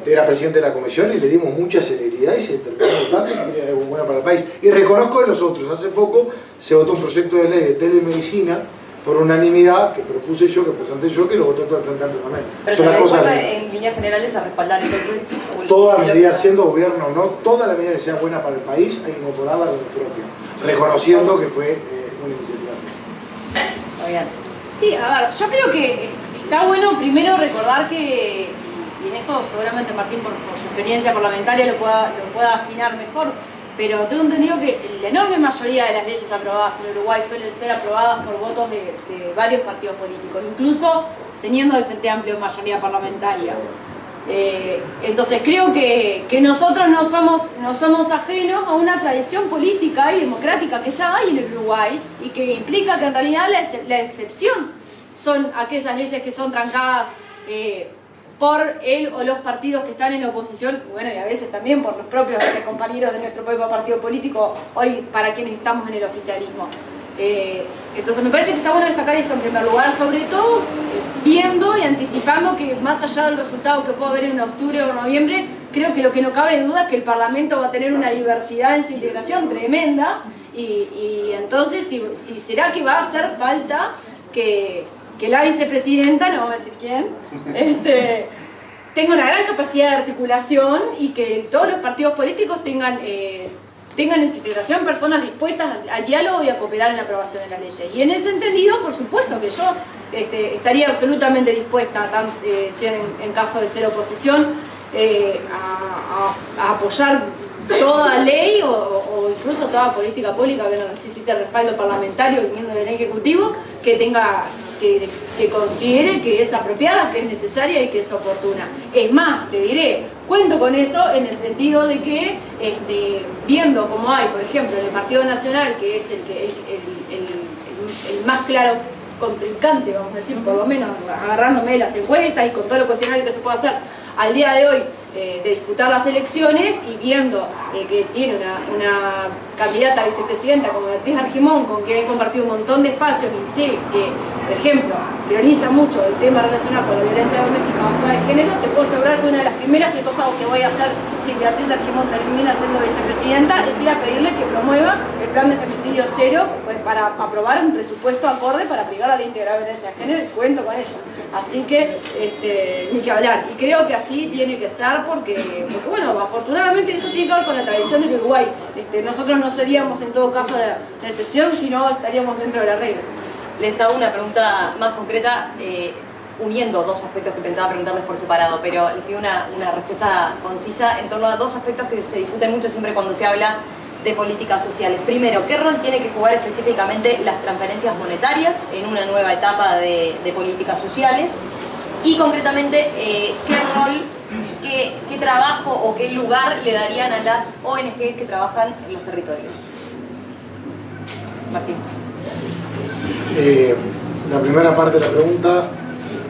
era presidente de la comisión y le dimos mucha celeridad y se terminó votando y era algo bueno para el país. Y reconozco de los otros, hace poco se votó un proyecto de ley de telemedicina por unanimidad que propuse yo, que presenté yo, que lo votó todo el Frente Amplio también. Pero son las cosas en líneas generales a respaldar entonces... Toda medida, siendo gobierno o no, toda la medida que sea buena para el país hay que incorporarla con el propio, reconociendo que fue una iniciativa. Oigan. Sí, a ver, yo creo que está bueno primero recordar que, y en esto seguramente Martín por su experiencia parlamentaria lo pueda afinar mejor, pero tengo entendido que la enorme mayoría de las leyes aprobadas en Uruguay suelen ser aprobadas por votos de varios partidos políticos, incluso teniendo el Frente Amplio mayoría parlamentaria. Entonces creo que nosotros no somos ajenos a una tradición política y democrática que ya hay en el Uruguay y que implica que en realidad la excepción son aquellas leyes que son trancadas por él o los partidos que están en la oposición, bueno, y a veces también por los propios compañeros de nuestro propio partido político, hoy para quienes estamos en el oficialismo. Entonces me parece que está bueno destacar eso en primer lugar, sobre todo viendo y anticipando que más allá del resultado que pueda haber en octubre o noviembre, creo que lo que no cabe duda es que el Parlamento va a tener una diversidad en su integración tremenda y entonces si será que va a hacer falta que la vicepresidenta, no vamos a decir quién, tenga una gran capacidad de articulación y que todos los partidos políticos tengan en su integración personas dispuestas al diálogo y a cooperar en la aprobación de las leyes. Y en ese entendido, por supuesto que yo estaría absolutamente dispuesta, sea en caso de ser oposición, a apoyar toda ley o incluso toda política pública que no necesite respaldo parlamentario viniendo del Ejecutivo, que considere que es apropiada, que es necesaria y que es oportuna. Es más, te diré, cuento con eso en el sentido de que, viendo como hay, por ejemplo, en el Partido Nacional, que es el más claro contrincante, vamos a decir, por lo menos agarrándome de las encuestas y con todo lo cuestionario que se puede hacer al día de hoy, de disputar las elecciones y viendo que tiene una candidata a vicepresidenta como Beatriz Argimón, con quien he compartido un montón de espacios y sé que por ejemplo, prioriza mucho el tema relacionado con la violencia doméstica basada en género, te puedo asegurar que una de las primeras cosas que voy a hacer si Beatriz Argimón termina siendo vicepresidenta es ir a pedirle que promueva el plan de femicidio cero, pues, para aprobar un presupuesto acorde para aplicar la ley integral de violencia de género, y cuento con ellos. Así que, ni que hablar. Y creo que así tiene que ser porque bueno, afortunadamente eso tiene que ver con la tradición del Uruguay. Nosotros no seríamos en todo caso la excepción, sino estaríamos dentro de la regla. Les hago una pregunta más concreta, uniendo dos aspectos que pensaba preguntarles por separado, pero les pido una respuesta concisa en torno a dos aspectos que se discuten mucho siempre cuando se habla de políticas sociales. Primero, ¿qué rol tiene que jugar específicamente las transferencias monetarias en una nueva etapa de políticas sociales? Y concretamente, ¿qué rol y qué trabajo o qué lugar le darían a las ONG que trabajan en los territorios? Martín. La primera parte de la pregunta,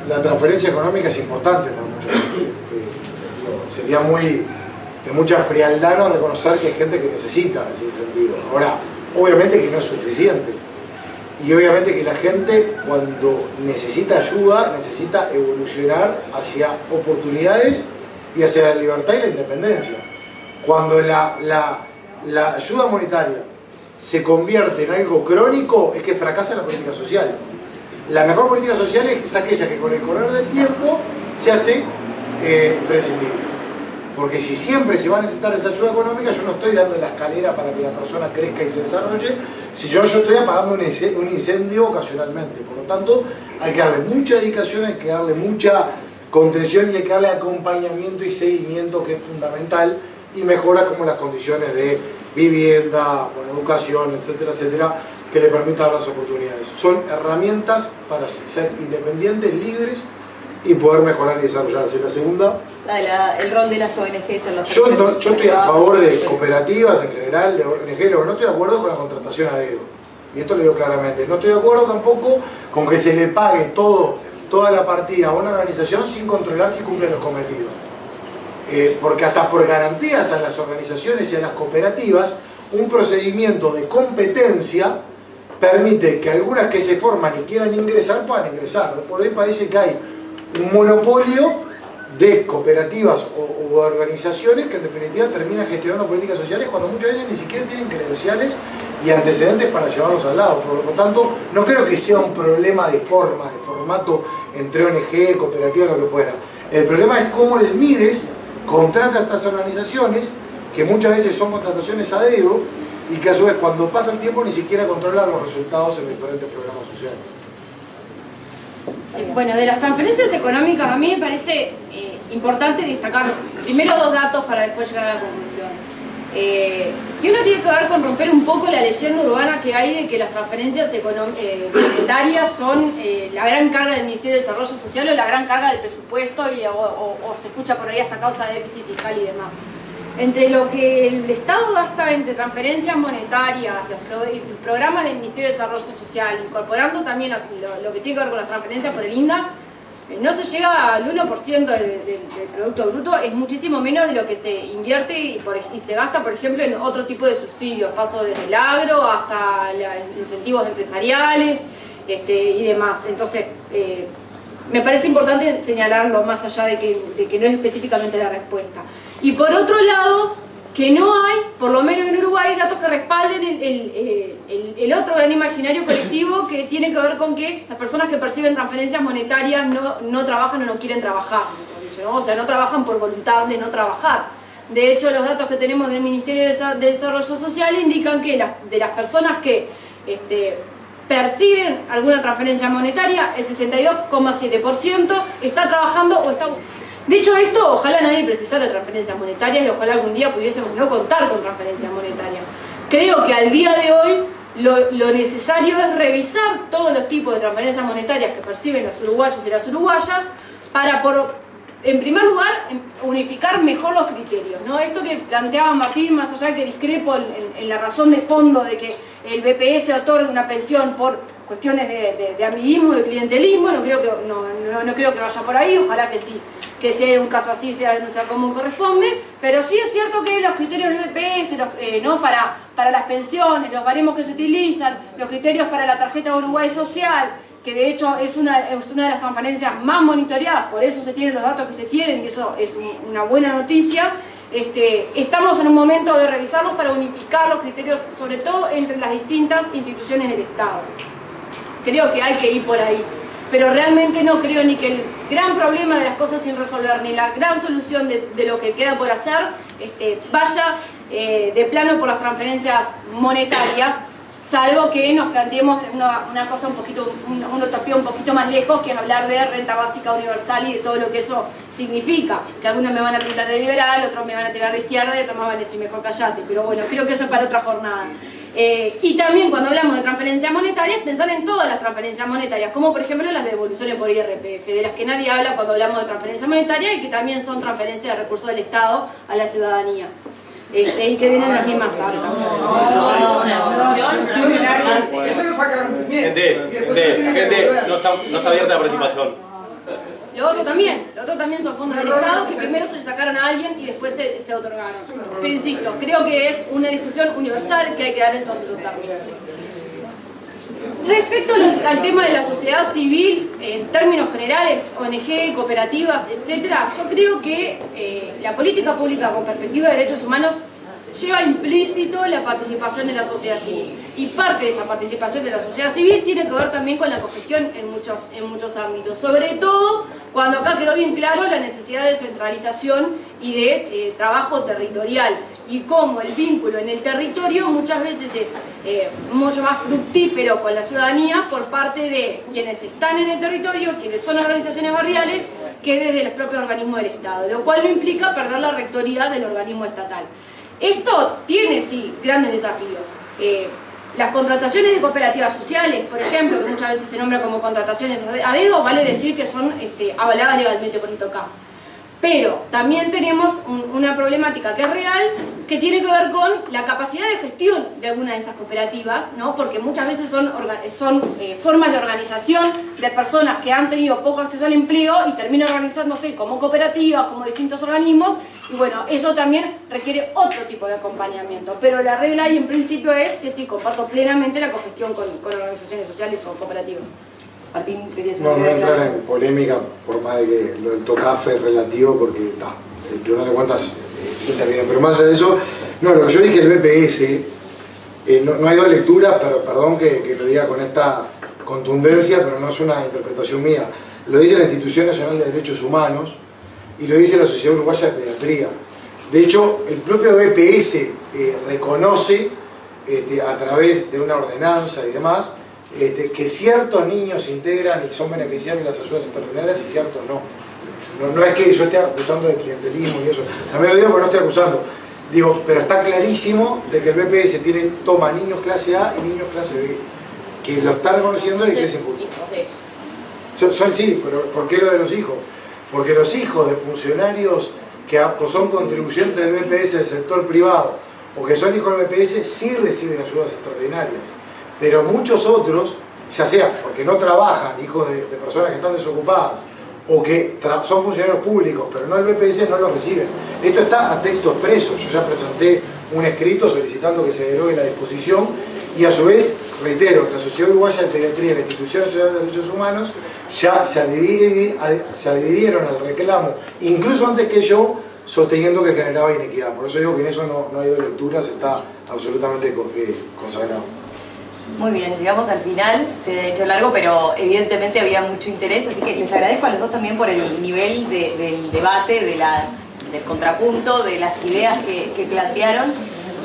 la transferencia económica es importante para mucha gente. Sería de mucha frialdad no reconocer que hay gente que necesita en ese sentido. Ahora, obviamente que no es suficiente. Y obviamente que la gente, cuando necesita ayuda, necesita evolucionar hacia oportunidades y hacia la libertad y la independencia. Cuando la ayuda monetaria se convierte en algo crónico, es que fracasa la política social. La mejor política social es aquella que con el correr del tiempo se hace prescindible. Porque si siempre se va a necesitar esa ayuda económica, yo no estoy dando la escalera para que la persona crezca y se desarrolle, si yo estoy apagando un incendio ocasionalmente. Por lo tanto, hay que darle mucha dedicación, hay que darle mucha contención y hay que darle acompañamiento y seguimiento, que es fundamental, y mejoras como las condiciones de vivienda, educación, etcétera, etcétera, que le permitan las oportunidades. Son herramientas para ser independientes, libres y poder mejorar y desarrollarse. La segunda, el rol de las ONGs en los yo estoy a favor de cooperativas en general, de ONG, no estoy de acuerdo con la contratación a dedo. Y esto lo digo claramente. No estoy de acuerdo tampoco con que se le pague toda la partida a una organización sin controlar si cumple los cometidos. Porque hasta por garantías a las organizaciones y a las cooperativas, un procedimiento de competencia permite que algunas que se forman y quieran ingresar puedan ingresar. Por ahí parece que hay un monopolio de cooperativas o organizaciones que en definitiva terminan gestionando políticas sociales cuando muchas veces ni siquiera tienen credenciales y antecedentes para llevarlos al lado. Por lo tanto, no creo que sea un problema de forma, de formato entre ONG, cooperativa, lo que fuera. El problema es cómo el MIDES contrata a estas organizaciones, que muchas veces son contrataciones a dedo, y que a su vez cuando pasa el tiempo ni siquiera controlan los resultados en diferentes programas sociales. Sí, bueno, de las transferencias económicas a mí me parece importante destacar primero dos datos para después llegar a la conclusión. Y uno tiene que ver con romper un poco la leyenda urbana que hay de que las transferencias monetarias son la gran carga del Ministerio de Desarrollo Social o la gran carga del presupuesto o se escucha por ahí hasta causa de déficit fiscal y demás. Entre lo que el Estado gasta entre transferencias monetarias, los programas del Ministerio de Desarrollo Social, incorporando también lo que tiene que ver con las transferencias por el INDA, no se llega al 1% del Producto Bruto, es muchísimo menos de lo que se invierte y se gasta, por ejemplo, en otro tipo de subsidios, paso desde el agro hasta incentivos empresariales y demás. Entonces, me parece importante señalarlo más allá de que no es específicamente la respuesta. Y por otro lado, que no hay, por lo menos en Uruguay, datos que respalden el otro gran imaginario colectivo que tiene que ver con que las personas que perciben transferencias monetarias no trabajan o no quieren trabajar, ¿no? O sea, no trabajan por voluntad de no trabajar. De hecho, los datos que tenemos del Ministerio de Desarrollo Social indican que de las personas que perciben alguna transferencia monetaria, el 62,7% está trabajando o está... De hecho, esto, ojalá nadie precisara transferencias monetarias y ojalá algún día pudiésemos no contar con transferencias monetarias. Creo que al día de hoy lo necesario es revisar todos los tipos de transferencias monetarias que perciben los uruguayos y las uruguayas para, en primer lugar, unificar mejor los criterios, ¿no? Esto que planteaba Martín, más allá de que discrepo en la razón de fondo de que el BPS otorgue una pensión por cuestiones de amiguismo, de clientelismo, no creo que vaya por ahí, ojalá que sí, que si hay un caso así sea como corresponde, pero sí es cierto que los criterios del BPS, ¿no? para las pensiones, los baremos que se utilizan, los criterios para la tarjeta Uruguay Social que de hecho es una de las transparencias más monitoreadas, por eso se tienen los datos que se tienen, y eso es una buena noticia. Estamos en un momento de revisarlos para unificar los criterios, sobre todo entre las distintas instituciones del Estado. Creo que hay que ir por ahí, pero realmente no creo ni que el gran problema de las cosas sin resolver, ni la gran solución de lo que queda por hacer, vaya de plano por las transferencias monetarias, salvo que nos planteemos una cosa una utopía un poquito más lejos, que es hablar de renta básica universal y de todo lo que eso significa. Que algunos me van a tildar de liberal, otros me van a tirar de izquierda y otros me van a decir mejor callate, pero bueno, creo que eso es para otra jornada. Y también cuando hablamos de transferencias monetarias, pensar en todas las transferencias monetarias, como por ejemplo las devoluciones por IRPF, de las que nadie habla cuando hablamos de transferencias monetarias y que también son transferencias de recursos del Estado a la ciudadanía. Y que vienen las mismas arcas. Eso lo sacaron bien. Gente, no está abierta la participación. Lo otro también son fondos del Estado que primero se le sacaron a alguien y después se otorgaron. Pero insisto, creo que es una discusión universal que hay que dar en todos esos términos. Respecto al tema de la sociedad civil, en términos generales, ONG, cooperativas, etc., yo creo que la política pública con perspectiva de derechos humanos lleva implícito la participación de la sociedad civil. Y parte de esa participación de la sociedad civil tiene que ver también con la cogestión en muchos ámbitos. Sobre todo cuando acá quedó bien claro la necesidad de centralización y de trabajo territorial. Y cómo el vínculo en el territorio muchas veces es mucho más fructífero con la ciudadanía por parte de quienes están en el territorio, quienes son organizaciones barriales, que desde los propios organismos del Estado. Lo cual no implica perder la rectoría del organismo estatal. Esto tiene, sí, grandes desafíos. Las contrataciones de cooperativas sociales, por ejemplo, que muchas veces se nombran como contrataciones a dedo, vale decir que son avaladas legalmente por INTOCAF. Pero también tenemos una problemática que es real, que tiene que ver con la capacidad de gestión de algunas de esas cooperativas, ¿no? Porque muchas veces son formas de organización de personas que han tenido poco acceso al empleo y terminan organizándose como cooperativas, como distintos organismos, y bueno, eso también requiere otro tipo de acompañamiento. Pero la regla ahí en principio es que sí, comparto plenamente la cogestión con organizaciones sociales o cooperativas. Martín, querías no voy a entrar en polémica, por más de que lo del TOCAF es relativo, porque el Tribunal de Cuentas interviene. Pero más allá de eso, no, lo que yo dije, el BPS, no hay dos lecturas, pero perdón que lo diga con esta contundencia, pero no es una interpretación mía. Lo dice la Institución Nacional de Derechos Humanos y lo dice la Sociedad Uruguaya de Pediatría. De hecho, el propio BPS reconoce, a través de una ordenanza y demás, que ciertos niños se integran y son beneficiarios de las ayudas extraordinarias y ciertos no. No es que yo esté acusando de clientelismo y eso. También lo digo porque no estoy acusando. Digo, pero está clarísimo de que el BPS toma niños clase A y niños clase B. Que lo está reconociendo y que es injusto. Sí, pero ¿por qué lo de los hijos? Porque los hijos de funcionarios que son contribuyentes del BPS del sector privado o que son hijos del BPS sí reciben ayudas extraordinarias. Pero muchos otros, ya sea porque no trabajan, hijos de personas que están desocupadas, o que son funcionarios públicos, pero no el BPS, no lo reciben. Esto está a texto expreso. Yo ya presenté un escrito solicitando que se derogue la disposición y a su vez, reitero, que la Sociedad Uruguaya de Pediatría y la Institución Nacional de Derechos Humanos ya se adhirieron al reclamo, incluso antes que yo, sosteniendo que generaba inequidad. Por eso digo que en eso no hay dos lecturas, está absolutamente consagrado. Muy bien, llegamos al final, se ha hecho largo, pero evidentemente había mucho interés, así que les agradezco a los dos también por el nivel del debate, del contrapunto, de las ideas que plantearon,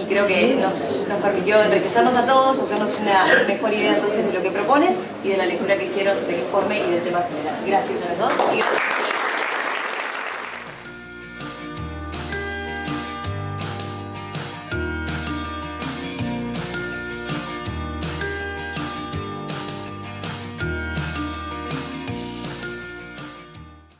y creo que nos permitió enriquecernos a todos, hacernos una mejor idea entonces de lo que proponen y de la lectura que hicieron del informe y del tema general. Gracias a los dos.